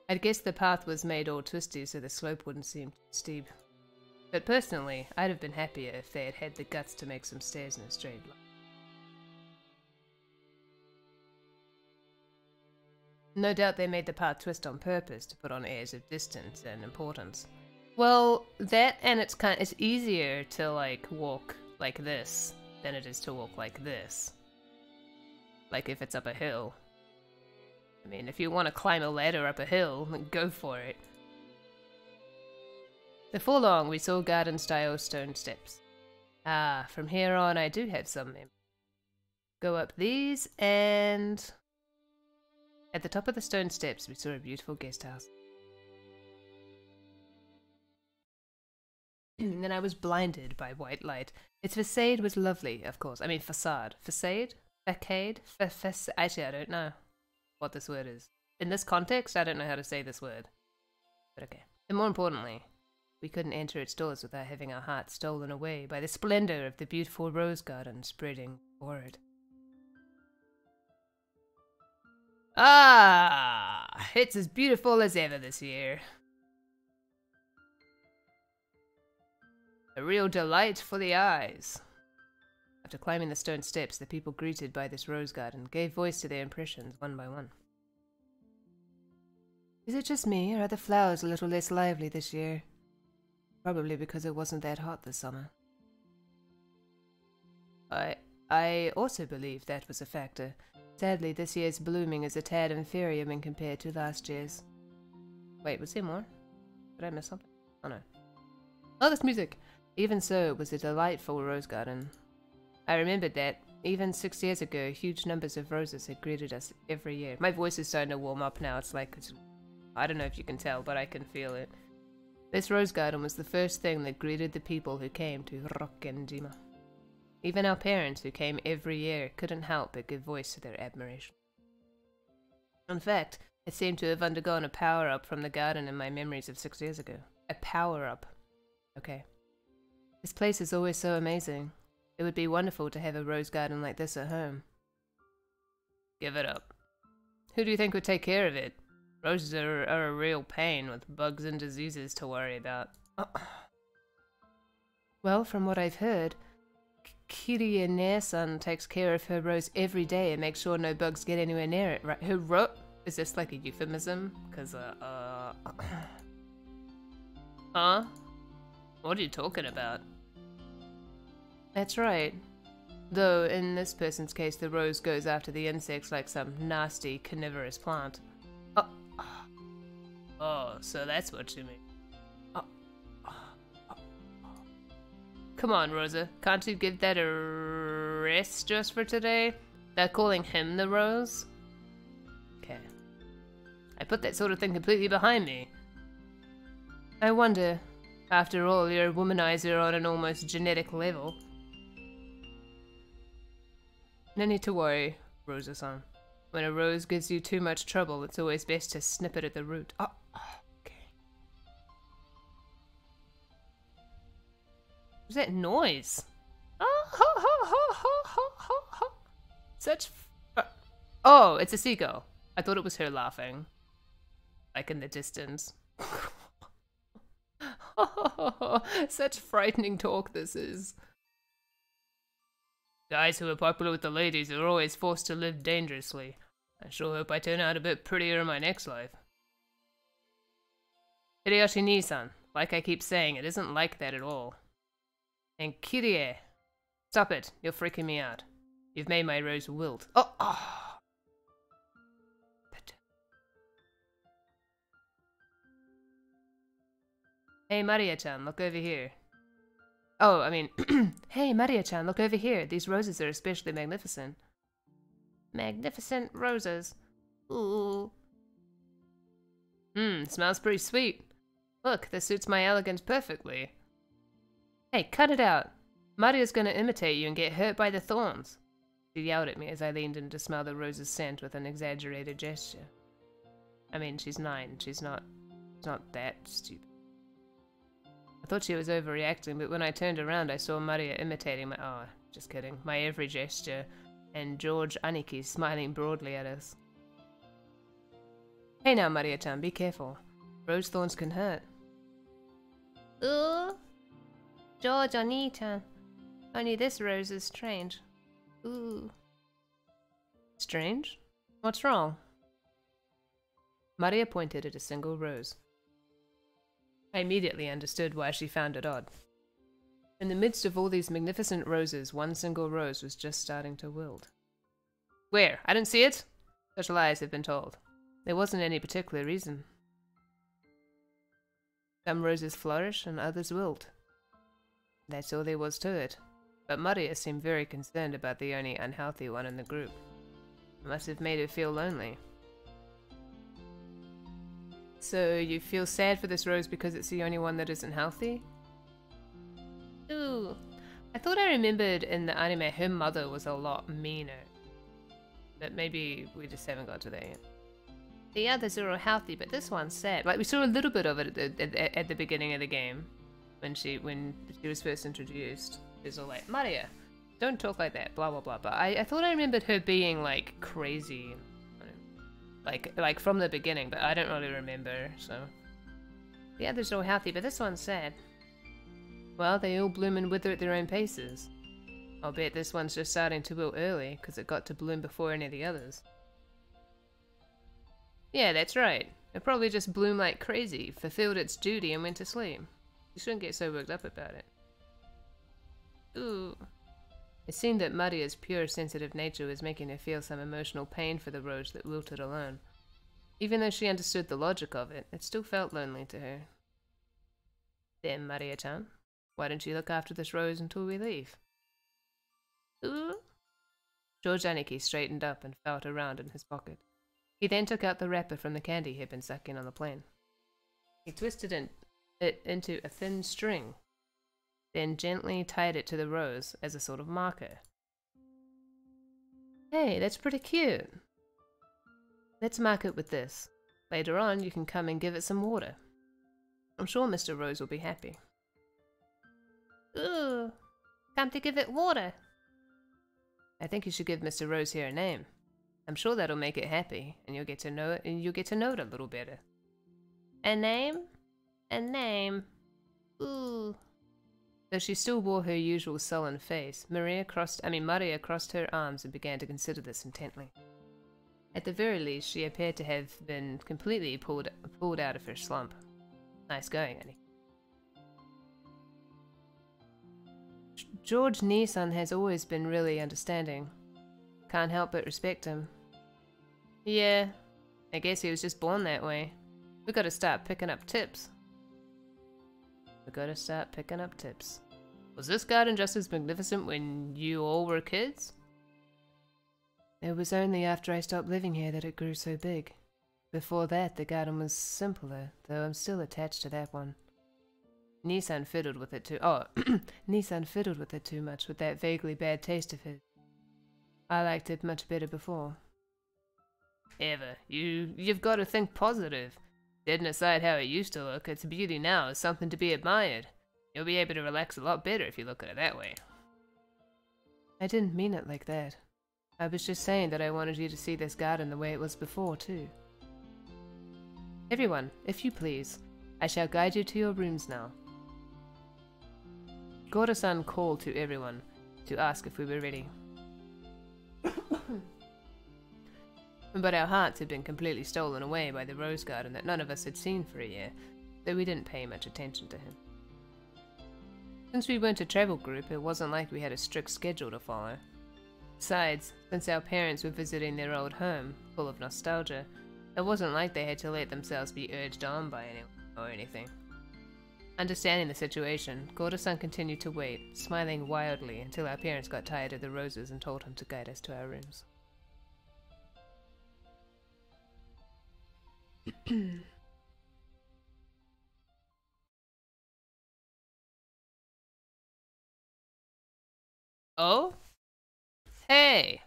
I'd guess the path was made all twisty so the slope wouldn't seem steep. But personally, I'd have been happier if they had had the guts to make some stairs in a straight line. No doubt they made the path twist on purpose to put on airs of distance and importance. Well, that and it's easier to like walk like this than it is to walk like this. Like if it's up a hill. I mean, if you want to climb a ladder up a hill, then go for it. Before long, we saw garden-style stone steps. Ah, from here on I do have some memory. Go up these, and... At the top of the stone steps, we saw a beautiful guest house. Then I was blinded by white light. Its facade was lovely, of course. I mean, facade. Facade? Facade? Actually, I don't know what this word is. In this context, I don't know how to say this word. But okay. And more importantly, we couldn't enter its doors without having our hearts stolen away by the splendor of the beautiful rose garden spreading before it. Ah! It's as beautiful as ever this year. A real delight for the eyes. After climbing the stone steps, the people greeted by this rose garden gave voice to their impressions one by one. Is it just me, or are the flowers a little less lively this year? Probably because it wasn't that hot this summer. I also believe that was a factor. Sadly, this year's blooming is a tad inferior when compared to last year's. Wait, was there more? Did I miss something? Oh no. Oh, this music! Even so, it was a delightful rose garden. I remembered that, even 6 years ago, huge numbers of roses had greeted us every year. My voice is starting to warm up now. It's like, I don't know if you can tell, but I can feel it. This rose garden was the first thing that greeted the people who came to Rokkenjima. Even our parents, who came every year, couldn't help but give voice to their admiration. In fact, it seemed to have undergone a power-up from the garden in my memories of 6 years ago. A power-up. Okay. This place is always so amazing. It would be wonderful to have a rose garden like this at home. Give it up. Who do you think would take care of it? Roses are a real pain with bugs and diseases to worry about. Well, from what I've heard, Kirine-san takes care of her rose every day and makes sure no bugs get anywhere near it, right? Her is this like a euphemism? Cause, Huh? What are you talking about? That's right. Though, in this person's case, the rose goes after the insects like some nasty, carnivorous plant. Oh, so that's what you mean. Come on, Rosa. Can't you give that a rest just for today? They're calling him the Rose? Okay. I put that sort of thing completely behind me. I wonder, after all, you're a womanizer on an almost genetic level. No need to worry, Rosa-san. When a rose gives you too much trouble, it's always best to snip it at the root. Oh, okay. What's that noise? Such oh, it's a seagull. I thought it was her laughing. Like in the distance. Such frightening talk this is. Guys who are popular with the ladies are always forced to live dangerously. I sure hope I turn out a bit prettier in my next life. Hideyoshi-ni-san, like I keep saying, it isn't like that at all. And Kirie, stop it, you're freaking me out. You've made my rose wilt. Oh! Hey Maria-chan, look over here. Oh, I mean, hey Maria-chan, look over here. These roses are especially magnificent. Magnificent roses. Ooh. Smells pretty sweet. Look, this suits my elegance perfectly. Hey, cut it out. Maria's gonna imitate you and get hurt by the thorns. She yelled at me as I leaned in to smell the rose's scent with an exaggerated gesture. I mean, she's 9. She's not that stupid. I thought she was overreacting, but when I turned around, I saw Maria imitating my— oh, just kidding— my every gesture, and George Aniki smiling broadly at us. Hey now, Maria-chan, be careful. Rose thorns can hurt. Ooh, George Ani-chan. Only this rose is strange. Ooh. Strange? What's wrong? Maria pointed at a single rose. I immediately understood why she found it odd. In the midst of all these magnificent roses, one single rose was just starting to wilt. Where? I didn't see it? Such lies have been told. There wasn't any particular reason. Some roses flourish and others wilt. That's all there was to it. But Maria seemed very concerned about the only unhealthy one in the group. It must have made her feel lonely. So you feel sad for this rose because it's the only one that isn't healthy? Ooh. I thought I remembered in the anime her mother was a lot meaner. But maybe we just haven't got to that yet. The others are all healthy, but this one's sad. Like, we saw a little bit of it at the beginning of the game. When she was first introduced. It was all like, Maria, don't talk like that, blah blah blah. But I thought I remembered her being like crazy. Like from the beginning, but I don't really remember, so. The others are all healthy, but this one's sad. Well, they all bloom and wither at their own paces. I'll bet this one's just starting to wilt early, because it got to bloom before any of the others. Yeah, that's right. It probably just bloomed like crazy, fulfilled its duty and went to sleep. You shouldn't get so worked up about it. Ooh. It seemed that Maria's pure sensitive nature was making her feel some emotional pain for the rose that wilted alone. Even though she understood the logic of it, it still felt lonely to her. Then, Maria-chan, why don't you look after this rose until we leave? Ooh. George Aniki straightened up and felt around in his pocket. He then took out the wrapper from the candy he'd been sucking on the plane. He twisted it into a thin string, then gently tied it to the rose as a sort of marker. Hey, that's pretty cute. Let's mark it with this. Later on, you can come and give it some water. I'm sure Mr. Rose will be happy. Ooh, come to give it water. I think you should give Mr. Rose here a name. I'm sure that'll make it happy, and you'll get to know it, a little better. A name? A name. Ooh. Though she still wore her usual sullen face, Maria crossed her arms and began to consider this intently. At the very least, she appeared to have been completely pulled out of her slump. Nice going, Annie. George Nissan has always been really understanding. Can't help but respect him. Yeah, I guess he was just born that way. We gotta start picking up tips. Was this garden just as magnificent when you all were kids? It was only after I stopped living here that it grew so big. Before that, the garden was simpler, though I'm still attached to that one. Nissan fiddled with it too. Oh, Nissan fiddled with it too much with that vaguely bad taste of his. I liked it much better before. Eva, you've got to think positive. Setting aside how it used to look, its beauty now is something to be admired. You'll be able to relax a lot better if you look at it that way. I didn't mean it like that. I was just saying that I wanted you to see this garden the way it was before, too. Everyone, if you please, I shall guide you to your rooms now. Goro-san called to everyone to ask if we were ready. But our hearts had been completely stolen away by the rose garden that none of us had seen for a year, though we didn't pay much attention to him. Since we weren't a travel group, it wasn't like we had a strict schedule to follow. Besides, since our parents were visiting their old home, full of nostalgia, it wasn't like they had to let themselves be urged on by anyone or anything. Understanding the situation, Goro-san continued to wait, smiling wildly until our parents got tired of the roses and told him to guide us to our rooms. Oh? Hey!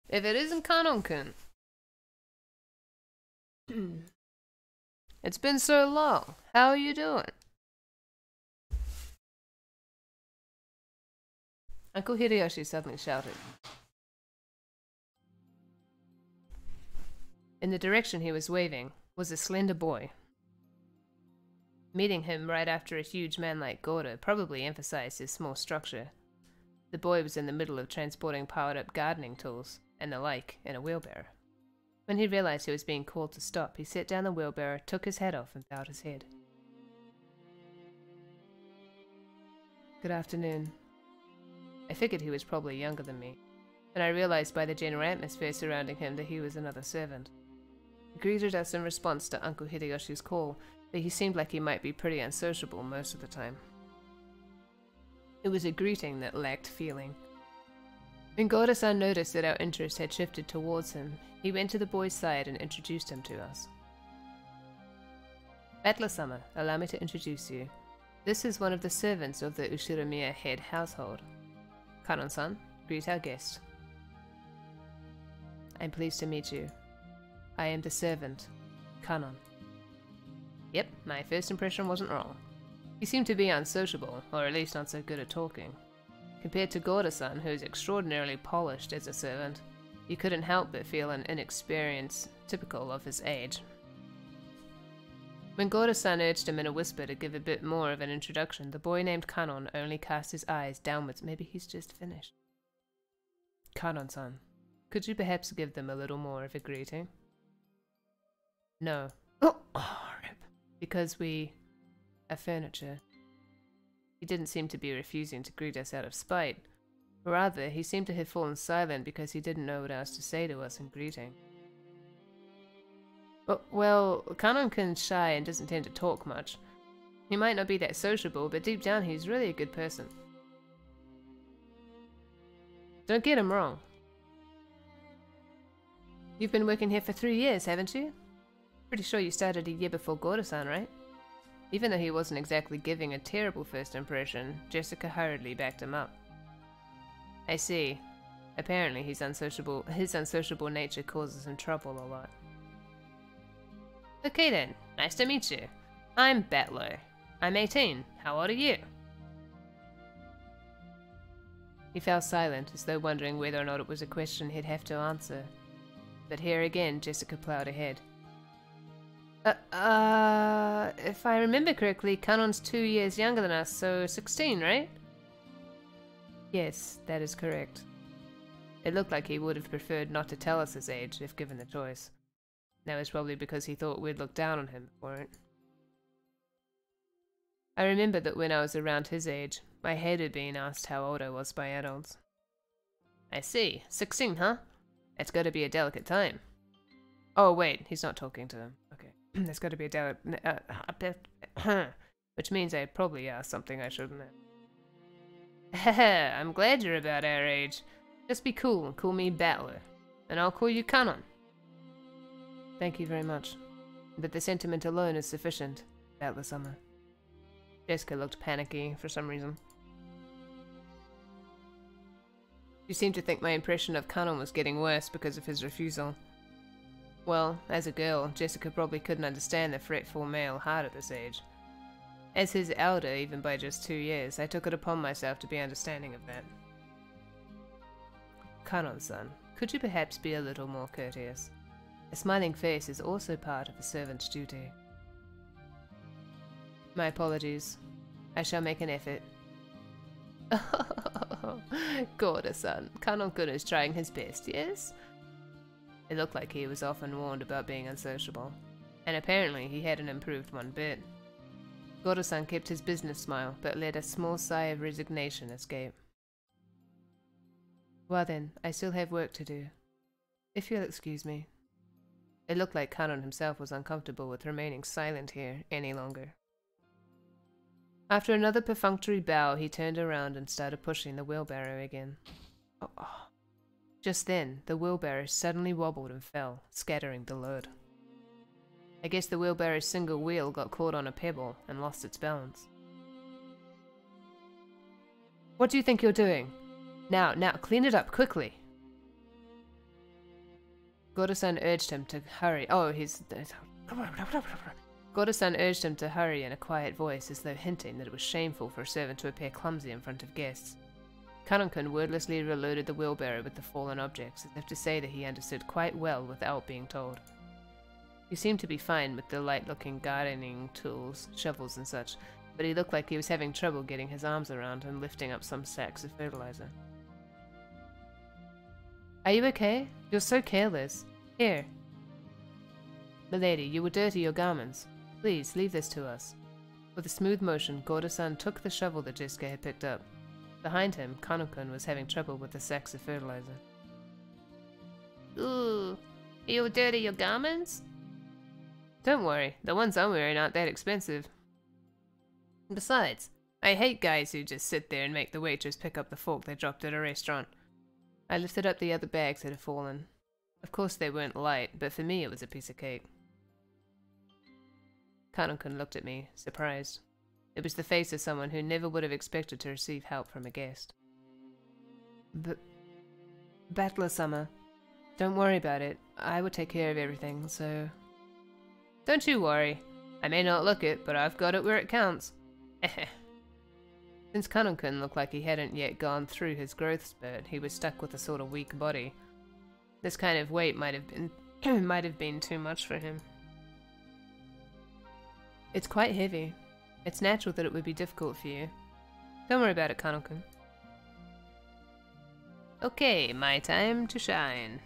If it isn't Kanon-kun. It's been so long. How are you doing? Uncle Hideyoshi suddenly shouted. In the direction he was waving was a slender boy. Meeting him right after a huge man like Gordo probably emphasized his small structure. The boy was in the middle of transporting powered-up gardening tools and the like in a wheelbarrow. When he realized he was being called to stop, he set down the wheelbarrow, took his hat off, and bowed his head. Good afternoon. I figured he was probably younger than me, and I realized by the general atmosphere surrounding him that he was another servant. He greeted us in response to Uncle Hideyoshi's call, but he seemed like he might be pretty unsociable most of the time. It was a greeting that lacked feeling. When Gordo-san noticed that our interest had shifted towards him, he went to the boy's side and introduced him to us. Battler-sama, allow me to introduce you. This is one of the servants of the Ushiromiya head household. Kanon-san, greet our guest. I'm pleased to meet you. I am the servant, Kanon. Yep, my first impression wasn't wrong. He seemed to be unsociable, or at least not so good at talking. Compared to Gordo-san, who is extraordinarily polished as a servant, you couldn't help but feel an inexperience typical of his age. When Gordo-san urged him in a whisper to give a bit more of an introduction, the boy named Kanon only cast his eyes downwards. Maybe he's just finished. Kanon-san, could you perhaps give them a little more of a greeting? No. Oh, rip. Because we are furniture. He didn't seem to be refusing to greet us out of spite. Rather, he seemed to have fallen silent because he didn't know what else to say to us in greeting. Well, Kanon-kun's shy and doesn't tend to talk much. He might not be that sociable, but deep down he's really a good person. Don't get him wrong. You've been working here for 3 years, haven't you? Pretty sure you started a year before Gordo-san, right? Even though he wasn't exactly giving a terrible first impression, Jessica hurriedly backed him up. I see. Apparently his unsociable nature causes him trouble a lot. Okay then, nice to meet you. I'm Battler. I'm 18. How old are you? He fell silent, as though wondering whether or not it was a question he'd have to answer. But here again, Jessica plowed ahead. If I remember correctly, Kanon's 2 years younger than us, so 16, right? Yes, that is correct. It looked like he would have preferred not to tell us his age, if given the choice. That was probably because he thought we'd look down on him for it. I remember that when I was around his age, I hated being asked how old I was by adults. I see. 16, huh? That's gotta be a delicate time. Oh, wait, he's not talking to him. Okay. That's gotta be a delicate... which means I probably asked something I shouldn't have. Haha, I'm glad you're about our age. Just be cool and call me Battler. And I'll call you Kanon. Thank you very much. But the sentiment alone is sufficient, Battler-sama. Jessica looked panicky for some reason. She seemed to think my impression of Kanon was getting worse because of his refusal. Well, as a girl, Jessica probably couldn't understand the fretful male heart at this age. As his elder, even by just 2 years, I took it upon myself to be understanding of that. Kanon-san, could you perhaps be a little more courteous? A smiling face is also part of a servant's duty. My apologies. I shall make an effort. Gordo-san, Kanon-kun is trying his best, yes? It looked like he was often warned about being unsociable, and apparently he hadn't improved one bit. Gordo-san kept his business smile, but let a small sigh of resignation escape. Well then, I still have work to do. If you'll excuse me. It looked like Kanon himself was uncomfortable with remaining silent here any longer. After another perfunctory bow, he turned around and started pushing the wheelbarrow again. Oh. Just then, the wheelbarrow suddenly wobbled and fell, scattering the load. I guess the wheelbarrow's single wheel got caught on a pebble and lost its balance. What do you think you're doing? Now, clean it up, quickly! Godo-san urged him to hurry. Oh, Godo-san urged him to hurry in a quiet voice, as though hinting that it was shameful for a servant to appear clumsy in front of guests. Kanon-kun wordlessly reloaded the wheelbarrow with the fallen objects, as if to say that he understood quite well without being told. He seemed to be fine with the light-looking gardening tools, shovels and such, but he looked like he was having trouble getting his arms around and lifting up some sacks of fertilizer. Are you okay? You're so careless. Here. Milady, you will dirty your garments. Please, leave this to us. With a smooth motion, Godo-san took the shovel that Jisuke had picked up. Behind him, Kanon-kun was having trouble with the sacks of fertilizer. Ooh, you'll dirty your garments? Don't worry, the ones I'm wearing aren't that expensive. Besides, I hate guys who just sit there and make the waitress pick up the fork they dropped at a restaurant. I lifted up the other bags that had fallen. Of course they weren't light, but for me it was a piece of cake. Kanon-kun looked at me, surprised. It was the face of someone who never would have expected to receive help from a guest. Battler-sama, don't worry about it. I will take care of everything, so... Don't you worry. I may not look it, but I've got it where it counts. Since Kanon-kun looked like he hadn't yet gone through his growth spurt, he was stuck with a sort of weak body. This kind of weight might have been too much for him. It's quite heavy. It's natural that it would be difficult for you. Don't worry about it, Kanon-kun. Okay, my time to shine.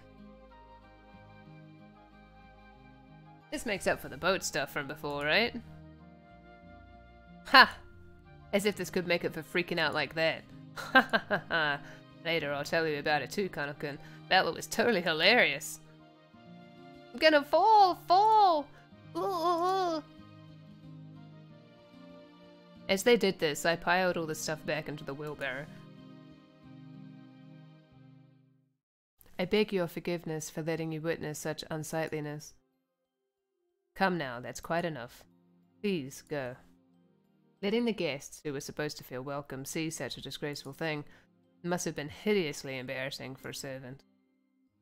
This makes up for the boat stuff from before, right? Ha! As if this could make up for freaking out like that. Ha ha ha ha. Later I'll tell you about it too, Kanon-kun. That was totally hilarious. I'm gonna fall! Ooh. As they did this, I piled all the stuff back into the wheelbarrow. I beg your forgiveness for letting you witness such unsightliness. Come now, that's quite enough. Please, go. Letting the guests, who were supposed to feel welcome, see such a disgraceful thing must have been hideously embarrassing for a servant.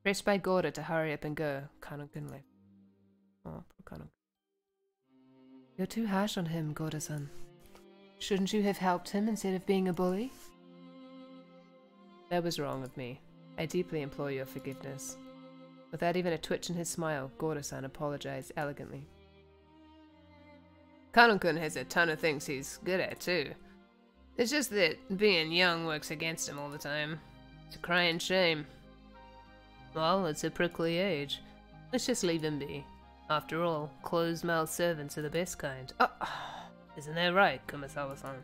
Pressed by Godo to hurry up and go, Kanon-kun left. Oh, poor Kanon-kun. You're too harsh on him, Godo-san. Shouldn't you have helped him instead of being a bully? That was wrong of me. I deeply implore your forgiveness. Without even a twitch in his smile, Godo-san apologized elegantly. Kanon-kun has a ton of things he's good at, too. It's just that being young works against him all the time. It's a crying shame. Well, it's a prickly age. Let's just leave him be. After all, closed-mouthed servants are the best kind. Oh, isn't that right, Kumasawa-san?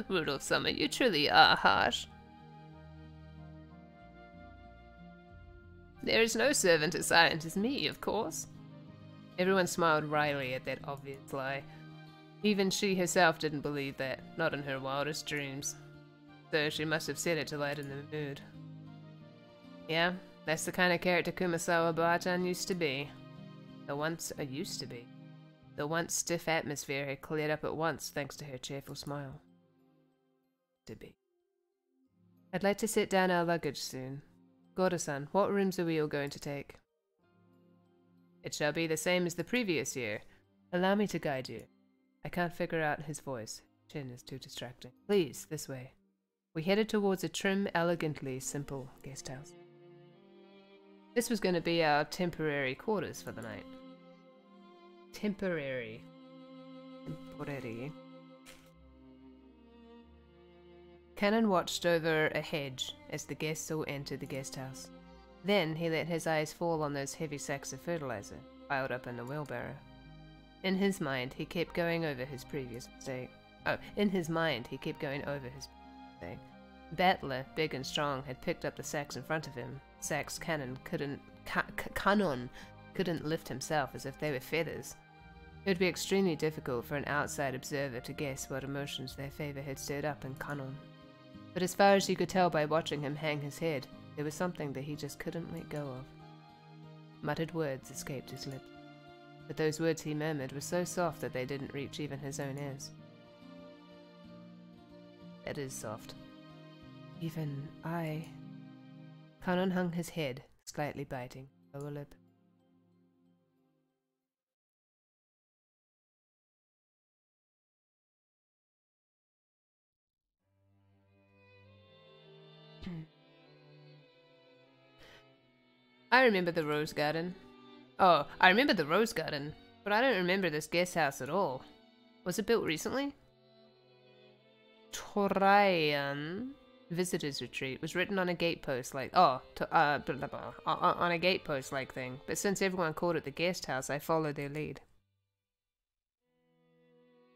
Rudolph-sama, you truly are harsh. There is no servant as silent as me, of course. Everyone smiled wryly at that obvious lie. Even she herself didn't believe that, not in her wildest dreams. Though she must have said it to lighten the mood. Yeah, that's the kind of character Kumasawa Bachan used to be. The once stiff atmosphere had cleared up at once thanks to her cheerful smile. To be. I'd like to sit down our luggage soon. Godo-san, what rooms are we all going to take? It shall be the same as the previous year. Allow me to guide you. I can't figure out his voice. Chin is too distracting. Please, this way. We headed towards a trim, elegantly simple guest house. This was going to be our temporary quarters for the night. Temporary. Kanon watched over a hedge as the guests all entered the guest house. Then he let his eyes fall on those heavy sacks of fertilizer, piled up in the wheelbarrow. In his mind, he kept going over his previous mistake. Battler, big and strong, had picked up the sacks in front of him. Sacks Kanon couldn't lift himself as if they were feathers. It would be extremely difficult for an outside observer to guess what emotions their favor had stirred up in Kanon. But as far as you could tell by watching him hang his head, there was something that he just couldn't let go of. Muttered words escaped his lips, but those words he murmured were so soft that they didn't reach even his own ears. That is soft. Even I... Kanon hung his head, slightly biting lower lip. I remember the rose garden. Oh, I remember the rose garden, but I don't remember this guest house at all. Was it built recently? Torayan Visitors Retreat was written on a gatepost like on a gatepost like thing, but since everyone called it the guest house, I followed their lead.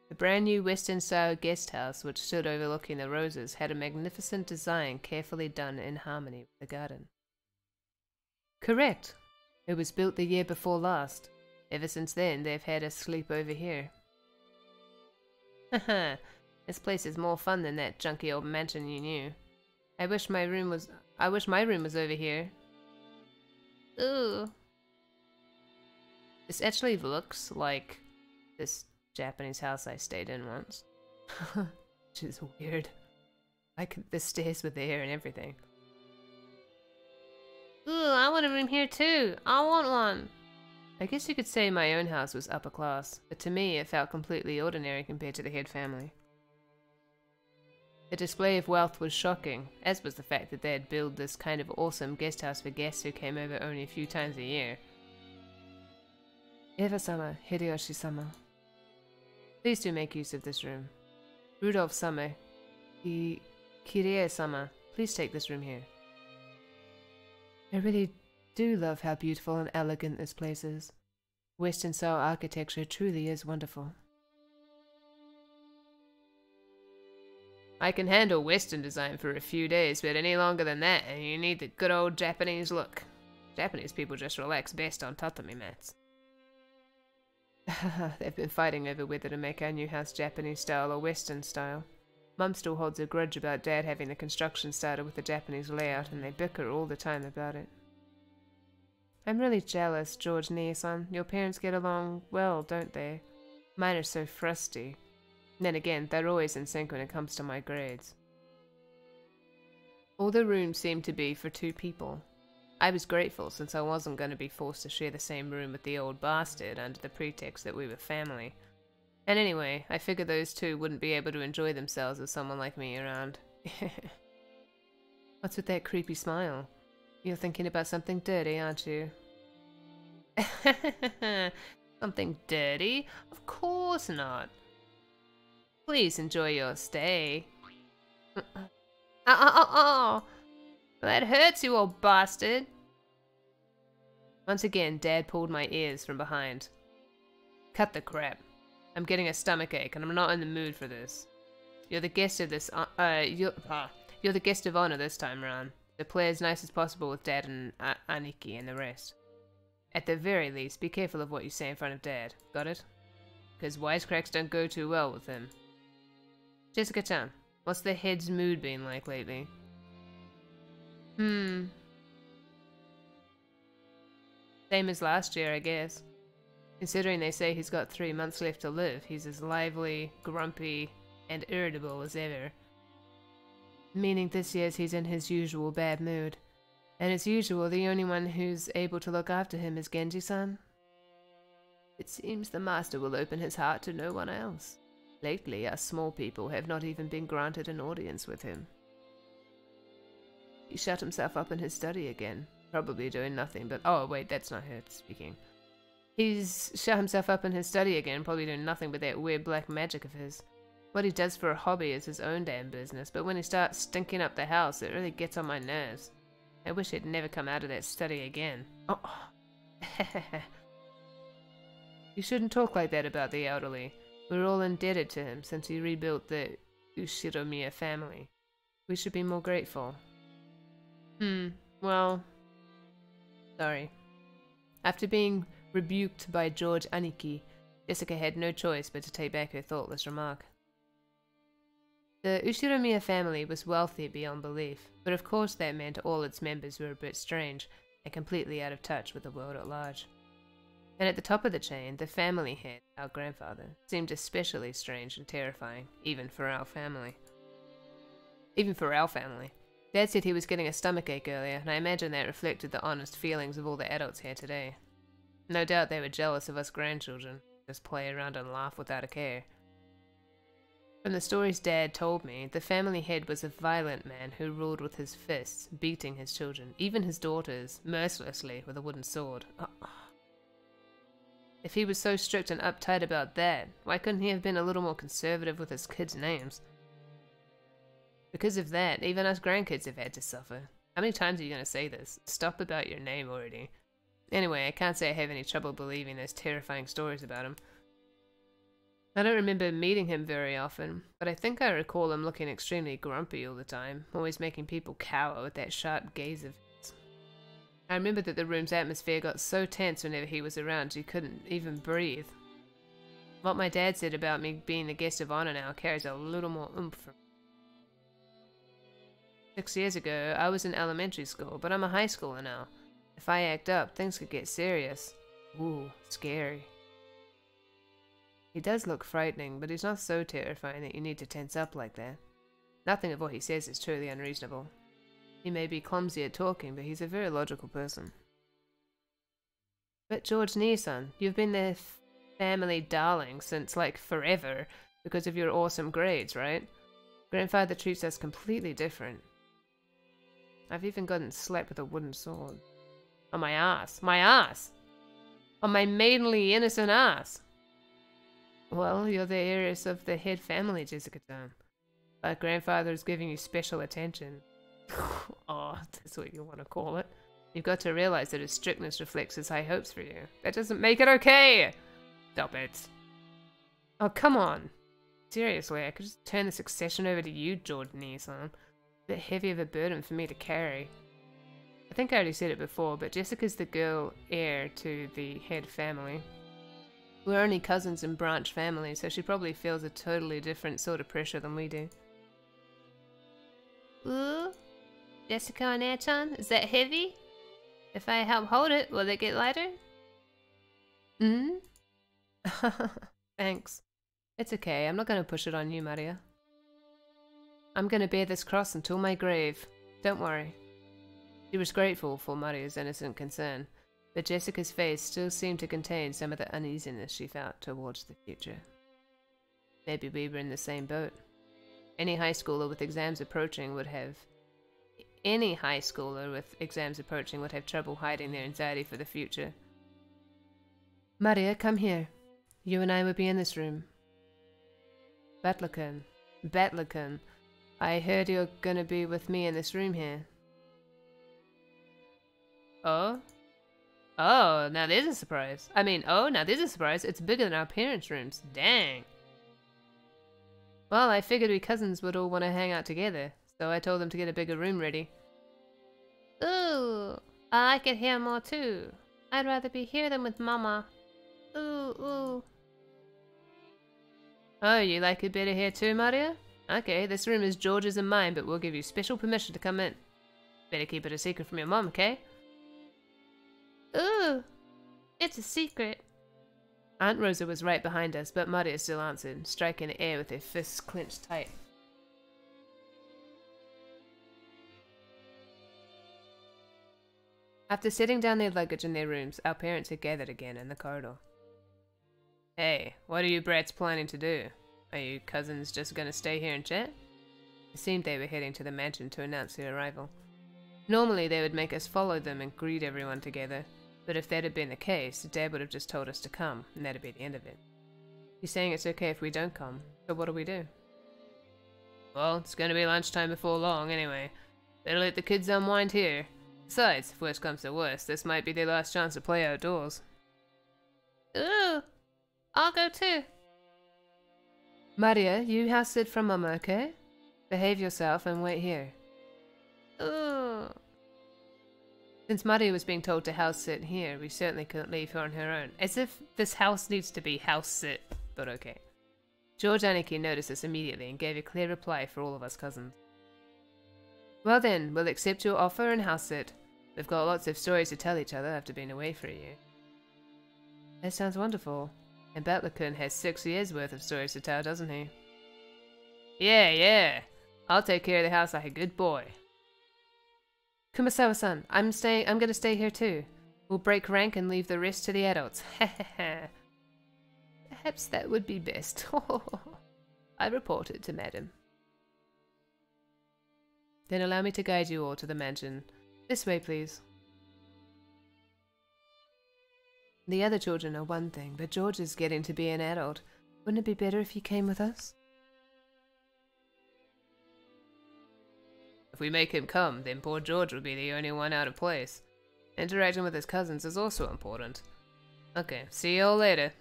The brand new Western style guest house, which stood overlooking the roses, had a magnificent design carefully done in harmony with the garden. Correct. It was built the year before last. Ever since then, they've had us sleep over here. Haha, this place is more fun than that junky old mansion you knew. I wish my room was over here. Ooh. This actually looks like this Japanese house I stayed in once. Which is weird. Like, the stairs were there and everything. Ooh, I want a room here too. I want one. I guess you could say my own house was upper class, but to me it felt completely ordinary compared to the head family. The display of wealth was shocking, as was the fact that they had built this kind of awesome guest house for guests who came over only a few times a year. Eva-sama, Hideyoshi-sama. Please do make use of this room. Rudolph-sama, Kirie-sama, please take this room here. I really do love how beautiful and elegant this place is. Western style architecture truly is wonderful. I can handle Western design for a few days, but any longer than that, and you need the good old Japanese look. Japanese people just relax best on tatami mats. They've been fighting over whether to make our new house Japanese style or Western style. Mum still holds a grudge about Dad having the construction started with the Japanese layout, and they bicker all the time about it. I'm really jealous, George Nia-san. Your parents get along well, don't they? Mine are so frusty. And then again, they're always in sync when it comes to my grades. All the rooms seemed to be for 2 people. I was grateful since I wasn't going to be forced to share the same room with the old bastard under the pretext that we were family. And anyway, I figured those 2 wouldn't be able to enjoy themselves with someone like me around. What's with that creepy smile? You're thinking about something dirty, aren't you? Something dirty? Of course not. Please enjoy your stay. That hurts, you old bastard. Once again, Dad pulled my ears from behind. Cut the crap. I'm getting a stomachache, and I'm not in the mood for this. You're the guest of this. You're the guest of honor this time round. So play as nice as possible with Dad and Aniki and the rest. At the very least, be careful of what you say in front of Dad. Got it? Because wisecracks don't go too well with him. Jessica-chan, what's the head's mood been like lately? Same as last year, I guess. Considering they say he's got 3 months left to live, he's as lively, grumpy, and irritable as ever. Meaning this year's he's in his usual bad mood. And as usual, the only one who's able to look after him is Genji-san. It seems the master will open his heart to no one else. Lately, us small people have not even been granted an audience with him. He shut himself up in his study again, probably doing nothing but— oh wait, that's not her speaking. He's shut himself up in his study again, probably doing nothing but that weird black magic of his. What he does for a hobby is his own damn business, but when he starts stinking up the house, it really gets on my nerves. I wish he'd never come out of that study again. Oh. You shouldn't talk like that about the elderly. We're all indebted to him since he rebuilt the Ushiromiya family. We should be more grateful. Well... sorry. After being rebuked by George Aniki, Jessica had no choice but to take back her thoughtless remark. The Ushiromiya family was wealthy beyond belief, but of course that meant all its members were a bit strange and completely out of touch with the world at large. And at the top of the chain, the family head, our grandfather, seemed especially strange and terrifying, even for our family. even for our family. Dad said he was getting a stomachache earlier, and I imagine that reflected the honest feelings of all the adults here today. No doubt they were jealous of us grandchildren, just play around and laugh without a care. From the stories Dad told me, the family head was a violent man who ruled with his fists, beating his children, even his daughters, mercilessly with a wooden sword. If he was so strict and uptight about that, why couldn't he have been a little more conservative with his kids' names? Because of that, even us grandkids have had to suffer. How many times are you going to say this? Stop about your name already. Anyway, I can't say I have any trouble believing those terrifying stories about him. I don't remember meeting him very often, but I think I recall him looking extremely grumpy all the time, always making people cower with that sharp gaze of his. I remember that the room's atmosphere got so tense whenever he was around you couldn't even breathe. What my dad said about me being the guest of honor now carries a little more oomph for me. 6 years ago, I was in elementary school, but I'm a high schooler now. If I act up, things could get serious. Ooh, scary. He does look frightening, but he's not so terrifying that you need to tense up like that. Nothing of what he says is truly unreasonable. He may be clumsy at talking, but he's a very logical person. But George Neeson, you've been their family darling since, like, forever, because of your awesome grades, right? Grandfather treats us completely different. I've even gotten slapped with a wooden sword. On my ass. My ass! On my maidenly innocent ass! Well, you're the heiress of the head family, Jessica-chan. But grandfather is giving you special attention. Oh, that's what you want to call it. You've got to realize that his strictness reflects his high hopes for you. That doesn't make it okay! Stop it. Oh, come on. Seriously, I could just turn the succession over to you, George Neeson. A bit heavy of a burden for me to carry. I think I already said it before, but Jessica's the girl heir to the head family. We're only cousins in branch families, so she probably feels a totally different sort of pressure than we do. Ooh, Jessica and Air-chan, is that heavy? If I help hold it, will it get lighter? Thanks. It's okay, I'm not going to push it on you, Maria. I'm going to bear this cross until my grave. Don't worry. She was grateful for Maria's innocent concern, but Jessica's face still seemed to contain some of the uneasiness she felt towards the future. Maybe we were in the same boat. Any high schooler with exams approaching would have trouble hiding their anxiety for the future. Maria, come here. You and I will be in this room. Batlakan. I heard you're gonna be with me in this room here. Oh? Oh, now there's a surprise. Now there's a surprise. It's bigger than our parents' rooms. Dang. Well, I figured we cousins would all want to hang out together, so I told them to get a bigger room ready. Ooh, I could hear more too. I'd rather be here than with Mama. Ooh. Oh, you like it better here too, Maria? Okay, this room is George's and mine, but we'll give you special permission to come in. Better keep it a secret from your mom, okay? Ooh, it's a secret. Aunt Rosa was right behind us, but Maria still answered, striking the air with her fists clenched tight. After setting down their luggage in their rooms, our parents had gathered again in the corridor. Hey, what are you brats planning to do? Are you cousins just gonna stay here and chat? It seemed they were heading to the mansion to announce their arrival. Normally they would make us follow them and greet everyone together, but if that had been the case, Dad would have just told us to come, and that'd be the end of it. He's saying it's okay if we don't come, so what do we do? Well, it's gonna be lunchtime before long anyway. Better let the kids unwind here. Besides, if worst comes to worst, this might be their last chance to play outdoors. Ooh, I'll go too. Maria, you house sit from Mama, okay? Behave yourself and wait here. Ooh. Since Maria was being told to house sit here, we certainly couldn't leave her on her own. As if this house needs to be house sit, but okay. George Aniki noticed this immediately and gave a clear reply for all of us cousins. Well then, we'll accept your offer and house sit. We've got lots of stories to tell each other after being away for a year. That sounds wonderful. And Batler-kun has 6 years worth of stories to tell, doesn't he? Yeah. I'll take care of the house like a good boy. Kumasawa-san, I'm gonna stay here too. We'll break rank and leave the rest to the adults. Perhaps that would be best. I report it to madam. Then allow me to guide you all to the mansion. This way, please. The other children are one thing, but George is getting to be an adult. Wouldn't it be better if you came with us? If we make him come, then poor George will be the only one out of place. Interacting with his cousins is also important. Okay, see you all later.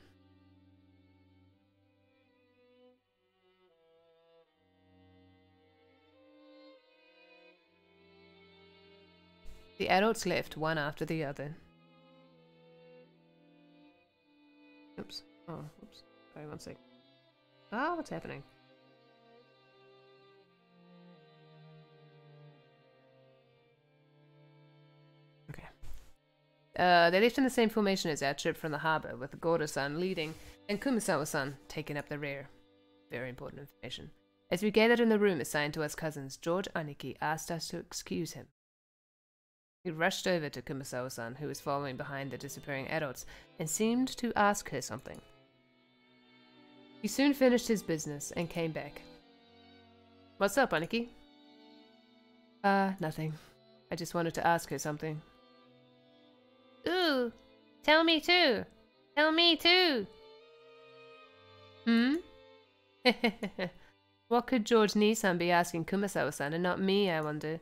The adults left, one after the other. Oops. Oh, oops. Sorry, one sec. Ah, what's happening? Okay. They left in the same formation as our trip from the harbour, with Gordo-san leading and Kumasawa-san taking up the rear. Very important information. As we gathered in the room assigned to us cousins, George Aniki asked us to excuse him. He rushed over to Kumasawa-san, who was following behind the disappearing adults, and seemed to ask her something. He soon finished his business and came back. What's up, Aniki? Nothing. I just wanted to ask her something. Ooh, tell me too. Tell me too. Hmm? What could George Nisan be asking Kumasawa-san and not me, I wonder?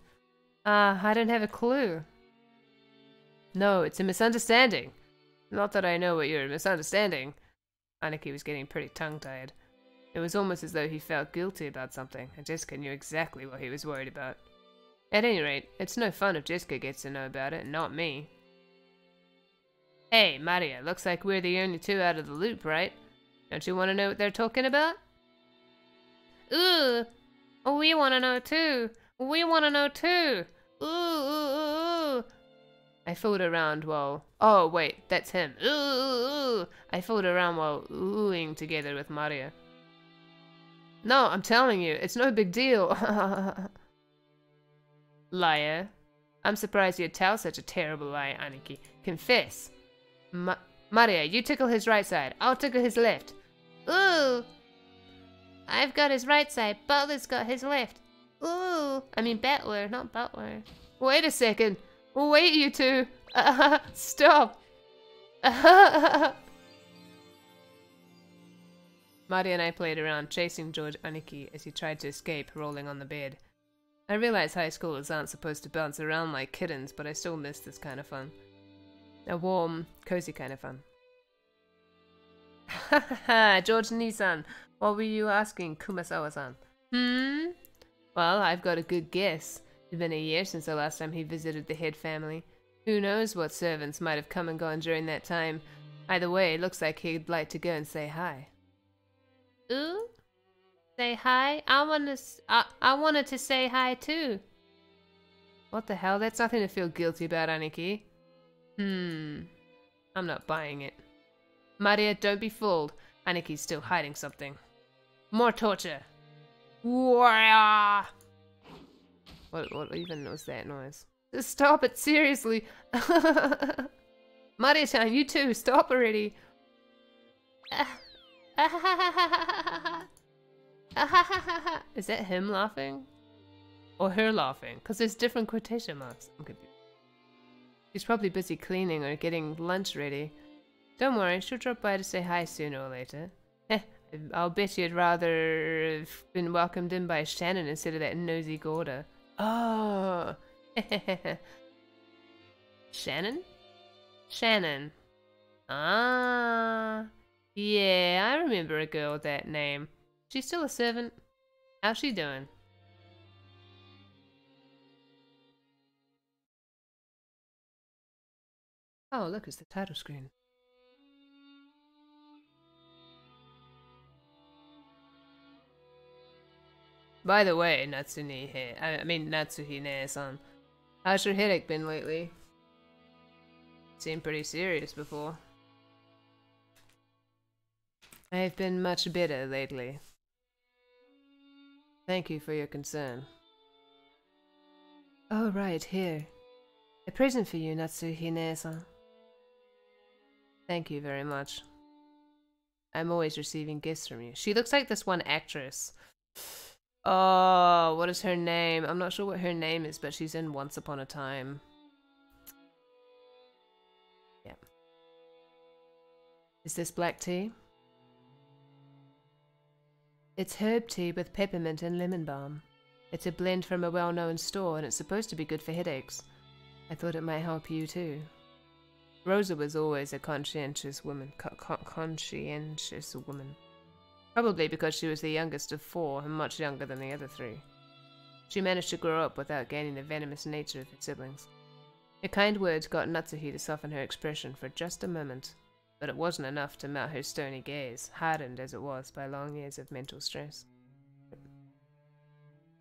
I don't have a clue. No, it's a misunderstanding. Not that I know what you're misunderstanding. Aniki was getting pretty tongue-tied. It was almost as though he felt guilty about something, and Jessica knew exactly what he was worried about. At any rate, it's no fun if Jessica gets to know about it, and not me. Hey, Maria, looks like we're the only two out of the loop, right? Don't you want to know what they're talking about? Ooh, we want to know too. We want to know too. Ooh. I fooled around while... Oh, wait, that's him. Ooh. I fooled around while oohing together with Maria. No, I'm telling you, it's no big deal. Liar. I'm surprised you'd tell such a terrible lie, Aniki. Confess. Maria, you tickle his right side. I'll tickle his left. Ooh. I've got his right side. Butler's got his left. Ooh. I mean Battler, not Butler. Wait a second. Wait, you two. Stop. Maria and I played around, chasing George Aniki as he tried to escape, rolling on the bed. I realize high schoolers aren't supposed to bounce around like kittens, but I still miss this kind of fun. A warm, cozy kind of fun. Ha ha ha, George Nisan, what were you asking Kumasawa-san? Well, I've got a good guess. It's been a year since the last time he visited the head family. Who knows what servants might have come and gone during that time. Either way, it looks like he'd like to go and say hi. Ooh? Say hi? I wanted to say hi too. What the hell? That's nothing to feel guilty about, Aniki. I'm not buying it. Maria, don't be fooled. Aniki's still hiding something. More torture. What even was that noise? Just stop it, seriously. Maria-chan, you too, stop already. Is that him laughing? Or her laughing? Because there's different quotation marks. I'm confused. She's probably busy cleaning or getting lunch ready. Don't worry, she'll drop by to say hi sooner or later. I'll bet you'd rather have been welcomed in by Shannon instead of that nosy Gorda. Oh. Shannon? Shannon. Ah. Yeah, I remember a girl with that name. She's still a servant. How's she doing? Oh, look, it's the title screen. By the way, Natsuhine-san, how's your headache been lately? Seemed pretty serious before. I've been much better lately. Thank you for your concern. Oh, right, here. A present for you, Natsuhine-san. Thank you very much. I'm always receiving gifts from you. She looks like this one actress. Oh, what is her name? I'm not sure what her name is, but she's in Once Upon a Time. Yeah. Is this black tea? It's herb tea with peppermint and lemon balm. It's a blend from a well-known store, and it's supposed to be good for headaches. I thought it might help you too. Rosa was always a conscientious woman. Conscientious woman. Probably because she was the youngest of four and much younger than the other three. She managed to grow up without gaining the venomous nature of her siblings. Her kind words got Natsuhi to soften her expression for just a moment, but it wasn't enough to melt her stony gaze, hardened as it was by long years of mental stress.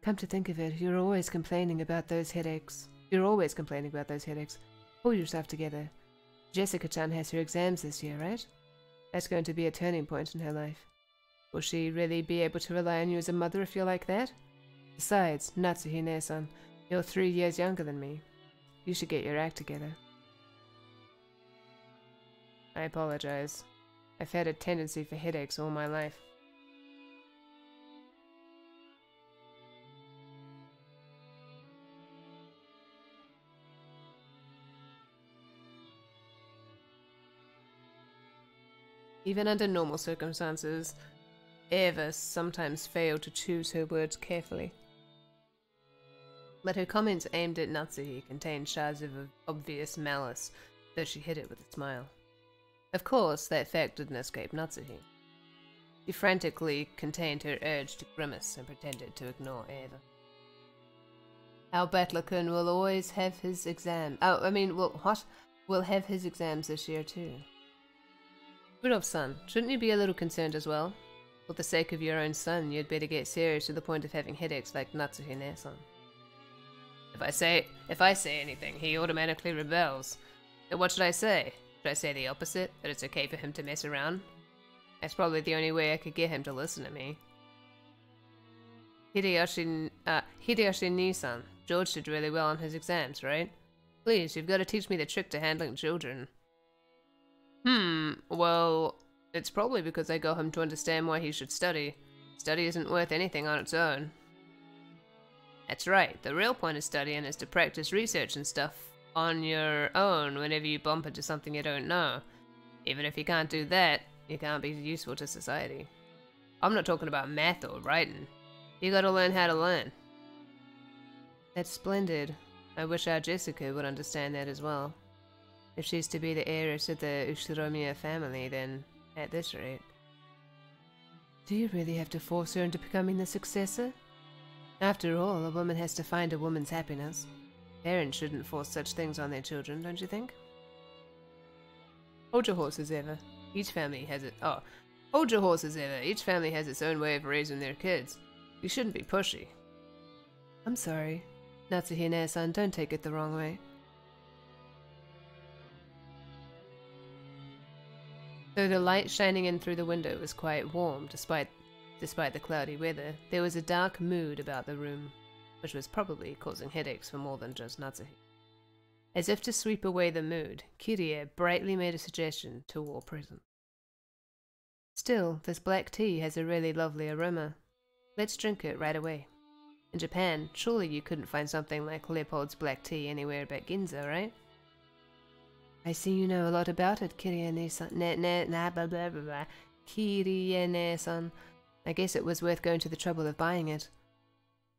Come to think of it, you're always complaining about those headaches. Pull yourself together. Jessica-chan has her exams this year, right? That's going to be a turning point in her life. Will she really be able to rely on you as a mother if you're like that? Besides, Natsuhine-san, you're 3 years younger than me. You should get your act together. I apologize. I've had a tendency for headaches all my life. Even under normal circumstances, Eva sometimes failed to choose her words carefully. But her comments aimed at Natsuhi contained shards of obvious malice, though she hid it with a smile. Of course, that fact didn't escape Natsuhi. She frantically contained her urge to grimace and pretended to ignore Eva. Our Battler-kun will always have his exam. Will have his exams this year too. Rudolph-san, shouldn't you be a little concerned as well? For the sake of your own son, you'd better get serious to the point of having headaches like Natsuhine-san. If I say anything, he automatically rebels. Then what should I say? Should I say the opposite? That it's okay for him to mess around? That's probably the only way I could get him to listen to me. Hideyoshi-ni-san, George did really well on his exams, right? Please, you've got to teach me the trick to handling children. Well, it's probably because I got him to understand why he should study. Study isn't worth anything on its own. That's right, the real point of studying is to practice research and stuff on your own whenever you bump into something you don't know. Even if you can't do that, you can't be useful to society. I'm not talking about math or writing. You gotta learn how to learn. That's splendid. I wish our Jessica would understand that as well. If she's to be the heiress of the Ushiromiya family, then at this rate. Do you really have to force her into becoming the successor? After all, a woman has to find a woman's happiness. Parents shouldn't force such things on their children, don't you think? Hold your horses, Eva. Each family has it. Oh, hold your horses, Eva. Each family has its own way of raising their kids. You shouldn't be pushy. I'm sorry. Natsuhine-san, don't take it the wrong way. Though the light shining in through the window was quite warm, despite the cloudy weather, there was a dark mood about the room, which was probably causing headaches for more than just Natsuhi. As if to sweep away the mood, Kirie brightly made a suggestion to all present. Still, this black tea has a really lovely aroma. Let's drink it right away. In Japan, surely you couldn't find something like Leopold's black tea anywhere but Kinzo, right? I see you know a lot about it, Kirie-san. Kirie-san. I guess it was worth going to the trouble of buying it.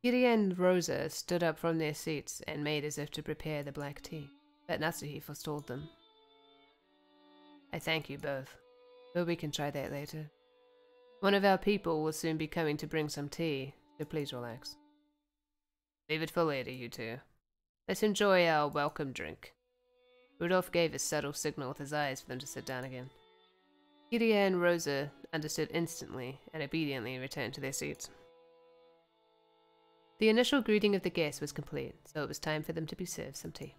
Kirie and Rosa stood up from their seats and made as if to prepare the black tea, but Natsuhi forestalled them. I thank you both, but we can try that later. One of our people will soon be coming to bring some tea, so please relax. Leave it for later, you two. Let's enjoy our welcome drink. Rudolph gave a subtle signal with his eyes for them to sit down again. Kirie and Rosa understood instantly and obediently returned to their seats. The initial greeting of the guests was complete, so it was time for them to be served some tea.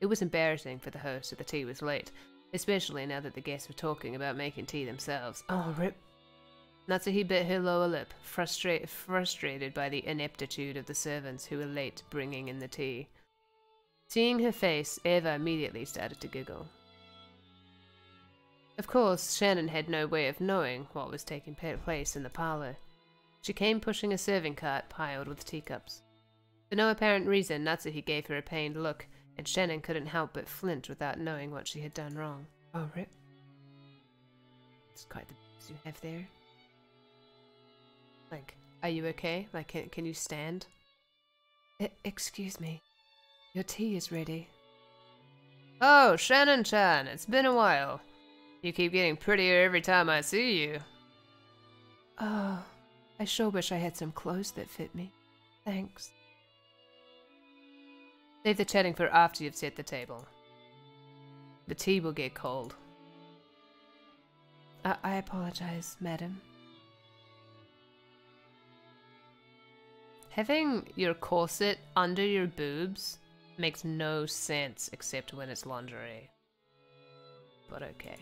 It was embarrassing for the host that the tea was late, especially now that the guests were talking about making tea themselves. Oh, rip! Natsuhi bit her lower lip, frustrated by the ineptitude of the servants who were late bringing in the tea. Seeing her face, Eva immediately started to giggle. Of course, Shannon had no way of knowing what was taking place in the parlour. She came pushing a serving cart piled with teacups. For no apparent reason, Natsuhi gave her a pained look, and Shannon couldn't help but flinch without knowing what she had done wrong. Oh, Rip. It's quite the mess you have there. Like, are you okay? Like, can you stand? Excuse me. Your tea is ready. Oh, Shannon-chan, it's been a while. You keep getting prettier every time I see you. Oh, I sure wish I had some clothes that fit me. Thanks. Save the chatting for after you've set the table. The tea will get cold. I apologize, madam. Having your corset under your boobs makes no sense except when it's lingerie. But okay.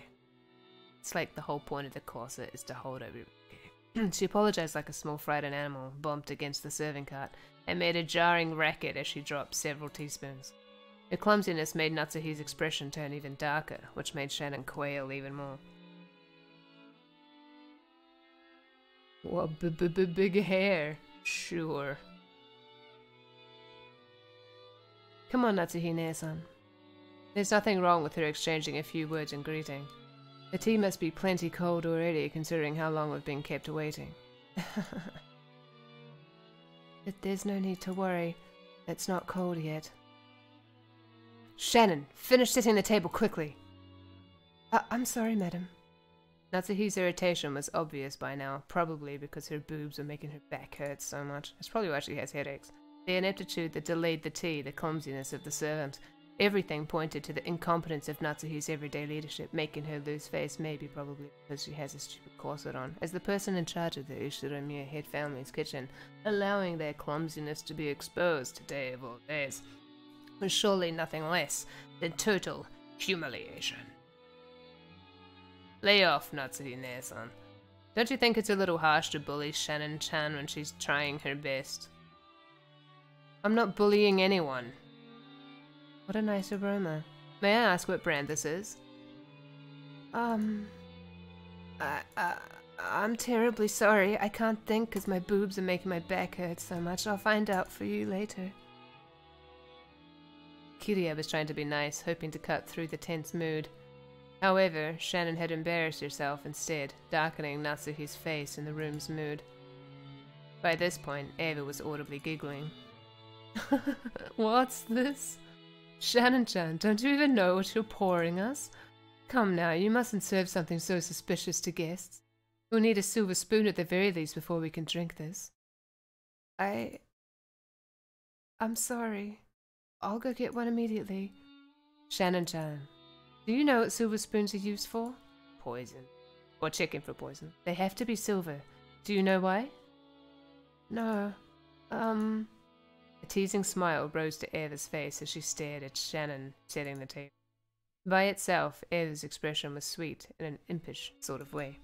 It's like the whole point of the corset is to hold over. Okay. She apologized like a small frightened animal, bumped against the serving cart, and made a jarring racket as she dropped several teaspoons. Her clumsiness made Natsuhi's expression turn even darker, which made Shannon quail even more. What big hair? Sure. Come on, Natsuhi-san. There's nothing wrong with her exchanging a few words in greeting. The tea must be plenty cold already, considering how long we've been kept waiting. But there's no need to worry. It's not cold yet. Shannon, finish setting the table quickly. I'm sorry, madam. Natsuhi's irritation was obvious by now, probably because her boobs were making her back hurt so much. That's probably why she has headaches. The ineptitude that delayed the tea, the clumsiness of the servant, everything pointed to the incompetence of Natsuhi's everyday leadership, making her lose face, maybe probably because she has a stupid corset on. As the person in charge of the Ushiromiya head family's kitchen, allowing their clumsiness to be exposed today of all days was surely nothing less than total humiliation. Lay off, Natsuhi-san. Don't you think it's a little harsh to bully Shannon-chan when she's trying her best? I'm not bullying anyone. What a nice aroma. May I ask what brand this is? I'm terribly sorry. I can't think because my boobs are making my back hurt so much. I'll find out for you later. Kiria was trying to be nice, hoping to cut through the tense mood. However, Shannon had embarrassed herself instead, darkening Natsuhi's face in the room's mood. By this point, Eva was audibly giggling. What's this? Shannon-chan, don't you even know what you're pouring us? Come now, you mustn't serve something so suspicious to guests. We'll need a silver spoon at the very least before we can drink this. I'm sorry. I'll go get one immediately. Shannon-chan, do you know what silver spoons are used for? Poison. Or checking for poison. They have to be silver. Do you know why? No. A teasing smile rose to Eva's face as she stared at Shannon setting the table. By itself, Eva's expression was sweet in an impish sort of way.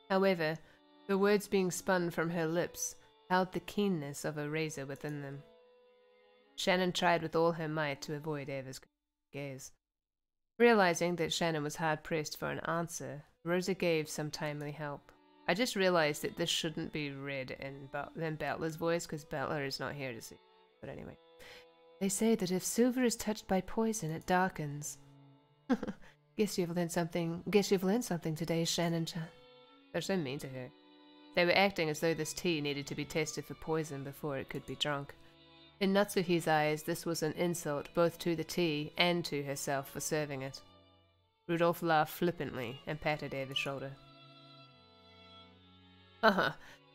However, the words being spun from her lips held the keenness of a razor within them. Shannon tried with all her might to avoid Eva's gaze. Realizing that Shannon was hard-pressed for an answer, Rosa gave some timely help. I just realized that this shouldn't be read in Battler's voice, because Battler is not here to see. But anyway. They say that if silver is touched by poison, it darkens. Guess you've learned something today, Shannon-chan. They're so mean to her. They were acting as though this tea needed to be tested for poison before it could be drunk. In Natsuhi's eyes, this was an insult both to the tea and to herself for serving it. Rudolph laughed flippantly and patted Eva's shoulder.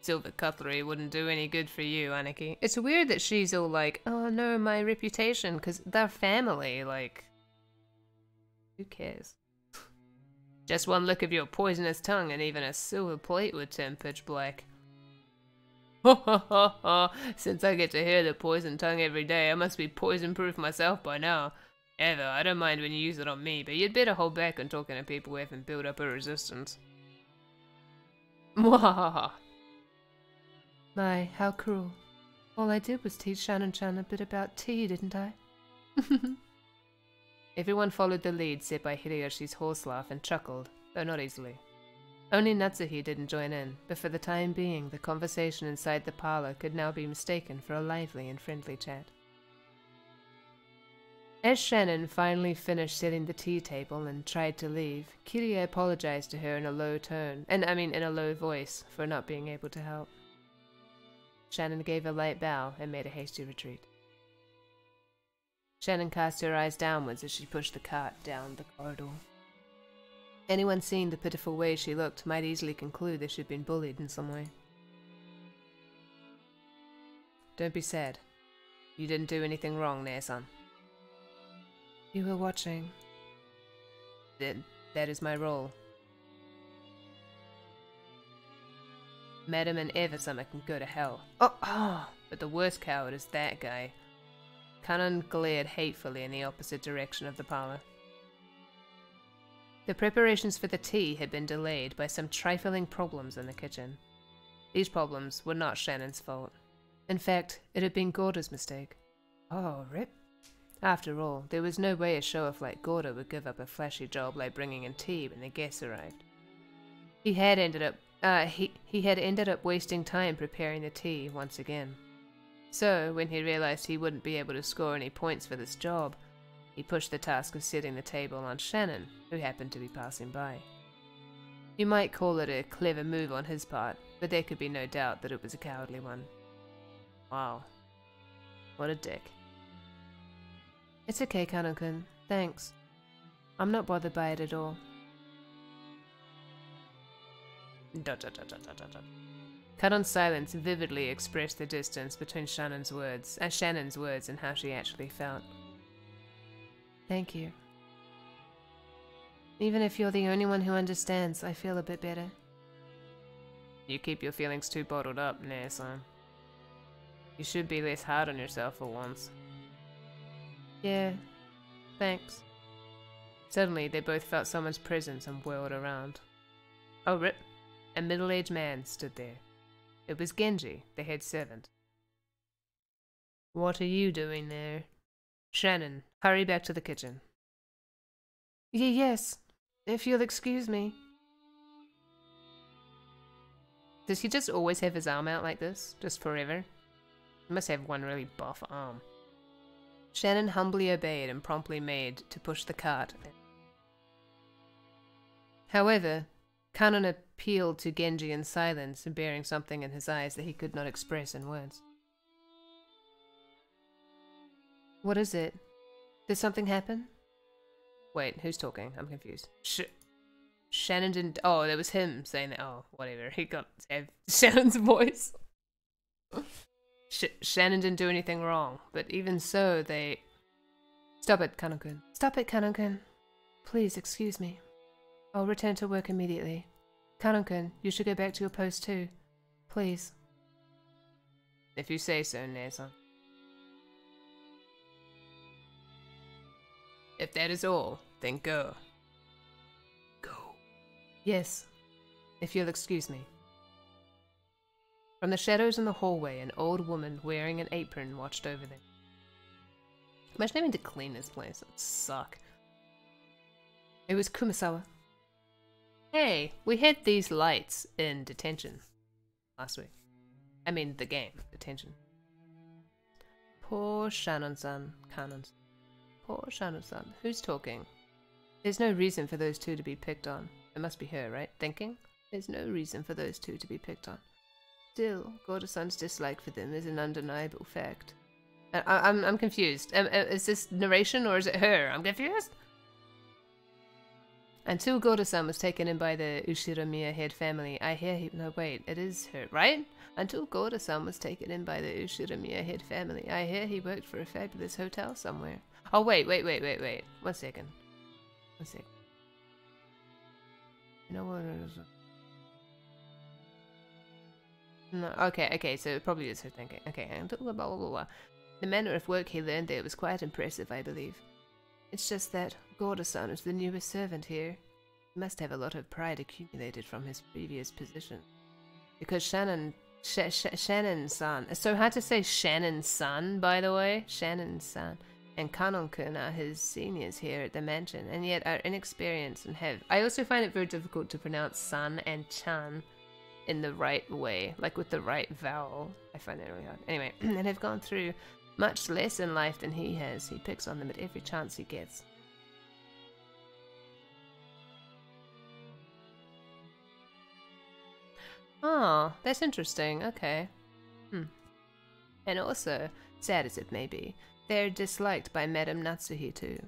Silver cutlery wouldn't do any good for you, Aniki. It's weird that she's all like, oh no, my reputation, because they're family, like... Who cares? Just one look of your poisonous tongue and even a silver plate would turn pitch black. Ha ha ha ha! Since I get to hear the poison tongue every day, I must be poison-proof myself by now. Eva, I don't mind when you use it on me, but you'd better hold back on talking to people who haven't built up a resistance. Mwahaha. My, how cruel. All I did was teach Shannon-chan a bit about tea, didn't I? Everyone followed the lead set by Hideyoshi's horse laugh and chuckled, though not easily. Only Natsuhi didn't join in, but for the time being, the conversation inside the parlor could now be mistaken for a lively and friendly chat. As Shannon finally finished setting the tea table and tried to leave, Kirie apologized to her in a low tone, in a low voice, for not being able to help. Shannon gave a light bow and made a hasty retreat. Shannon cast her eyes downwards as she pushed the cart down the corridor. Anyone seeing the pitiful way she looked might easily conclude that she'd been bullied in some way. Don't be sad. You didn't do anything wrong there, son. You were watching. That is my role. Madam and Eversummer can go to hell. Oh, but the worst coward is that guy. Kanon glared hatefully in the opposite direction of the parlor. The preparations for the tea had been delayed by some trifling problems in the kitchen. These problems were not Shannon's fault. In fact, it had been Gorda's mistake. Oh, rip. After all, there was no way a show-off like Gorda would give up a flashy job like bringing in tea when the guests arrived. He had ended up wasting time preparing the tea once again. So, when he realized he wouldn't be able to score any points for this job, he pushed the task of setting the table on Shannon, who happened to be passing by. You might call it a clever move on his part, but there could be no doubt that it was a cowardly one. Wow. What a dick. It's okay, Kanon-kun. Thanks. I'm not bothered by it at all. Kanon's silence vividly expressed the distance between Shannon's words and how she actually felt. Thank you. Even if you're the only one who understands, I feel a bit better. You keep your feelings too bottled up, Nae-san. You should be less hard on yourself for once. Yeah, thanks. Suddenly, they both felt someone's presence and whirled around. Oh, rip! A middle-aged man stood there. It was Genji, the head servant. What are you doing there? Shannon, hurry back to the kitchen. Yes, if you'll excuse me. Does he just always have his arm out like this? Just forever? He must have one really buff arm. Shannon humbly obeyed and promptly made to push the cart. However, Kanon appealed to Genji in silence, bearing something in his eyes that he could not express in words. What is it? Did something happen? Wait, who's talking? I'm confused. Shannon didn't... Oh, that was him saying that. Oh, whatever. He got to have Shannon's voice. Shannon didn't do anything wrong, but even so, they... Stop it, Kanon-kun. Stop it, Kanon-kun. Please, excuse me. I'll return to work immediately. Kanon-kun, you should go back to your post too. Please. If you say so, Nae-san. If that is all, then go. Go. Yes, if you'll excuse me. From the shadows in the hallway, an old woman wearing an apron watched over them. Imagine having to clean this place. That would suck. It was Kumasawa. Hey, we had these lights in detention last week. I mean, the game, detention. Poor Shannon-san, Kanon. Poor Shannon-san. Who's talking? There's no reason for those two to be picked on. It must be her, right? Thinking? There's no reason for those two to be picked on. Still, Gorda-san's dislike for them is an undeniable fact. I'm confused. Is this narration or is it her? I'm confused. Until Gorda-san was taken in by the Ushiramiya head family, I hear he... No, wait, it is her, right? Until Gorda-san was taken in by the Ushiramiya head family, I hear he worked for a fabulous hotel somewhere. Oh, wait. 1 second. 1 second. You know what it is? No, okay, so it probably is her thinking. Okay, blah, blah, blah, blah. The manner of work he learned there was quite impressive, I believe. It's just that Gorda-san is the newest servant here. He must have a lot of pride accumulated from his previous position. Because Shannon's-san. It's so hard to say Shannon's-san, by the way. Shannon's-san. And Kanon-kun are his seniors here at the mansion, and yet are inexperienced and have... I also find it very difficult to pronounce san and chan in the right way, like with the right vowel. I find that really hard. Anyway, and have gone through much less in life than he has. He picks on them at every chance he gets. Oh, that's interesting. Okay. And also, sad as it may be, they're disliked by Madame Natsuhi too.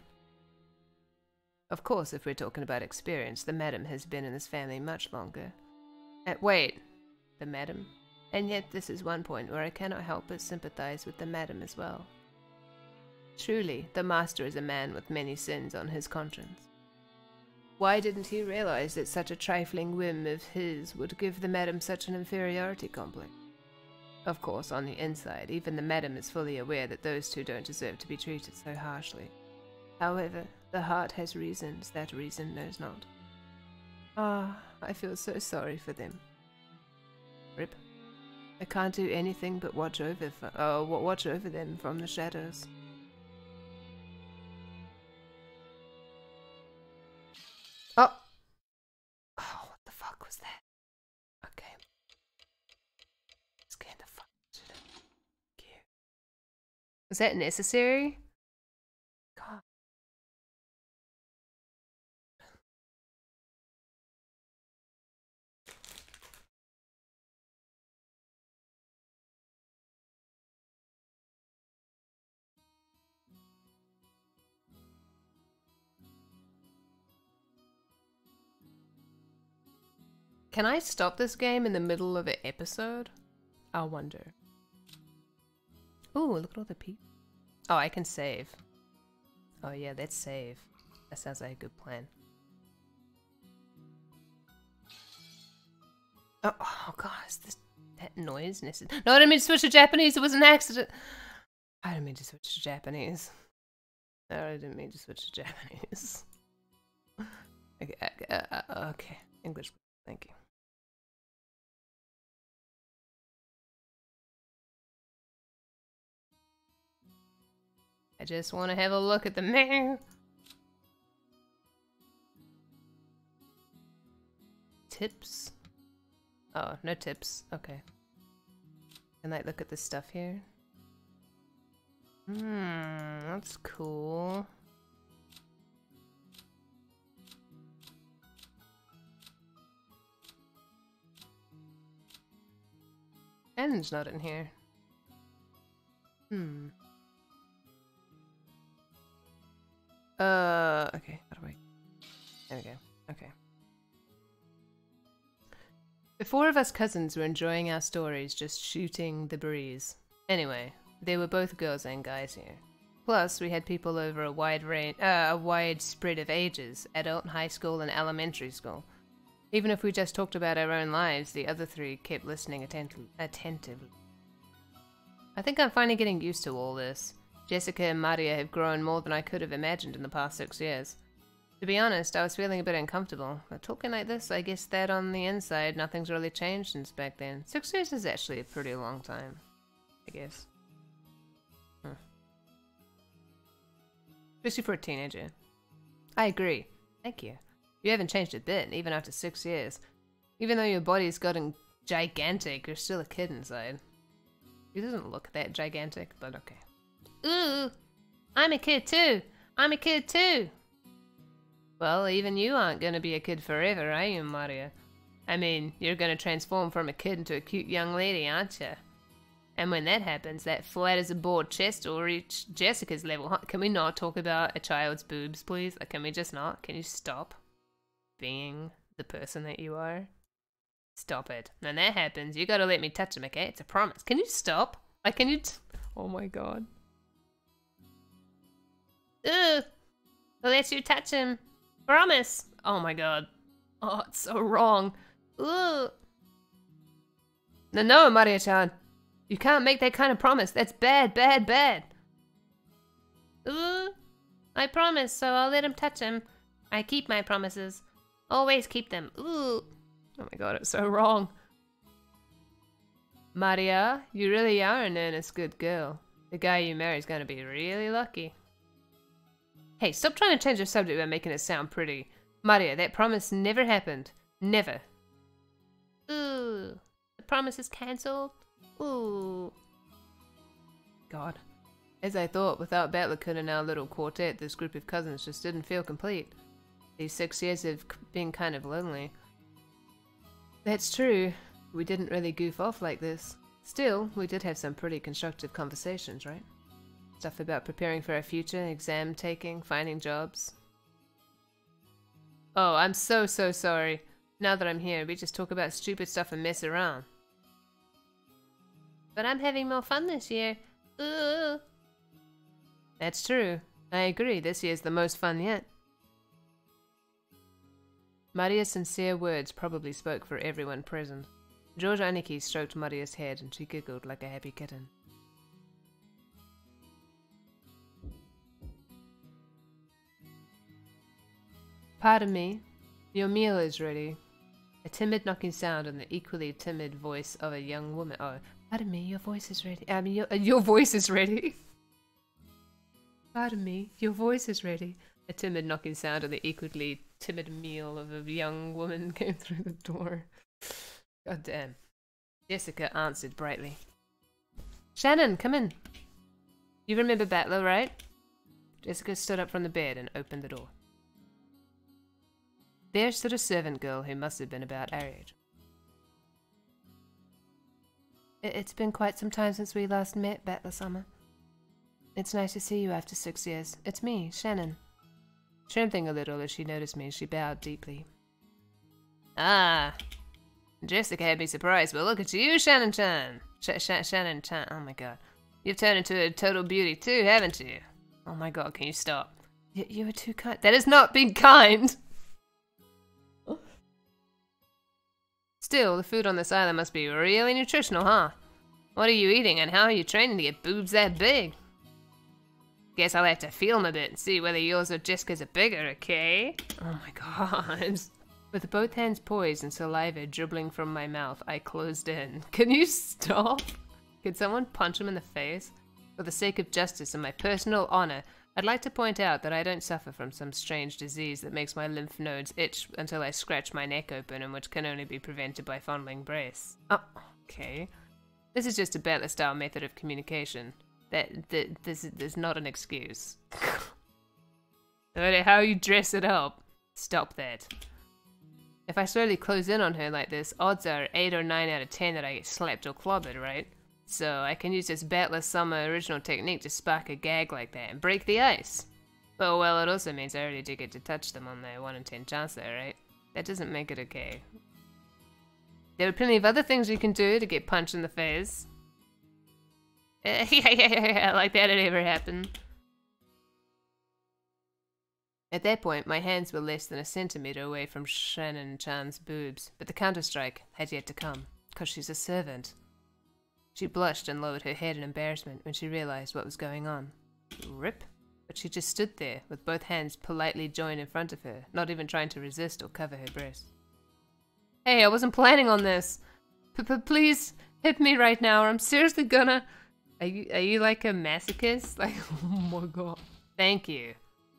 Of course, if we're talking about experience, the Madam has been in this family much longer. Wait, the Madam? And yet this is one point where I cannot help but sympathize with the Madam as well. Truly, the Master is a man with many sins on his conscience. Why didn't he realize that such a trifling whim of his would give the Madam such an inferiority complex? Of course, on the inside, even the Madam is fully aware that those two don't deserve to be treated so harshly. However, the heart has reasons that reason knows not. Ah, I feel so sorry for them. Rip. I can't do anything but watch over them from the shadows. Oh! Oh, what the fuck was that? Okay. Scared the fuck out of it. Cute. Was that necessary? God. Can I stop this game in the middle of an episode? I wonder. Ooh, look at all the people. Oh, I can save. Oh yeah, let's save. That sounds like a good plan. Oh gosh, that noise necessary. No, I didn't mean to switch to Japanese. It was an accident. I didn't mean to switch to Japanese. No, I didn't mean to switch to Japanese. Okay, English. Thank you. I just want to have a look at the menu. Tips? Oh, no tips. Okay. Can I look at this stuff here? That's cool. N's not in here. Okay, how do I... There we go. Okay. The four of us cousins were enjoying our stories, just shooting the breeze. Anyway, there were both girls and guys here. Plus, we had people over a wide spread of ages, adult, high school, and elementary school. Even if we just talked about our own lives, the other three kept listening attentively. I think I'm finally getting used to all this. Jessica and Maria have grown more than I could have imagined in the past 6 years. To be honest, I was feeling a bit uncomfortable, but talking like this, I guess that on the inside, nothing's really changed since back then. 6 years is actually a pretty long time, I guess. Especially for a teenager. I agree. Thank you. You haven't changed a bit, even after 6 years. Even though your body's gotten gigantic, you're still a kid inside. He doesn't look that gigantic, but okay. Ooh! I'm a kid too! I'm a kid too! Well, even you aren't gonna be a kid forever, are you, Maria? I mean, you're gonna transform from a kid into a cute young lady, aren't you? And when that happens, that flat as a board chest will reach Jessica's level. Can we not talk about a child's boobs, please? Like, can we just not? Can you stop being the person that you are? Stop it. When that happens, you gotta let me touch him, okay? It's a promise. Can you stop? Like, can you... Oh my god. Ooh! I'll let you touch him. Promise! Oh my god. Oh, it's so wrong. Ooh! No, Maria-chan. You can't make that kind of promise. That's bad, bad, bad. Ooh! I promise, so I'll let him touch him. I keep my promises. Always keep them. Ooh! Oh my god, it's so wrong. Maria, you really are an earnest good girl. The guy you marry is going to be really lucky. Hey, stop trying to change the subject by making it sound pretty. Maria, that promise never happened. Never. Ooh. The promise is cancelled? Ooh. God. As I thought, without Batlakun and our little quartet, this group of cousins just didn't feel complete. These 6 years have been kind of lonely. That's true. We didn't really goof off like this. Still, we did have some pretty constructive conversations, right? Stuff about preparing for our future, exam taking, finding jobs. Oh, I'm so sorry. Now that I'm here, we just talk about stupid stuff and mess around. But I'm having more fun this year. Ooh. That's true. I agree, this year's the most fun yet. Maria's sincere words probably spoke for everyone present. George Aniki stroked Maria's head and she giggled like a happy kitten. Pardon me, your meal is ready. A timid knocking sound and the equally timid voice of a young woman. Oh, pardon me, your voice is ready. Your voice is ready. Pardon me, your voice is ready. A timid knocking sound and the equally timid meal of a young woman came through the door. God damn. Jessica answered brightly. Shannon, come in. You remember Battler, right? Jessica stood up from the bed and opened the door. There stood a servant girl who must have been about our age. It's been quite some time since we last met, Battler Summer. It's nice to see you after 6 years. It's me, Shannon. Trembling a little as she noticed me, she bowed deeply. Ah, Jessica had me surprised, but look at you, Shannon-chan. Shannon-chan, oh my god. You've turned into a total beauty too, haven't you? Oh my god, can you stop? You were too kind. That is not being kind! Still, the food on this island must be really nutritional, huh? What are you eating and how are you training to get boobs that big? Guess I'll have to feel them a bit and see whether yours or Jessica's are bigger, okay? Oh my god. With both hands poised and saliva dribbling from my mouth, I closed in. Can you stop? Can someone punch him in the face? For the sake of justice and my personal honor, I'd like to point out that I don't suffer from some strange disease that makes my lymph nodes itch until I scratch my neck open and which can only be prevented by fondling breasts. Oh, okay. This is just a Battler-style method of communication. This is not an excuse. No matter how you dress it up, stop that. If I slowly close in on her like this, odds are 8 or 9 out of 10 that I get slapped or clobbered, right? So I can use this Battler Summer original technique to spark a gag like that and break the ice. But well, it also means I already did get to touch them on their 1 in 10 chance there, right? That doesn't make it okay. There are plenty of other things you can do to get punched in the face. Yeah, like that had ever happened. At that point, my hands were less than a centimeter away from Shannon-chan's boobs, but the counter-strike had yet to come, 'cause she's a servant. She blushed and lowered her head in embarrassment when she realized what was going on. Rip. But she just stood there, with both hands politely joined in front of her, not even trying to resist or cover her breasts. Hey, I wasn't planning on this. Please hit me right now, or I'm seriously gonna... Are you like a masochist? Like, oh my god. Thank you.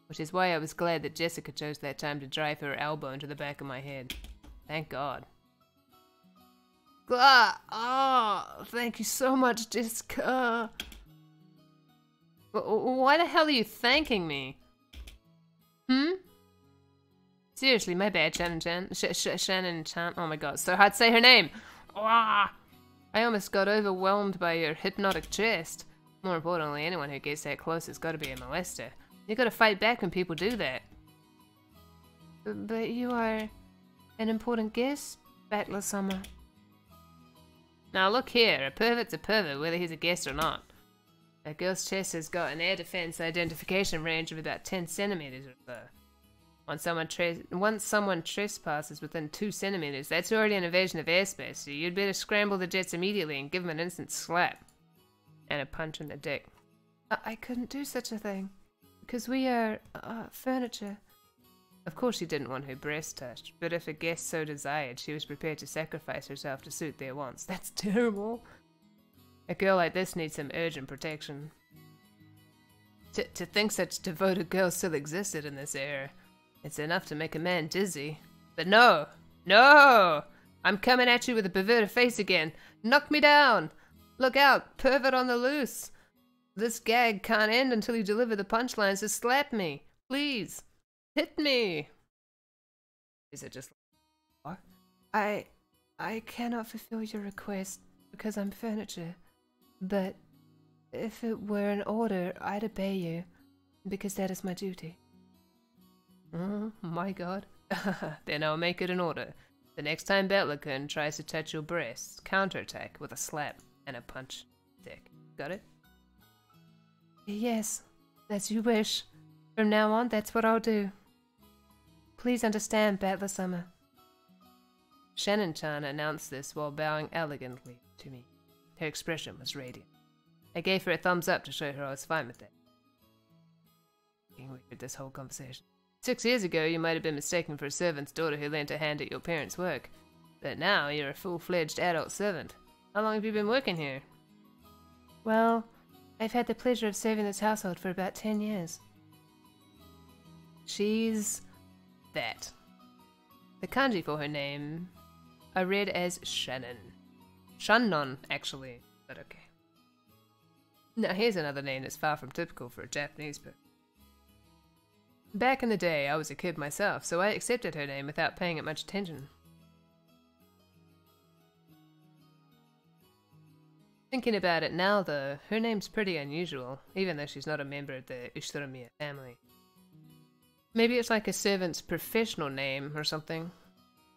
Which is why I was glad that Jessica chose that time to drive her elbow into the back of my head. Thank God. Oh, thank you so much, Jessica. Why the hell are you thanking me? Seriously, my bad, Shannon-chan. Shannon-chan. Oh my god, so hard to say her name. I almost got overwhelmed by your hypnotic chest. More importantly, anyone who gets that close has got to be a molester. You gotta fight back when people do that. But you are an important guest, Battler Summer. Now look here, a pervert's a pervert whether he's a guest or not. A girl's chest has got an air defense identification range of about 10 centimeters or so. Once someone trespasses within 2 centimeters, that's already an invasion of airspace, so you'd better scramble the jets immediately and give them an instant slap. And a punch in the dick. I couldn't do such a thing. Because we are, furniture. Of course she didn't want her breast touched, but if a guest so desired, she was prepared to sacrifice herself to suit their wants. That's terrible. A girl like this needs some urgent protection. To think such devoted girls still existed in this era, it's enough to make a man dizzy. But no! No! I'm coming at you with a perverted face again. Knock me down! Look out, pervert on the loose! This gag can't end until you deliver the punchlines, so slap me! Please! Hit me! Is it just like, what? I cannot fulfill your request because I'm furniture, but if it were an order, I'd obey you, because that is my duty. Oh my god. Then I'll make it an order. The next time Beatrice tries to touch your breasts, counterattack with a slap and a punch. Dick. Got it? Yes, as you wish. From now on, that's what I'll do. Please understand, Beatrice. Shannon-chan announced this while bowing elegantly to me. Her expression was radiant. I gave her a thumbs up to show her I was fine with that. Being weird, this whole conversation. 6 years ago, you might have been mistaken for a servant's daughter who lent a hand at your parents' work. But now, you're a full-fledged adult servant. How long have you been working here? Well, I've had the pleasure of serving this household for about 10 years. She's that. The kanji for her name I read as Shannon. Shannon, actually, but okay. Now here's another name that's far from typical for a Japanese person. Back in the day, I was a kid myself, so I accepted her name without paying it much attention. Thinking about it now, though, her name's pretty unusual, even though she's not a member of the Ushiramiya family. Maybe it's like a servant's professional name or something.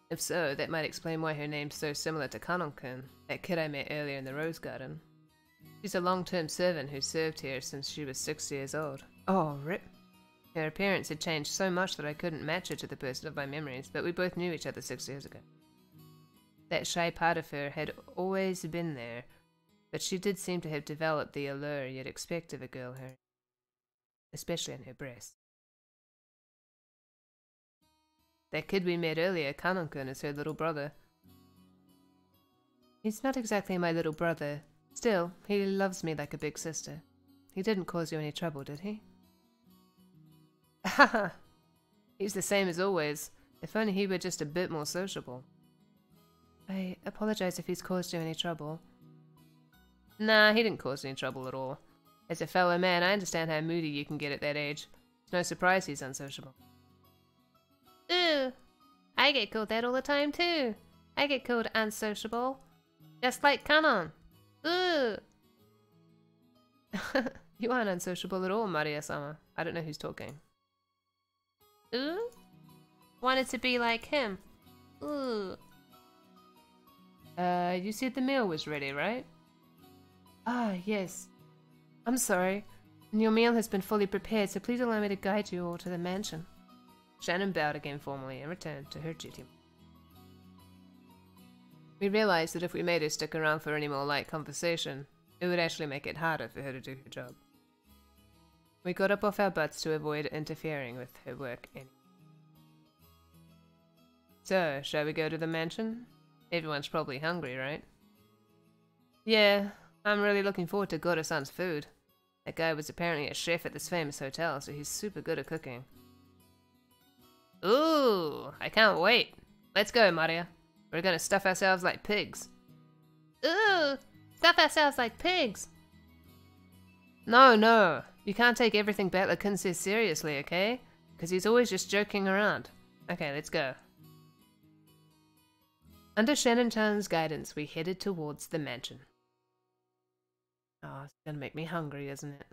If so, that might explain why her name's so similar to Kanon-kun, that kid I met earlier in the Rose Garden. She's a long-term servant who served here since she was 6 years old. Oh, rip. Her appearance had changed so much that I couldn't match her to the person of my memories, but we both knew each other 6 years ago. That shy part of her had always been there, but she did seem to have developed the allure you'd expect of a girl her, especially in her breasts. That kid we met earlier, Kanon-kun, is her little brother. He's not exactly my little brother. Still, he loves me like a big sister. He didn't cause you any trouble, did he? Haha! He's the same as always. If only he were just a bit more sociable. I apologize if he's caused you any trouble. Nah, he didn't cause any trouble at all. As a fellow man, I understand how moody you can get at that age. It's no surprise he's unsociable. Ooh! I get called that all the time too. I get called unsociable. Just like Kanon. Ooh! You aren't unsociable at all, Maria-sama. I don't know who's talking. Ooh? Wanted to be like him. Ooh. You said the meal was ready, right? Ah, yes. I'm sorry. Your meal has been fully prepared, so please allow me to guide you all to the mansion. Shannon bowed again formally and returned to her duty. We realized that if we made her stick around for any more light conversation, it would actually make it harder for her to do her job. We got up off our butts to avoid interfering with her work anyway. So, shall we go to the mansion? Everyone's probably hungry, right? Yeah, I'm really looking forward to Goro-san's food. That guy was apparently a chef at this famous hotel, so he's super good at cooking. Ooh, I can't wait. Let's go, Maria. We're gonna stuff ourselves like pigs. Ooh, stuff ourselves like pigs. No, you can't take everything Beatrice says seriously, okay? Because he's always just joking around. Okay, let's go. Under Shannon-chan's guidance, we headed towards the mansion. Oh, it's gonna make me hungry, isn't it?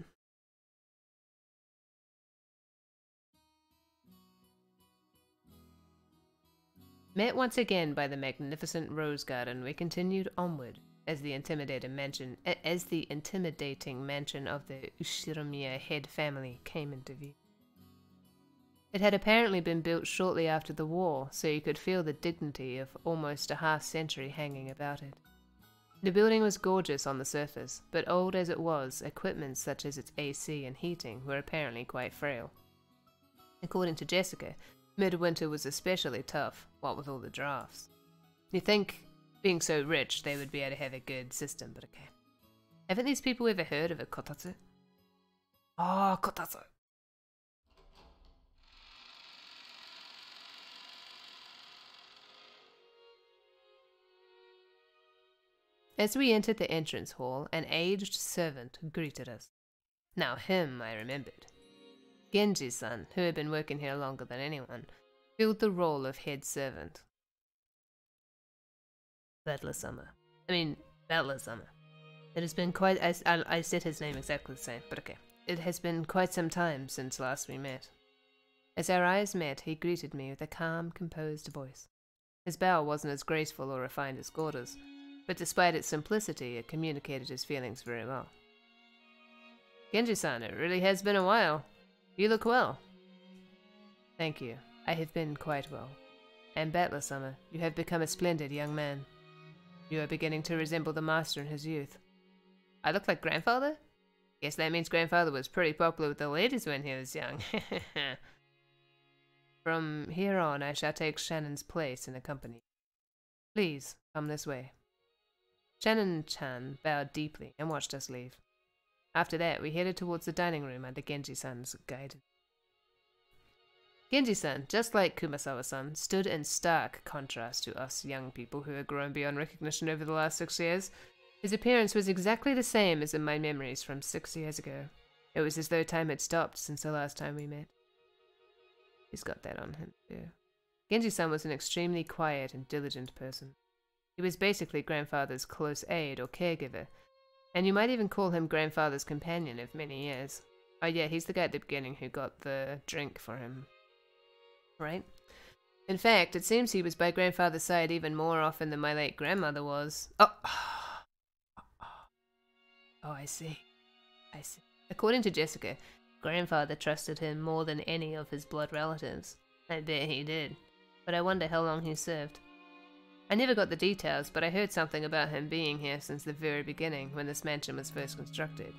Met once again by the magnificent rose garden, we continued onward as the intimidating mansion of the Ushiramiya head family came into view. It had apparently been built shortly after the war, so you could feel the dignity of almost a half-century hanging about it. The building was gorgeous on the surface, but old as it was, equipment such as its AC and heating were apparently quite frail. According to Jessica, midwinter was especially tough, what with all the drafts. You'd think, being so rich, they would be able to have a good system, but okay. Haven't these people ever heard of a kotatsu? Oh, kotatsu. As we entered the entrance hall, an aged servant greeted us. Now him I remembered. Genji-san, who had been working here longer than anyone, filled the role of head servant. Butler-sama. It has been quite... I said his name exactly the same, but okay. It has been quite some time since last we met. As our eyes met, he greeted me with a calm, composed voice. His bow wasn't as graceful or refined as Gorda's, but despite its simplicity, it communicated his feelings very well. Genji-san, it really has been a while. You look well. Thank you. I have been quite well. And Butler-sama, you have become a splendid young man. You are beginning to resemble the master in his youth. I look like grandfather? Guess that means grandfather was pretty popular with the ladies when he was young. From here on, I shall take Shannon's place in the company. Please, come this way. Shannon-chan bowed deeply and watched us leave. After that, we headed towards the dining room under Genji-san's guidance. Genji-san, just like Kumasawa-san, stood in stark contrast to us young people who had grown beyond recognition over the last 6 years. His appearance was exactly the same as in my memories from 6 years ago. It was as though time had stopped since the last time we met. He's got that on him, too. Genji-san was an extremely quiet and diligent person. He was basically grandfather's close aide or caregiver, and you might even call him grandfather's companion of many years. Oh yeah, he's the guy at the beginning who got the drink for him. Right? In fact, it seems he was by grandfather's side even more often than my late grandmother was. Oh, I see. According to Jessica, grandfather trusted him more than any of his blood relatives. I bet he did. But I wonder how long he served. I never got the details, but I heard something about him being here since the very beginning, when this mansion was first constructed.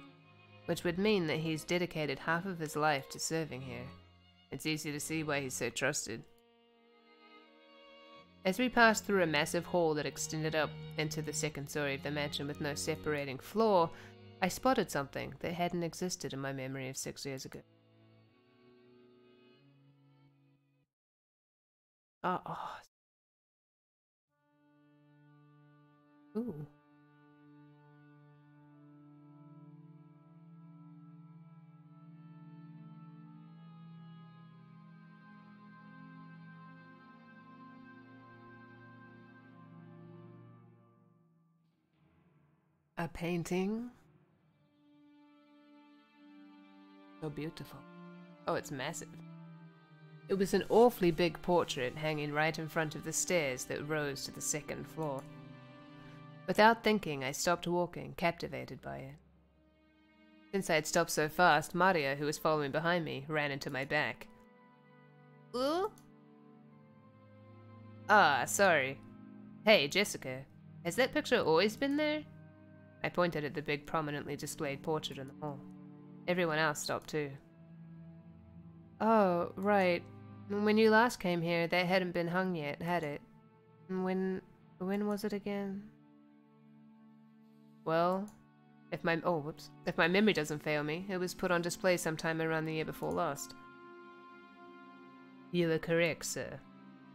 Which would mean that he's dedicated half of his life to serving here. It's easy to see why he's so trusted. As we passed through a massive hall that extended up into the second story of the mansion with no separating floor, I spotted something that hadn't existed in my memory of 6 years ago. Ooh. A painting? So beautiful. Oh, it's massive. It was an awfully big portrait hanging right in front of the stairs that rose to the second floor. Without thinking, I stopped walking, captivated by it. Since I had stopped so fast, Maria, who was following behind me, ran into my back. Ooh? Ah, sorry. Hey, Jessica, has that picture always been there? I pointed at the big prominently displayed portrait in the hall. Everyone else stopped too. Oh, right. When you last came here, that hadn't been hung yet, had it? When was it again? Well, if my memory doesn't fail me, it was put on display sometime around the year before last. You are correct, sir.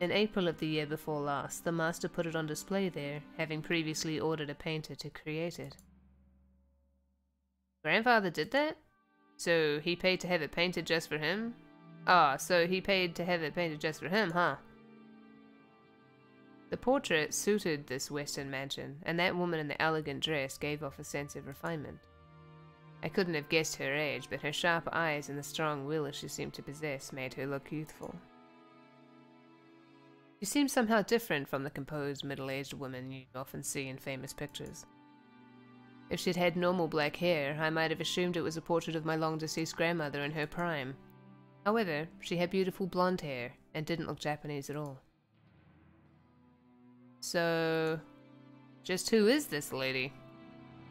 In April of the year before last, the master put it on display there, having previously ordered a painter to create it. Grandfather did that? So he paid to have it painted just for him? Ah, so he paid to have it painted just for him, huh? The portrait suited this western mansion, and that woman in the elegant dress gave off a sense of refinement. I couldn't have guessed her age, but her sharp eyes and the strong will she seemed to possess made her look youthful. She seemed somehow different from the composed middle-aged woman you often see in famous pictures. If she'd had normal black hair, I might have assumed it was a portrait of my long-deceased grandmother in her prime. However, she had beautiful blonde hair, and didn't look Japanese at all. So, just who is this lady?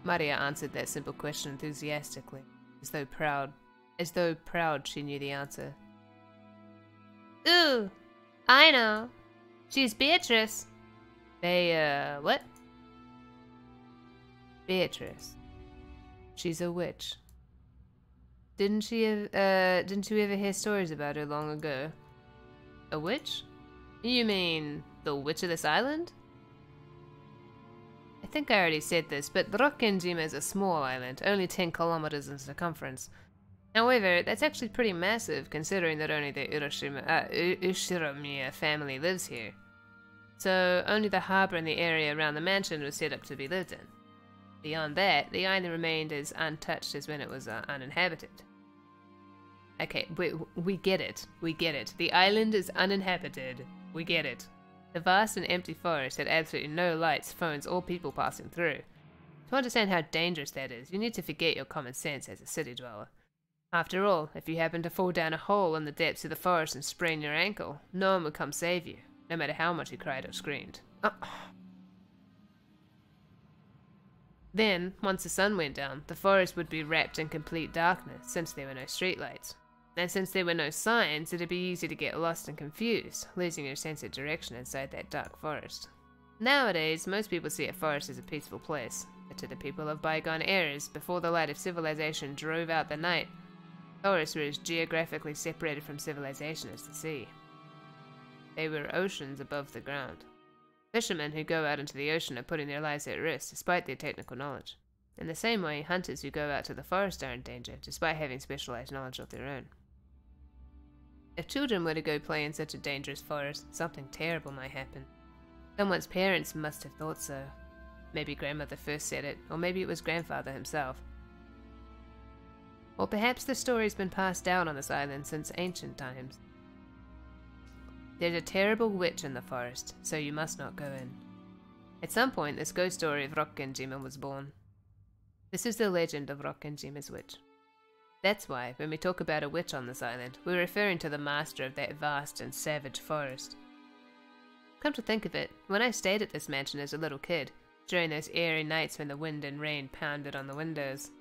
Maria answered that simple question enthusiastically, as though proud she knew the answer. Ooh, I know. She's Beatrice. What? Beatrice. She's a witch. Didn't you ever hear stories about her long ago? A witch? You mean the witch of this island? I think I already said this, but Rokkenjima is a small island, only 10 kilometers in circumference. However, that's actually pretty massive, considering that only the Ushiromiya family lives here. So, only the harbour and the area around the mansion was set up to be lived in. Beyond that, the island remained as untouched as when it was uninhabited. Okay, we get it. We get it. The island is uninhabited. We get it. The vast and empty forest had absolutely no lights, phones, or people passing through. To understand how dangerous that is, you need to forget your common sense as a city dweller. After all, if you happen to fall down a hole in the depths of the forest and sprain your ankle, no one would come save you, no matter how much you cried or screamed. Then, once the sun went down, the forest would be wrapped in complete darkness, since there were no streetlights. And since there were no signs, it'd be easy to get lost and confused, losing your sense of direction inside that dark forest. Nowadays, most people see a forest as a peaceful place, but to the people of bygone eras, before the light of civilization drove out the night, forests were as geographically separated from civilization as the sea. They were oceans above the ground. Fishermen who go out into the ocean are putting their lives at risk despite their technical knowledge. In the same way, hunters who go out to the forest are in danger despite having specialized knowledge of their own. If children were to go play in such a dangerous forest, something terrible might happen. Someone's parents must have thought so. Maybe grandmother first said it, or maybe it was grandfather himself. Or perhaps the story's been passed down on this island since ancient times. There's a terrible witch in the forest, so you must not go in. At some point, this ghost story of Rokkenjima was born. This is the legend of Rokkenjima's witch. That's why, when we talk about a witch on this island, we're referring to the master of that vast and savage forest. Come to think of it, when I stayed at this mansion as a little kid, during those airy nights when the wind and rain pounded on the windows,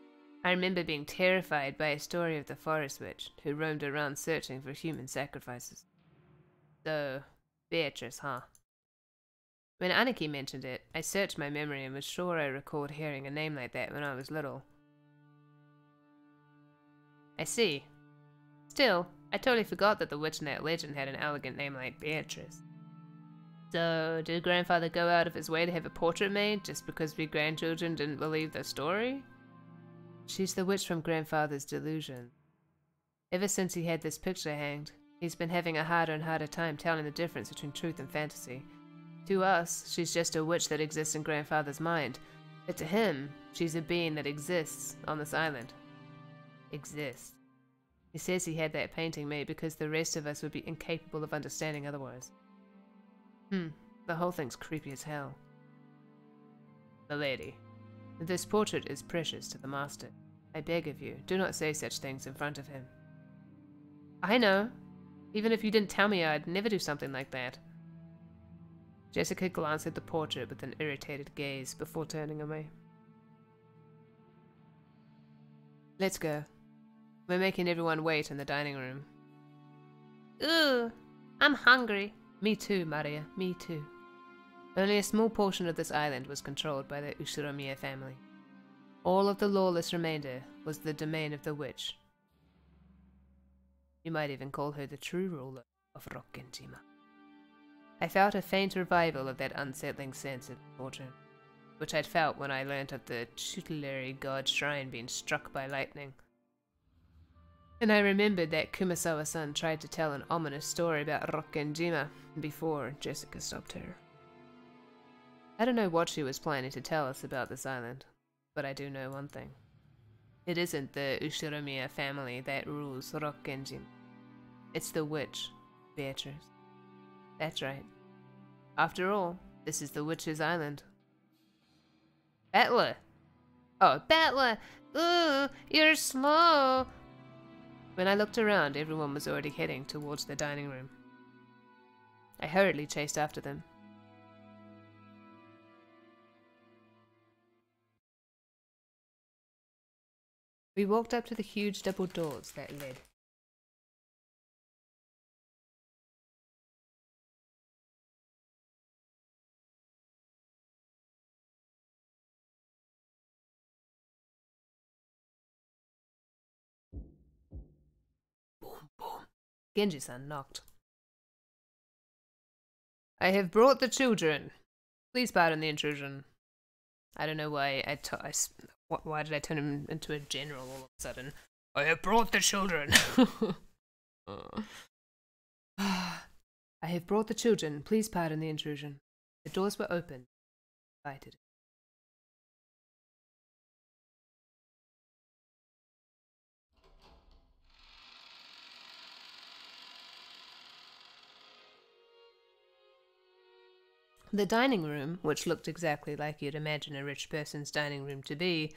I remember being terrified by a story of the forest witch who roamed around searching for human sacrifices. So, Beatrice, huh? When Aniki mentioned it, I searched my memory and was sure I recalled hearing a name like that when I was little. I see. Still, I totally forgot that the witch in that legend had an elegant name like Beatrice. So, did grandfather go out of his way to have a portrait made just because we grandchildren didn't believe the story? She's the witch from grandfather's delusion. Ever since he had this picture hanged, he's been having a harder and harder time telling the difference between truth and fantasy. To us, she's just a witch that exists in grandfather's mind, but to him, she's a being that exists on this island. Exists. He says he had that painting made because the rest of us would be incapable of understanding otherwise. The whole thing's creepy as hell. Milady, this portrait is precious to the master. I beg of you, do not say such things in front of him. I know. Even if you didn't tell me, I'd never do something like that. Jessica glanced at the portrait with an irritated gaze before turning away. Let's go. We're making everyone wait in the dining room. Ooh, I'm hungry. Me too, Maria, me too. Only a small portion of this island was controlled by the Ushiromiya family. All of the lawless remainder was the domain of the witch. You might even call her the true ruler of Rokkenjima. I felt a faint revival of that unsettling sense of fortune, which I'd felt when I learnt of the tutelary god shrine being struck by lightning. And I remembered that Kumasawa-san tried to tell an ominous story about Rokkenjima before Jessica stopped her. I don't know what she was planning to tell us about this island, but I do know one thing. It isn't the Ushiromiya family that rules Rokkenjima. It's the witch, Beatrice. That's right. After all, this is the witch's island. Battler! Oh, Battler! Ooh, you're slow! When I looked around, everyone was already heading towards the dining room. I hurriedly chased after them. We walked up to the huge double doors that led Genji-san knocked. I have brought the children. Please pardon the intrusion. I don't know why why did I turn him into a general all of a sudden? I have brought the children. I have brought the children. Please pardon the intrusion. The doors were open. Invited. The dining room, which looked exactly like you'd imagine a rich person's dining room to be,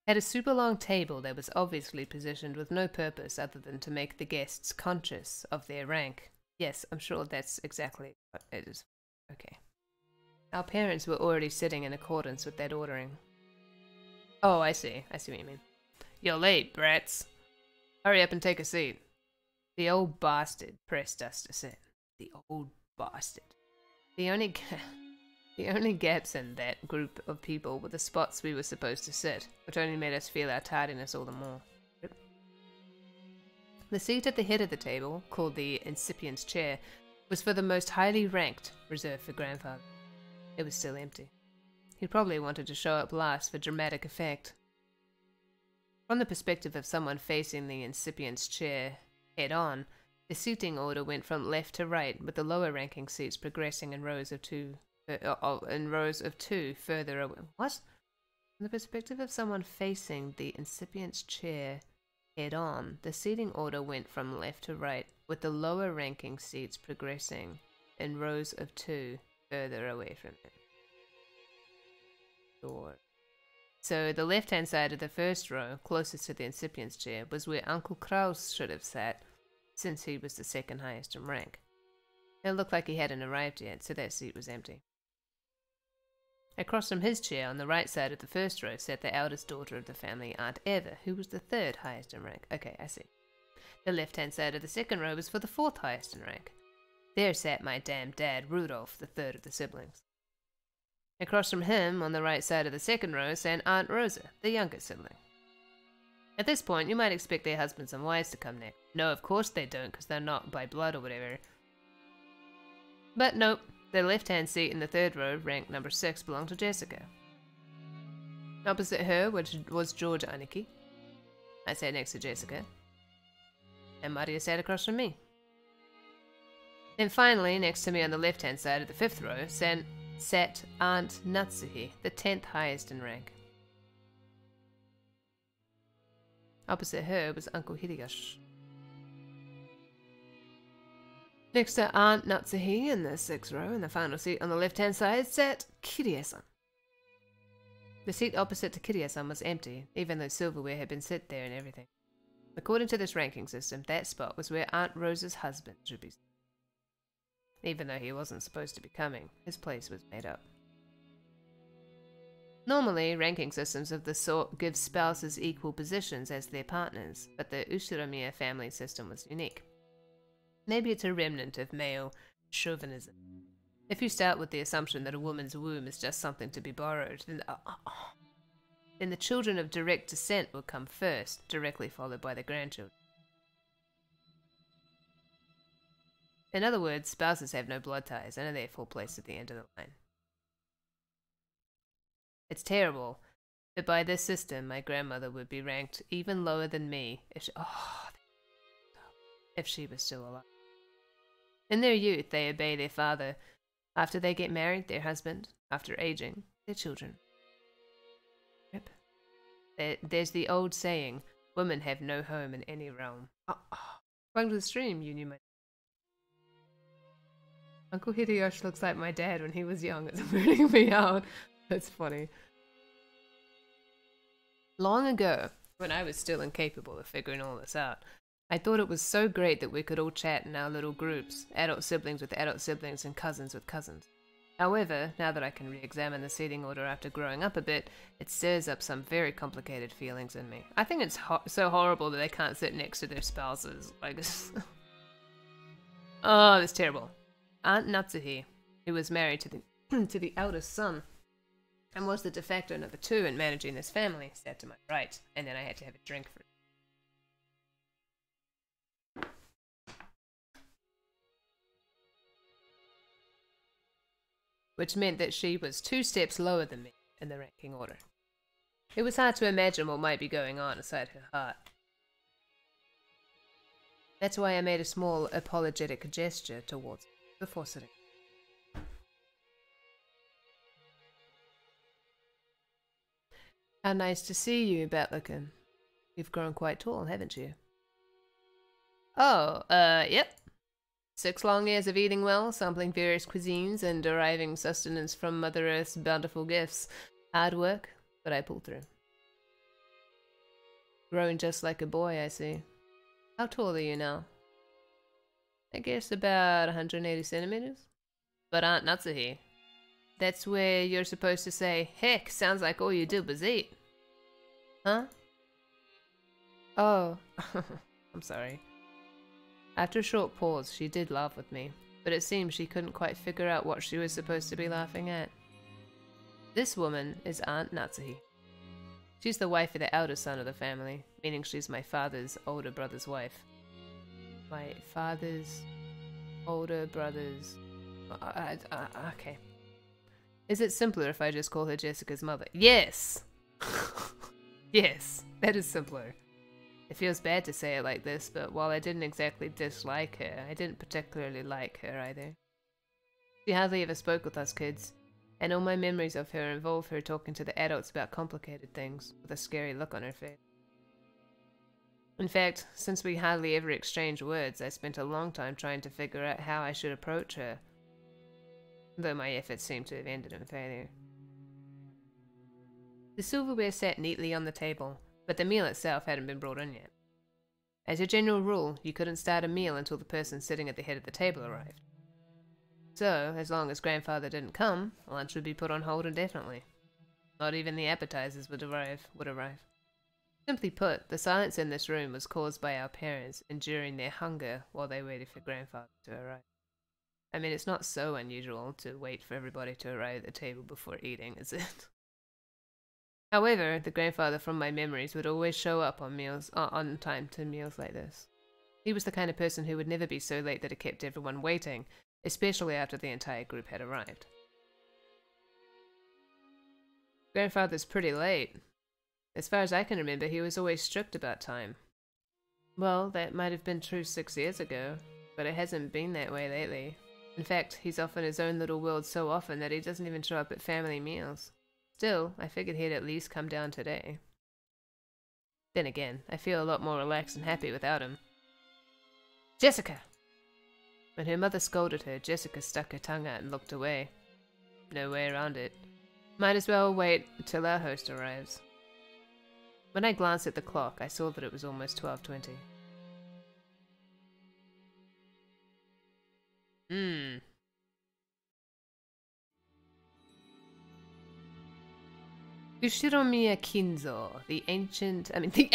had a super long table that was obviously positioned with no purpose other than to make the guests conscious of their rank. Yes, I'm sure that's exactly what it is. Okay. Our parents were already sitting in accordance with that ordering. Oh, I see. I see what you mean. You're late, brats. Hurry up and take a seat. The old bastard pressed us to sit. The old bastard. The only gaps in that group of people were the spots we were supposed to sit, which only made us feel our tardiness all the more. The seat at the head of the table, called the incipient's chair, was for the most highly ranked, reserved for grandfather. It was still empty. He probably wanted to show up last for dramatic effect. From the perspective of someone facing the incipient's chair head-on, the seating order went from left to right, with the lower-ranking seats progressing in rows of two further away. What? From the perspective of someone facing the incipient's chair head-on, the seating order went from left to right, with the lower-ranking seats progressing in rows of two further away from him. Door. So the left-hand side of the first row, closest to the incipient's chair, was where Uncle Kraus should have sat, since he was the second highest in rank. It looked like he hadn't arrived yet, so that seat was empty. Across from his chair, on the right side of the first row, sat the eldest daughter of the family, Aunt Eva, who was the third highest in rank. Okay, I see. The left-hand side of the second row was for the fourth highest in rank. There sat my damn dad, Rudolph, the third of the siblings. Across from him, on the right side of the second row, sat Aunt Rosa, the youngest sibling. At this point, you might expect their husbands and wives to come next. No, of course they don't, because they're not by blood or whatever. But nope, the left-hand seat in the third row, ranked number 6, belonged to Jessica. Opposite her was George Aniki. I sat next to Jessica. And Maria sat across from me. And finally, next to me on the left-hand side of the fifth row, sat Aunt Natsuhi, the 10th highest in rank. Opposite her was Uncle Hideyoshi. Next to Aunt Natsuhi in the 6th row, in the final seat on the left-hand side, sat Kirie-san. The seat opposite to Kirie-san was empty, even though silverware had been set there and everything. According to this ranking system, that spot was where Aunt Rosa's husband should be. Even though he wasn't supposed to be coming, his place was made up. Normally, ranking systems of the sort give spouses equal positions as their partners, but the Ushiromiya family system was unique. Maybe it's a remnant of male chauvinism. If you start with the assumption that a woman's womb is just something to be borrowed, then the children of direct descent will come first, directly followed by the grandchildren. In other words, spouses have no blood ties and are therefore placed at the end of the line. It's terrible, but by this system, my grandmother would be ranked even lower than me if she was still alive. In their youth, they obey their father. After they get married, their husband. After aging, their children. Yep. There's the old saying, women have no home in any realm. Welcome to the stream, you knew my... Uncle Hideyoshi looks like my dad when he was young. It's weirding me out. That's funny. Long ago, when I was still incapable of figuring all this out, I thought it was so great that we could all chat in our little groups, adult siblings with adult siblings and cousins with cousins. However, now that I can re-examine the seating order after growing up a bit, it stirs up some very complicated feelings in me. I think it's so horrible that they can't sit next to their spouses. Like, oh, that's terrible. Aunt Natsuhi, who was married to the eldest son, and was the de facto number 2 in managing this family, sat to my right, and then I had to have a drink for it. which meant that she was 2 steps lower than me in the ranking order. It was hard to imagine what might be going on inside her heart. That's why I made a small apologetic gesture towards her before sitting. How nice to see you, Batlican. You've grown quite tall, haven't you? Oh, yep. 6 long years of eating well, sampling various cuisines, and deriving sustenance from Mother Earth's bountiful gifts. Hard work, but I pulled through. Growing just like a boy, I see. How tall are you now? I guess about 180 centimeters. But Aunt Natsuhi, that's where you're supposed to say, heck, sounds like all you did was eat. Huh? Oh, I'm sorry. After a short pause, she did laugh with me, but it seemed she couldn't quite figure out what she was supposed to be laughing at. This woman is Aunt Natsuhi. She's the wife of the eldest son of the family, meaning she's my father's older brother's wife. My father's older brother's... okay. Is it simpler if I just call her Jessica's mother? Yes! Yes, that is simpler. It feels bad to say it like this, but while I didn't exactly dislike her, I didn't particularly like her either. She hardly ever spoke with us kids, and all my memories of her involve her talking to the adults about complicated things, with a scary look on her face. In fact, since we hardly ever exchanged words, I spent a long time trying to figure out how I should approach her, though my efforts seemed to have ended in failure. The silverware sat neatly on the table, but the meal itself hadn't been brought in yet. As a general rule, you couldn't start a meal until the person sitting at the head of the table arrived. So, as long as Grandfather didn't come, lunch would be put on hold indefinitely. Not even the appetizers would arrive. Simply put, the silence in this room was caused by our parents enduring their hunger while they waited for Grandfather to arrive. I mean, it's not so unusual to wait for everybody to arrive at the table before eating, is it? However, the grandfather from my memories would always show up on time to meals like this. He was the kind of person who would never be so late that it kept everyone waiting, especially after the entire group had arrived. Grandfather's pretty late. As far as I can remember, he was always strict about time. Well, that might have been true 6 years ago, but it hasn't been that way lately. In fact, he's off in his own little world so often that he doesn't even show up at family meals. Still, I figured he'd at least come down today. Then again, I feel a lot more relaxed and happy without him. Jessica! When her mother scolded her, Jessica stuck her tongue out and looked away. No way around it. Might as well wait till our host arrives. When I glanced at the clock, I saw that it was almost 12:20. Ushiromiya Kinzo, the ancient the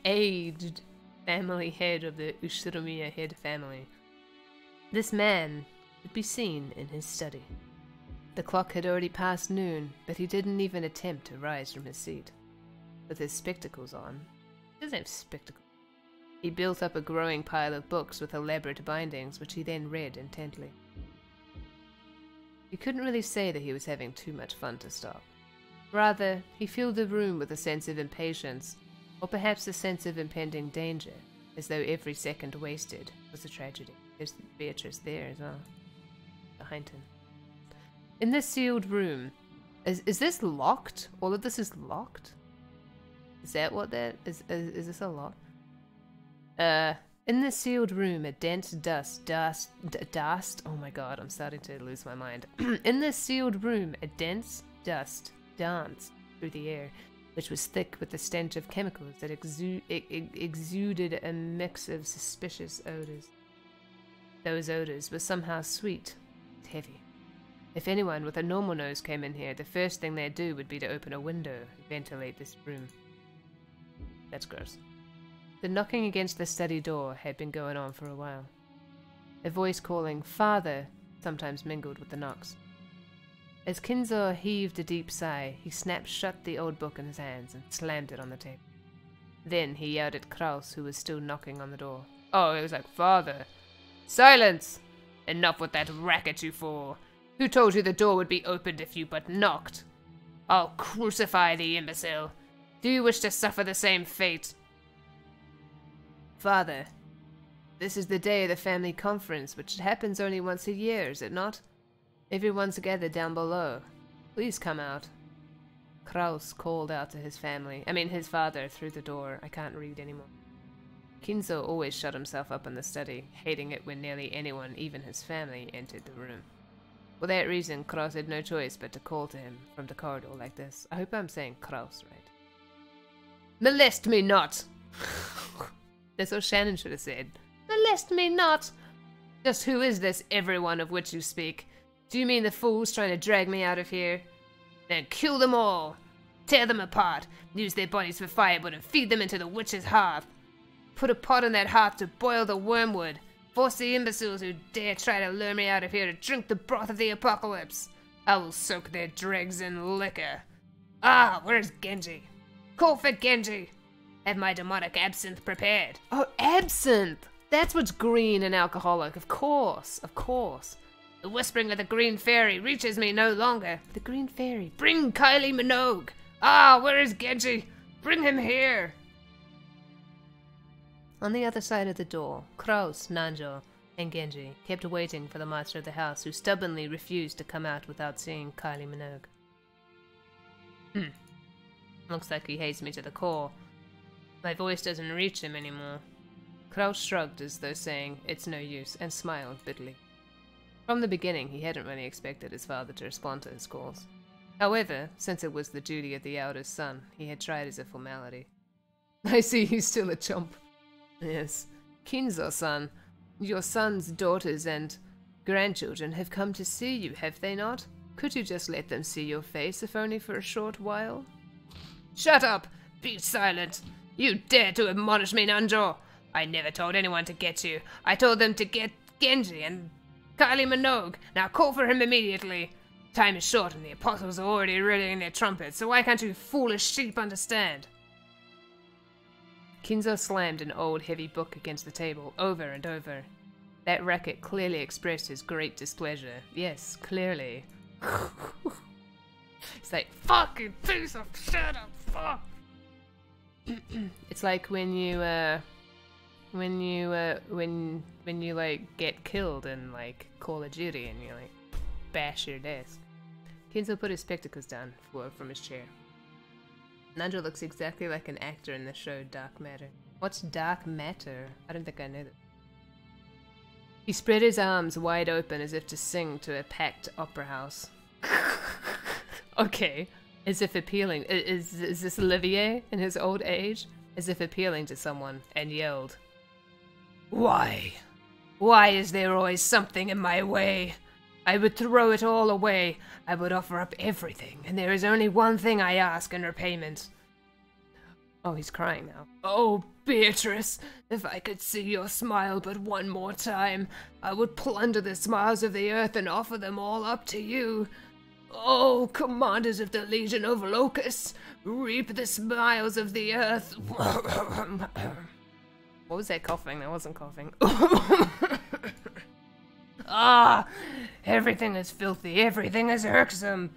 aged family head of the Ushiromiya head family. This man could be seen in his study. The clock had already passed noon, but he didn't even attempt to rise from his seat. With his spectacles on. He doesn't have spectacles. He built up a growing pile of books with elaborate bindings, which he then read intently. You couldn't really say that he was having too much fun to stop. Rather, he filled the room with a sense of impatience, or perhaps a sense of impending danger, as though every second wasted was a tragedy. There's Beatrice there as well, behind him. In this sealed room, is this locked? All of this is locked? Is that what that is? Is this a lock? In this sealed room, a dense dust, oh my god, I'm starting to lose my mind. In this sealed room, a dense dust danced through the air, which was thick with the stench of chemicals that exuded a mix of suspicious odors. Those odors were somehow sweet and heavy. If anyone with a normal nose came in here, the first thing they'd do would be to open a window and ventilate this room. That's gross. The knocking against the study door had been going on for a while. A voice calling, "Father," sometimes mingled with the knocks. As Kinzo heaved a deep sigh, he snapped shut the old book in his hands and slammed it on the table. Then he yelled at Kraus, who was still knocking on the door. Oh, it was like, "Father! Silence! Enough with that racket, you fool! Who told you the door would be opened if you but knocked? I'll crucify the imbecile! Do you wish to suffer the same fate?" "Father, this is the day of the family conference, which happens only once a year, is it not? Everyone's gathered down below. Please come out." Kraus called out to his father, through the door. I can't read anymore. Kinzo always shut himself up in the study, hating it when nearly anyone, even his family, entered the room. For that reason, Kraus had no choice but to call to him from the corridor like this. I hope I'm saying Kraus right. "Molest me not!" That's what Shannon should have said. "Molest me not! Just who is this everyone of which you speak? Do you mean the fools trying to drag me out of here? Then kill them all! Tear them apart! Use their bodies for firewood and feed them into the witch's hearth! Put a pot on that hearth to boil the wormwood! Force the imbeciles who dare try to lure me out of here to drink the broth of the apocalypse! I will soak their dregs in liquor! Ah, where's Genji? Call for Genji! Have my demonic absinthe prepared!" Oh, absinthe! That's what's green and alcoholic, of course, of course. "The whispering of the green fairy reaches me no longer." The green fairy. "Bring Kylie Minogue! Ah, where is Genji? Bring him here!" On the other side of the door, Kraus, Nanjo, and Genji kept waiting for the master of the house, who stubbornly refused to come out without seeing Kylie Minogue. Looks like he hates me to the core. My voice doesn't reach him anymore. Kraus shrugged as though saying, "It's no use," and smiled bitterly. From the beginning, he hadn't really expected his father to respond to his calls. However, since it was the duty of the eldest son, he had tried as a formality. "I see he's still a chump." "Yes. Kinzo-san, your sons, daughters, and grandchildren have come to see you, have they not? Could you just let them see your face, if only for a short while?" "Shut up! Be silent! You dare to admonish me, Nanjo! I never told anyone to get you. I told them to get Genji and Kylie Minogue. Now call for him immediately. Time is short and the apostles are already readying their trumpets, so why can't you foolish sheep understand?" Kinzo slammed an old heavy book against the table, over and over. That racket clearly expressed his great displeasure. Yes, clearly. It's like, "Fucking piece of shit, fuck!" It's like when you like get killed in like Call of Duty and you like bash your desk. Kinzo put his spectacles down from his chair. Nanjo looks exactly like an actor in the show Dark Matter. What's Dark Matter? I don't think I know that. He spread his arms wide open as if to sing to a packed opera house. Okay. As if appealing. Is this Olivier in his old age? As if appealing to someone, and yelled, "Why? Why is there always something in my way? I would throw it all away. I would offer up everything, and there is only one thing I ask in repayment." Oh, he's crying now. "Oh, Beatrice, if I could see your smile but one more time, I would plunder the smiles of the earth and offer them all up to you. Oh, commanders of the Legion of Locusts, reap the smiles of the earth." What was that coughing? That wasn't coughing. "Ah, everything is filthy, everything is irksome.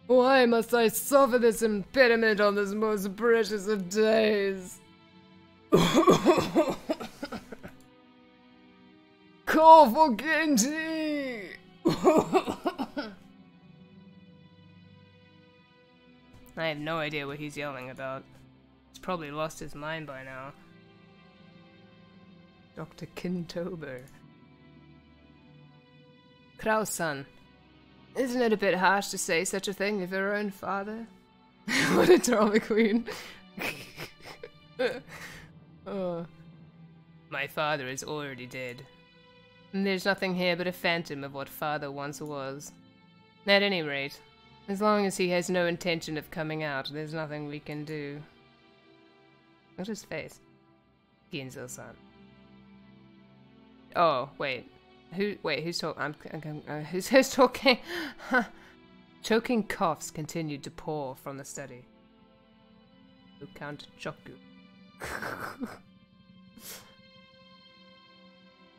Why must I suffer this impediment on this most precious of days?" "Call for Genji!" I have no idea what he's yelling about. He's probably lost his mind by now. Dr. Kintober. "Kraus-san, isn't it a bit harsh to say such a thing of your own father?" What a drama queen. "My father is already dead. And there's nothing here but a phantom of what father once was. At any rate, as long as he has no intention of coming out, there's nothing we can do." Look at his face. Kinzo-san. Oh, wait. Who's talking? Who's talking? Choking coughs continued to pour from the study. who can't choke you.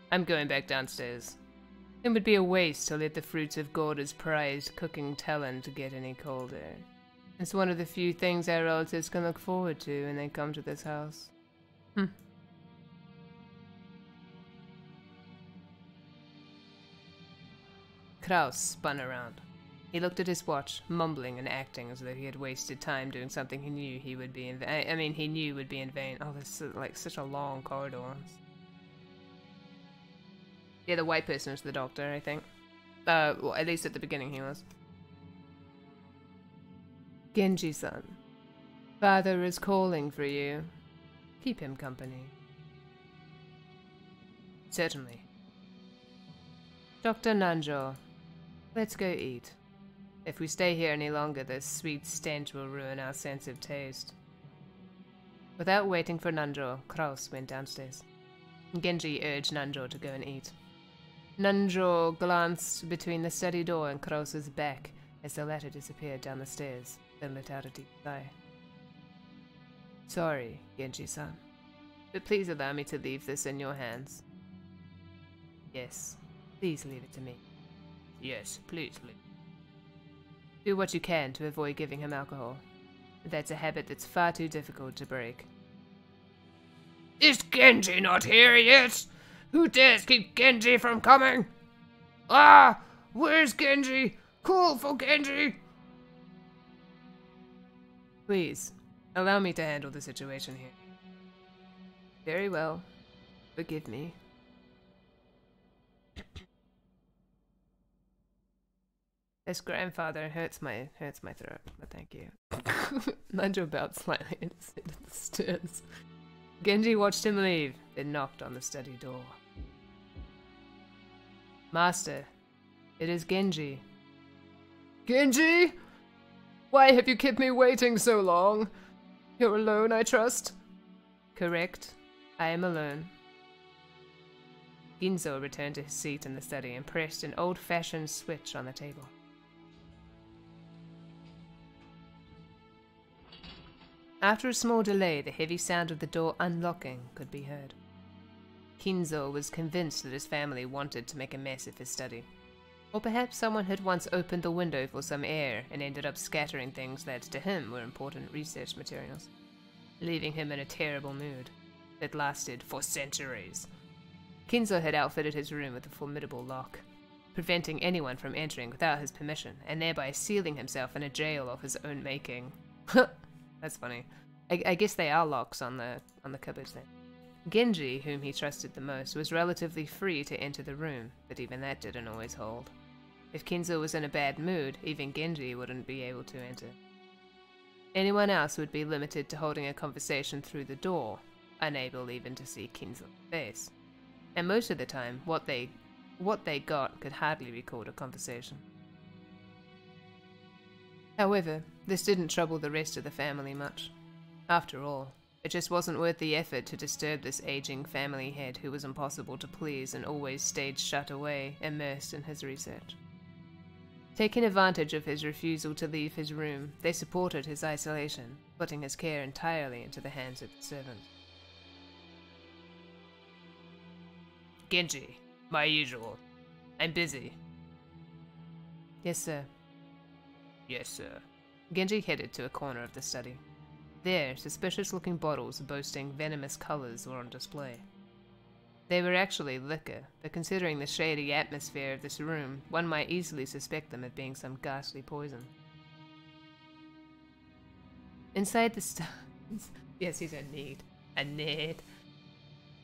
I'm going back downstairs. It would be a waste to let the fruits of Gorda's prized cooking talent get any colder. It's one of the few things our relatives can look forward to when they come to this house. Kraus spun around. He looked at his watch, mumbling and acting as though he had wasted time doing something he knew he would be in vain. I mean, he knew would be in vain. Oh, this is like such a long corridor. Yeah, the white person was the doctor, I think. Well, at least at the beginning he was. Genji-san, father is calling for you. Keep him company. Certainly. Dr. Nanjo, let's go eat. If we stay here any longer, this sweet stench will ruin our sense of taste. Without waiting for Nanjo, Kraus went downstairs. Genji urged Nanjo to go and eat. Nanjo glanced between the study door and Kraus's back as the latter disappeared down the stairs, then let out a deep sigh. Sorry, Genji-san, but please allow me to leave this in your hands. Yes, please leave it to me. Yes, please leave. Do what you can to avoid giving him alcohol. That's a habit that's far too difficult to break. Is Genji not here yet? Who dares keep Genji from coming? Ah! Where's Genji? Call for Genji! Please, allow me to handle the situation here. Very well. Forgive me. This grandfather hurts my throat, but thank you. Nanjo bowed slightly and descended the stairs. Genji watched him leave, then knocked on the study door. Master, it is Genji. Genji? Why have you kept me waiting so long? You're alone, I trust? Correct. I am alone. Kinzo returned to his seat in the study and pressed an old-fashioned switch on the table. After a small delay, the heavy sound of the door unlocking could be heard. Kinzo was convinced that his family wanted to make a mess of his study. Or perhaps someone had once opened the window for some air and ended up scattering things that, to him, were important research materials, leaving him in a terrible mood that lasted for centuries. Kinzo had outfitted his room with a formidable lock, preventing anyone from entering without his permission, and thereby sealing himself in a jail of his own making. That's funny. I guess they are locks on the cupboards then. Genji, whom he trusted the most, was relatively free to enter the room, but even that didn't always hold. If Kinzo was in a bad mood, even Genji wouldn't be able to enter. Anyone else would be limited to holding a conversation through the door, unable even to see Kinzo's face. And most of the time, what they got could hardly be called a conversation. However, this didn't trouble the rest of the family much. After all, it just wasn't worth the effort to disturb this aging family head who was impossible to please and always stayed shut away, immersed in his research. Taking advantage of his refusal to leave his room, they supported his isolation, putting his care entirely into the hands of the servant. Genji, my usual. I'm busy. Yes, sir. Yes, sir. Genji headed to a corner of the study. There, suspicious-looking bottles boasting venomous colors were on display. They were actually liquor, but considering the shady atmosphere of this room, one might easily suspect them of being some ghastly poison. Inside the yes, he's a nerd.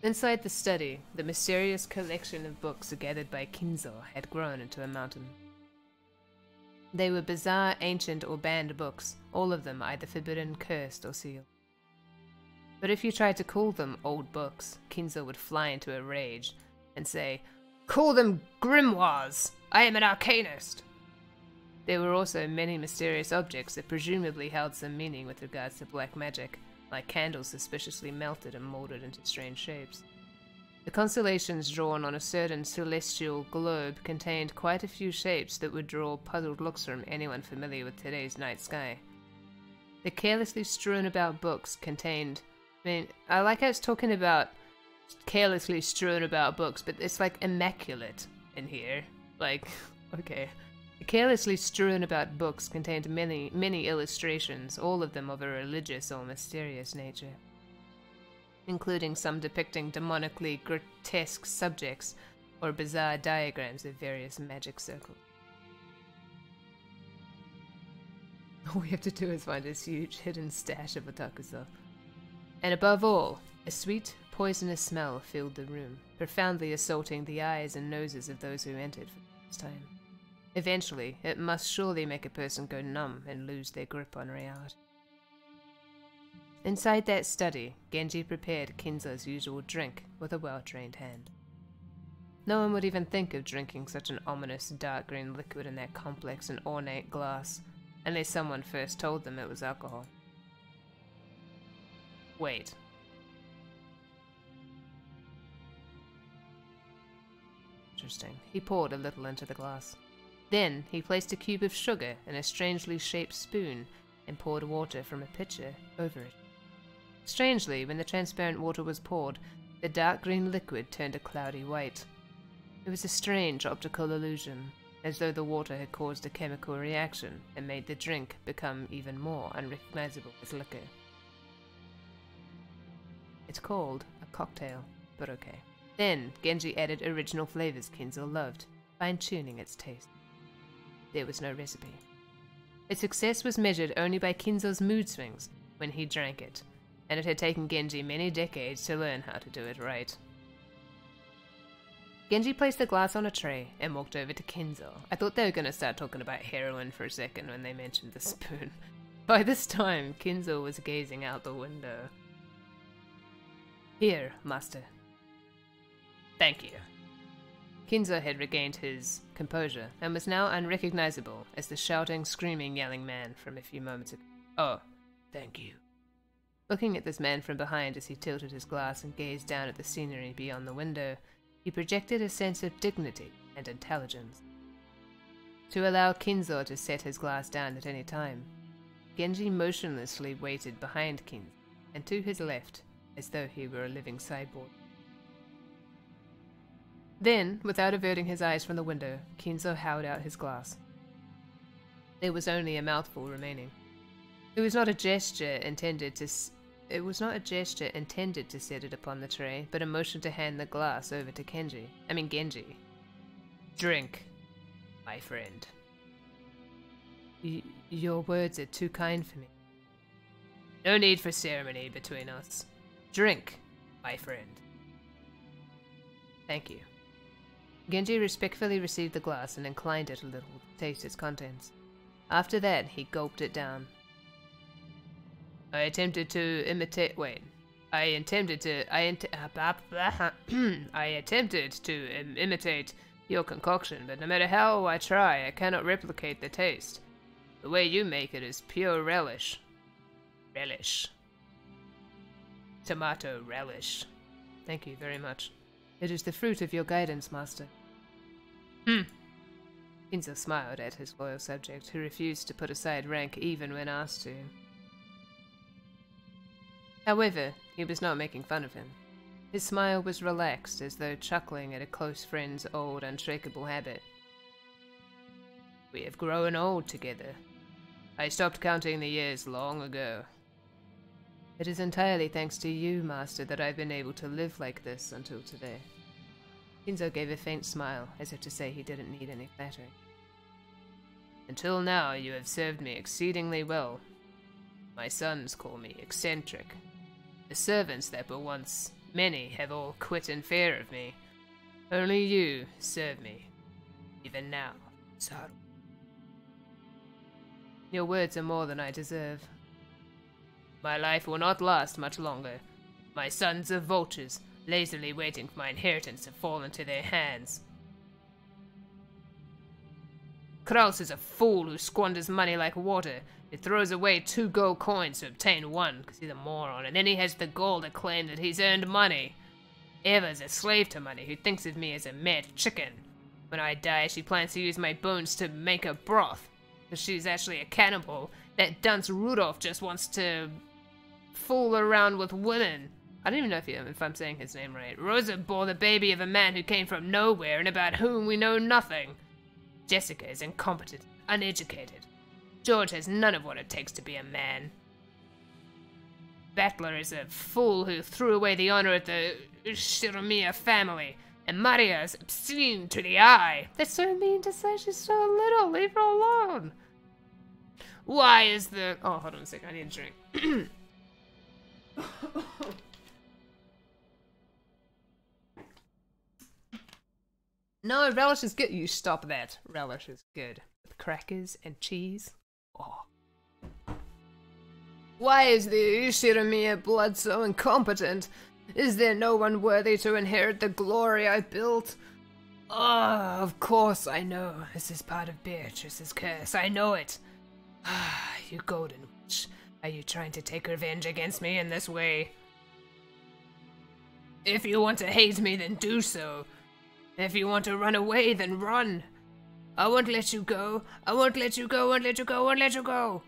Inside the study, the mysterious collection of books gathered by Kinzo had grown into a mountain. They were bizarre, ancient, or banned books, all of them either forbidden, cursed, or sealed. But if you tried to call them old books, Kinzo would fly into a rage and say, "Call them grimoires! I am an arcanist!" There were also many mysterious objects that presumably held some meaning with regards to black magic, like candles suspiciously melted and molded into strange shapes. The constellations drawn on a certain celestial globe contained quite a few shapes that would draw puzzled looks from anyone familiar with today's night sky. The carelessly strewn about books contained... I mean, I like how it's talking about carelessly strewn about books, but it's like immaculate in here. Like, okay. The carelessly strewn about books contained many illustrations, all of them of a religious or mysterious nature, including some depicting demonically grotesque subjects or bizarre diagrams of various magic circles. All we have to do is find this huge hidden stash of otaku stuff. And above all, a sweet, poisonous smell filled the room, profoundly assaulting the eyes and noses of those who entered for the first time. Eventually, it must surely make a person go numb and lose their grip on reality. Inside that study, Genji prepared Kinzo's usual drink with a well-trained hand. No one would even think of drinking such an ominous dark green liquid in that complex and ornate glass, unless someone first told them it was alcohol. Wait. Interesting. He poured a little into the glass. Then he placed a cube of sugar in a strangely shaped spoon and poured water from a pitcher over it. Strangely, when the transparent water was poured, the dark green liquid turned a cloudy white. It was a strange optical illusion, as though the water had caused a chemical reaction and made the drink become even more unrecognizable as liquor. It's called a cocktail, but okay. Then Genji added original flavors Kinzo loved, fine-tuning its taste. There was no recipe. Its success was measured only by Kinzo's mood swings when he drank it, and it had taken Genji many decades to learn how to do it right. Genji placed the glass on a tray and walked over to Kinzo. I thought they were going to start talking about heroin for a second when they mentioned the spoon. By this time, Kinzo was gazing out the window. Here, master. Thank you. Kinzo had regained his composure and was now unrecognizable as the shouting, screaming, yelling man from a few moments ago. Oh, thank you. Looking at this man from behind as he tilted his glass and gazed down at the scenery beyond the window, he projected a sense of dignity and intelligence. To allow Kinzo to set his glass down at any time, Genji motionlessly waited behind Kinzo and to his left, as though he were a living sideboard. Then, without averting his eyes from the window, Kinzo held out his glass. There was only a mouthful remaining. It was not a gesture intended to set it upon the tray, but a motion to hand the glass over to Genji. Drink, my friend. Your words are too kind for me. No need for ceremony between us. Drink, my friend. Thank you. Genji respectfully received the glass and inclined it a little to taste its contents. After that, he gulped it down. I attempted to imitate your concoction, but no matter how I try, I cannot replicate the taste. The way you make it is pure relish. Relish. Tomato relish. Thank you very much. It is the fruit of your guidance, master. Kinzo smiled at his loyal subject, who refused to put aside rank even when asked to. However, he was not making fun of him. His smile was relaxed, as though chuckling at a close friend's old, unshakable habit. We have grown old together. I stopped counting the years long ago. It is entirely thanks to you, master, that I've been able to live like this until today. Kinzo gave a faint smile, as if to say he didn't need any flattering. Until now, you have served me exceedingly well. My sons call me eccentric. The servants that were once many have all quit in fear of me. Only you serve me, even now, Saru. Your words are more than I deserve. My life will not last much longer. My sons are vultures, lazily waiting for my inheritance to fall into their hands. Kraus is a fool who squanders money like water. He throws away 2 gold coins to obtain 1, because he's a moron, and then he has the gall to claim that he's earned money. Eva's a slave to money who thinks of me as a mad chicken. When I die, she plans to use my bones to make a broth. Because she's actually a cannibal. That dunce Rudolph just wants to fool around with women. I don't even know if I'm saying his name right. Rosa bore the baby of a man who came from nowhere and about whom we know nothing. Jessica is incompetent, uneducated. George has none of what it takes to be a man. Battler is a fool who threw away the honor of the Shiromia family. And Maria is obscene to the eye. That's so mean to say. She's so little. Leave her alone. Why is the... Oh, hold on a second. I need a drink. No, relish is good. You stop that. Relish is good. With crackers and cheese. Oh. Why is the Shiromia blood so incompetent? Is there no one worthy to inherit the glory I built? Oh, of course I know. This is part of Beatrice's curse. I know it. Ah, you golden witch. Are you trying to take revenge against me in this way? If you want to hate me, then do so. If you want to run away, then run. I won't let you go. I won't let you go, won't let you go, won't let you go.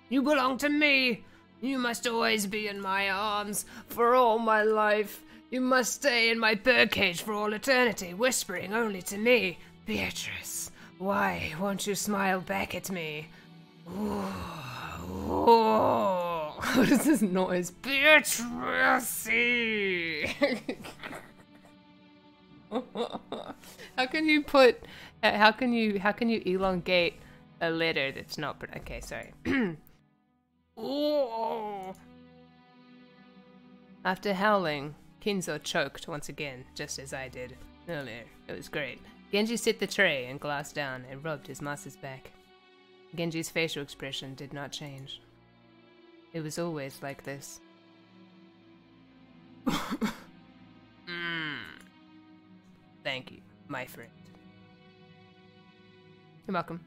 You belong to me. You must always be in my arms for all my life. You must stay in my birdcage for all eternity, whispering only to me. Beatrice, why won't you smile back at me? Ooh, ooh. What is this noise? Beatrice! How can you put... how can you elongate a letter that's not... Okay, sorry. Ooh. After howling, Kinzo choked once again, just as I did earlier. It was great. Genji set the tray and glass down and rubbed his master's back. Genji's facial expression did not change. It was always like this. Thank you, my friend. You're welcome.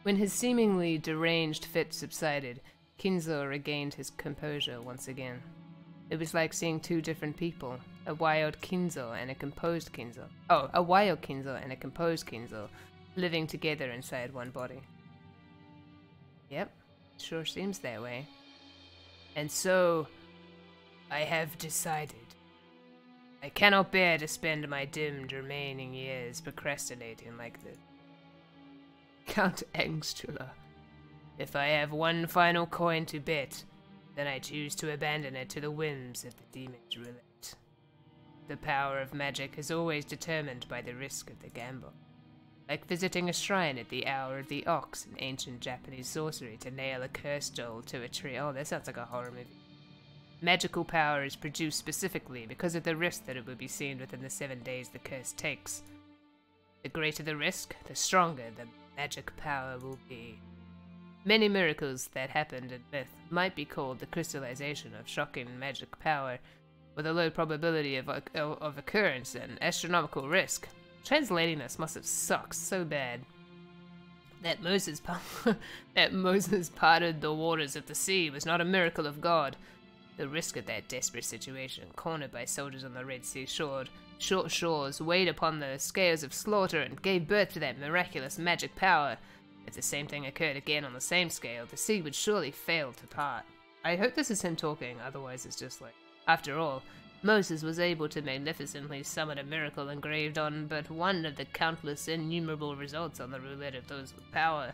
When his seemingly deranged fit subsided, Kinzo regained his composure once again. It was like seeing two different people, a wild Kinzo and a composed Kinzo. Oh, a wild Kinzo and a composed Kinzo, living together inside one body. Yep, sure seems that way. And so, I have decided. I cannot bear to spend my dimmed remaining years procrastinating like this. Count Angstula. If I have one final coin to bet, then I choose to abandon it to the whims of the demon's roulette. The power of magic is always determined by the risk of the gamble. Like visiting a shrine at the hour of the ox in ancient Japanese sorcery to nail a curse doll to a tree. Oh, that sounds like a horror movie. Magical power is produced specifically because of the risk that it will be seen within the 7 days the curse takes. The greater the risk, the stronger the magic power will be. Many miracles that happened in myth might be called the crystallization of shocking magic power, with a low probability of occurrence and astronomical risk. Translating this must have sucked so bad. That Moses parted the waters of the sea was not a miracle of God. The risk of that desperate situation, cornered by soldiers on the Red Sea short shores, weighed upon the scales of slaughter and gave birth to that miraculous magic power. If the same thing occurred again on the same scale, the sea would surely fail to part. I hope this is him talking, otherwise it's just like... After all, Moses was able to magnificently summon a miracle engraved on but one of the countless innumerable results on the roulette of those with power.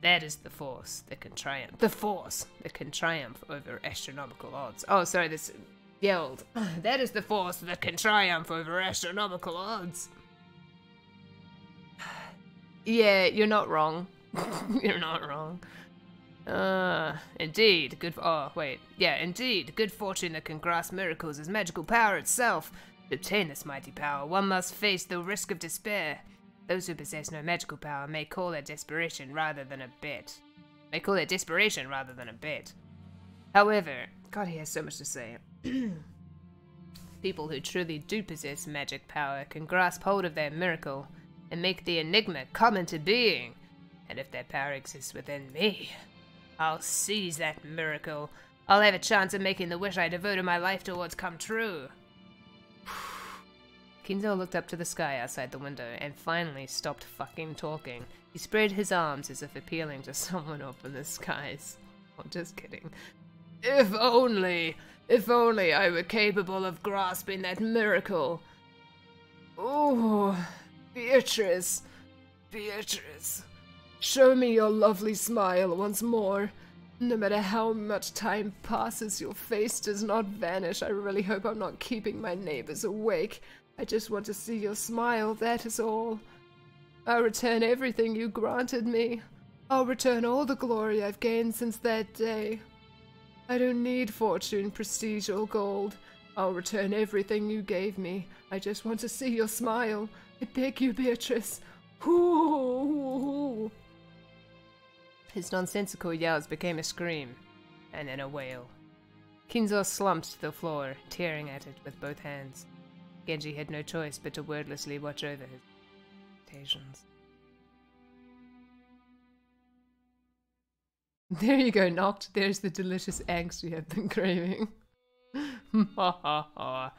That is the force that can triumph. The force that can triumph over astronomical odds. Oh, sorry, this yelled. That is the force that can triumph over astronomical odds. Yeah, you're not wrong. You're not wrong. Indeed, indeed, good fortune that can grasp miracles is magical power itself. To obtain this mighty power, one must face the risk of despair. Those who possess no magical power may call it desperation rather than a bet. However, God, he has so much to say. People who truly do possess magic power can grasp hold of their miracle and make the enigma come into being. And if that power exists within me, I'll seize that miracle. I'll have a chance of making the wish I devoted my life towards come true. Kinzo looked up to the sky outside the window and finally stopped fucking talking. He spread his arms as if appealing to someone up in the skies. Oh, just kidding. If only I were capable of grasping that miracle. Oh, Beatrice, show me your lovely smile once more. No matter how much time passes, your face does not vanish. I really hope I'm not keeping my neighbors awake. I just want to see your smile, that is all. I'll return everything you granted me. I'll return all the glory I've gained since that day. I don't need fortune, prestige, or gold. I'll return everything you gave me. I just want to see your smile. I beg you, Beatrice. Ooh. His nonsensical yells became a scream, and then a wail. Kinzo slumped to the floor, tearing at it with both hands. Genji had no choice but to wordlessly watch over his expectations. There you go, Noct. There's the delicious angst you have been craving. Ha ha ha.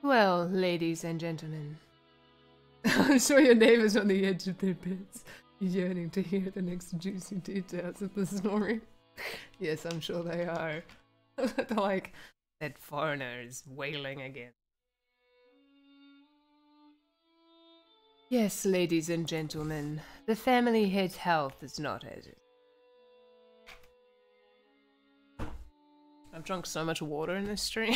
Well, ladies and gentlemen, I'm sure your neighbors on the edge of their beds, yearning to hear the next juicy details of the story. Yes, I'm sure they are. Like, that foreigner is wailing again. Yes, ladies and gentlemen, the family head's health is not as it. I've drunk so much water in this stream.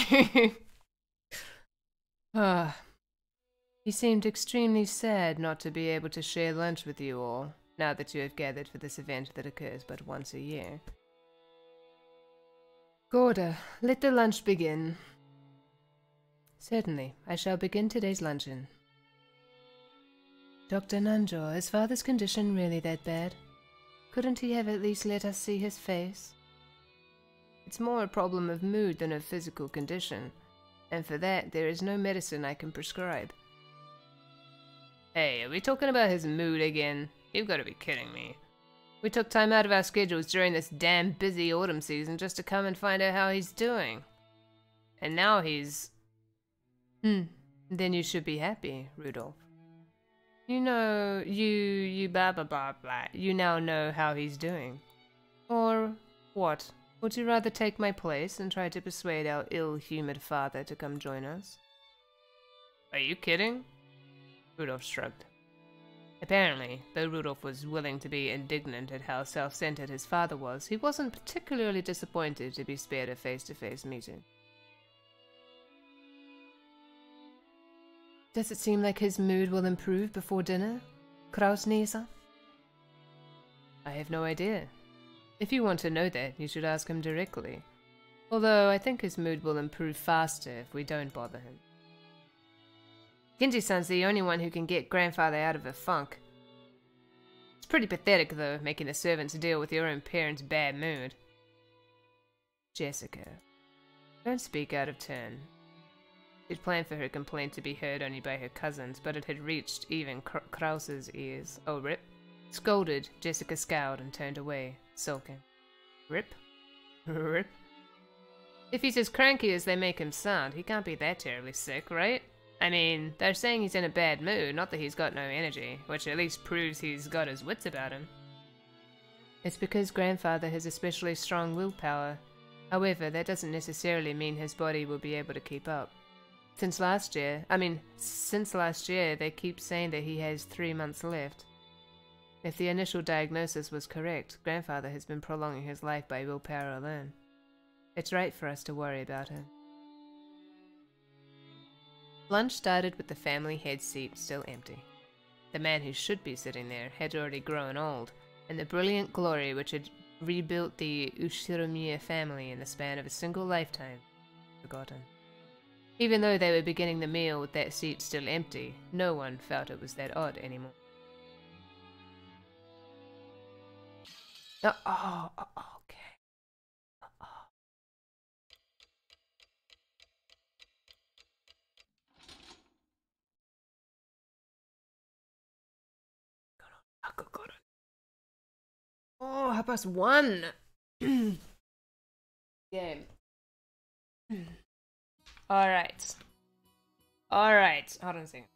He seemed extremely sad not to be able to share lunch with you all, now that you have gathered for this event that occurs but once a year. Gorda, let the lunch begin. Certainly, I shall begin today's luncheon. Dr. Nanjor, is father's condition really that bad? Couldn't he have at least let us see his face? It's more a problem of mood than of physical condition, and for that there is no medicine I can prescribe. Hey, are we talking about his mood again? You've got to be kidding me. We took time out of our schedules during this damn busy autumn season just to come and find out how he's doing. And now he's... Then you should be happy, Rudolph. You know, you blah blah blah blah. You now know how he's doing. Or what? Would you rather take my place and try to persuade our ill-humoured father to come join us? Are you kidding? Rudolph shrugged. Apparently, though Rudolph was willing to be indignant at how self-centered his father was, he wasn't particularly disappointed to be spared a face-to-face meeting. Does it seem like his mood will improve before dinner, Krausnisa? I have no idea. If you want to know that, you should ask him directly. Although I think his mood will improve faster if we don't bother him. Genji-san's the only one who can get grandfather out of a funk. It's pretty pathetic, though, making the servants deal with your own parents' bad mood. Jessica, don't speak out of turn. She'd planned for her complaint to be heard only by her cousins, but it had reached even Kraus's ears. Oh, rip. Scolded, Jessica scowled and turned away, sulking. Rip? Rip? If he's as cranky as they make him sound, he can't be that terribly sick, right? I mean, they're saying he's in a bad mood, not that he's got no energy, which at least proves he's got his wits about him. It's because grandfather has especially strong willpower. However, that doesn't necessarily mean his body will be able to keep up. Since last year, they keep saying that he has 3 months left. If the initial diagnosis was correct, grandfather has been prolonging his life by willpower alone. It's right for us to worry about him. Lunch started with the family head seat still empty. The man who should be sitting there had already grown old, and the brilliant glory which had rebuilt the Ushiromiya family in the span of a single lifetime forgotten. Even though they were beginning the meal with that seat still empty, no one felt it was that odd anymore. Okay. Oh, 1:30. Game. Alright. Alright. Hold on a second.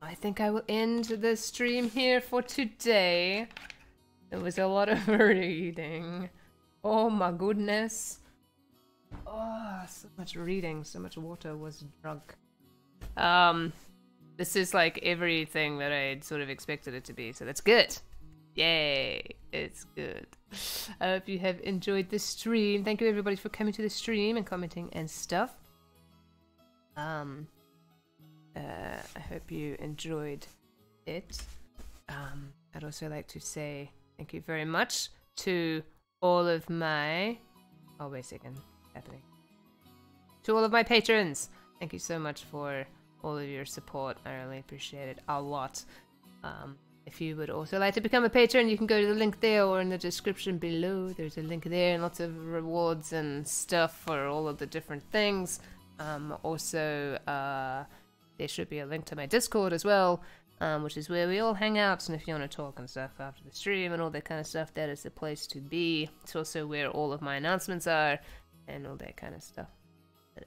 I think I will end the stream here for today. There was a lot of reading. Oh my goodness. Oh, so much reading, so much water was drunk. This is like everything that I'd sort of expected it to be, so that's good. Yay, it's good. I hope you have enjoyed the stream. Thank you everybody for coming to the stream and commenting and stuff. I hope you enjoyed it. I'd also like to say thank you very much to all of my... Oh, wait a second. Happening. To all of my patrons. Thank you so much for all of your support. I really appreciate it a lot. If you would also like to become a patron, you can go to the link there or in the description below. There's a link there and lots of rewards and stuff for all of the different things. Also, there should be a link to my Discord as well, which is where we all hang out. And if you want to talk and stuff after the stream and all that kind of stuff, that is the place to be. It's also where all of my announcements are and all that kind of stuff. But,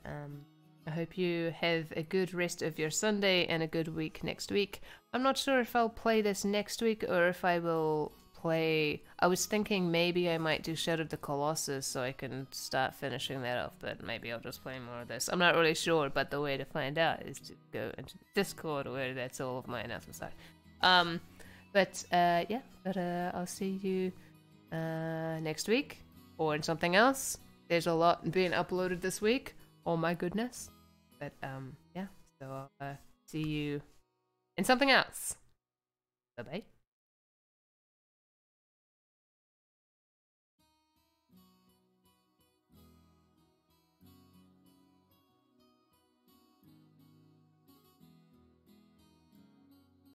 I hope you have a good rest of your Sunday and a good week next week. I'm not sure if I'll play this next week or if I will play... I was thinking maybe I might do Shadow of the Colossus so I can start finishing that off, but maybe I'll just play more of this. I'm not really sure, but the way to find out is to go into the Discord where that's all of my announcements are. I'll see you next week or in something else. There's a lot being uploaded this week. Oh my goodness. But yeah, so I'll see you in something else. Bye bye.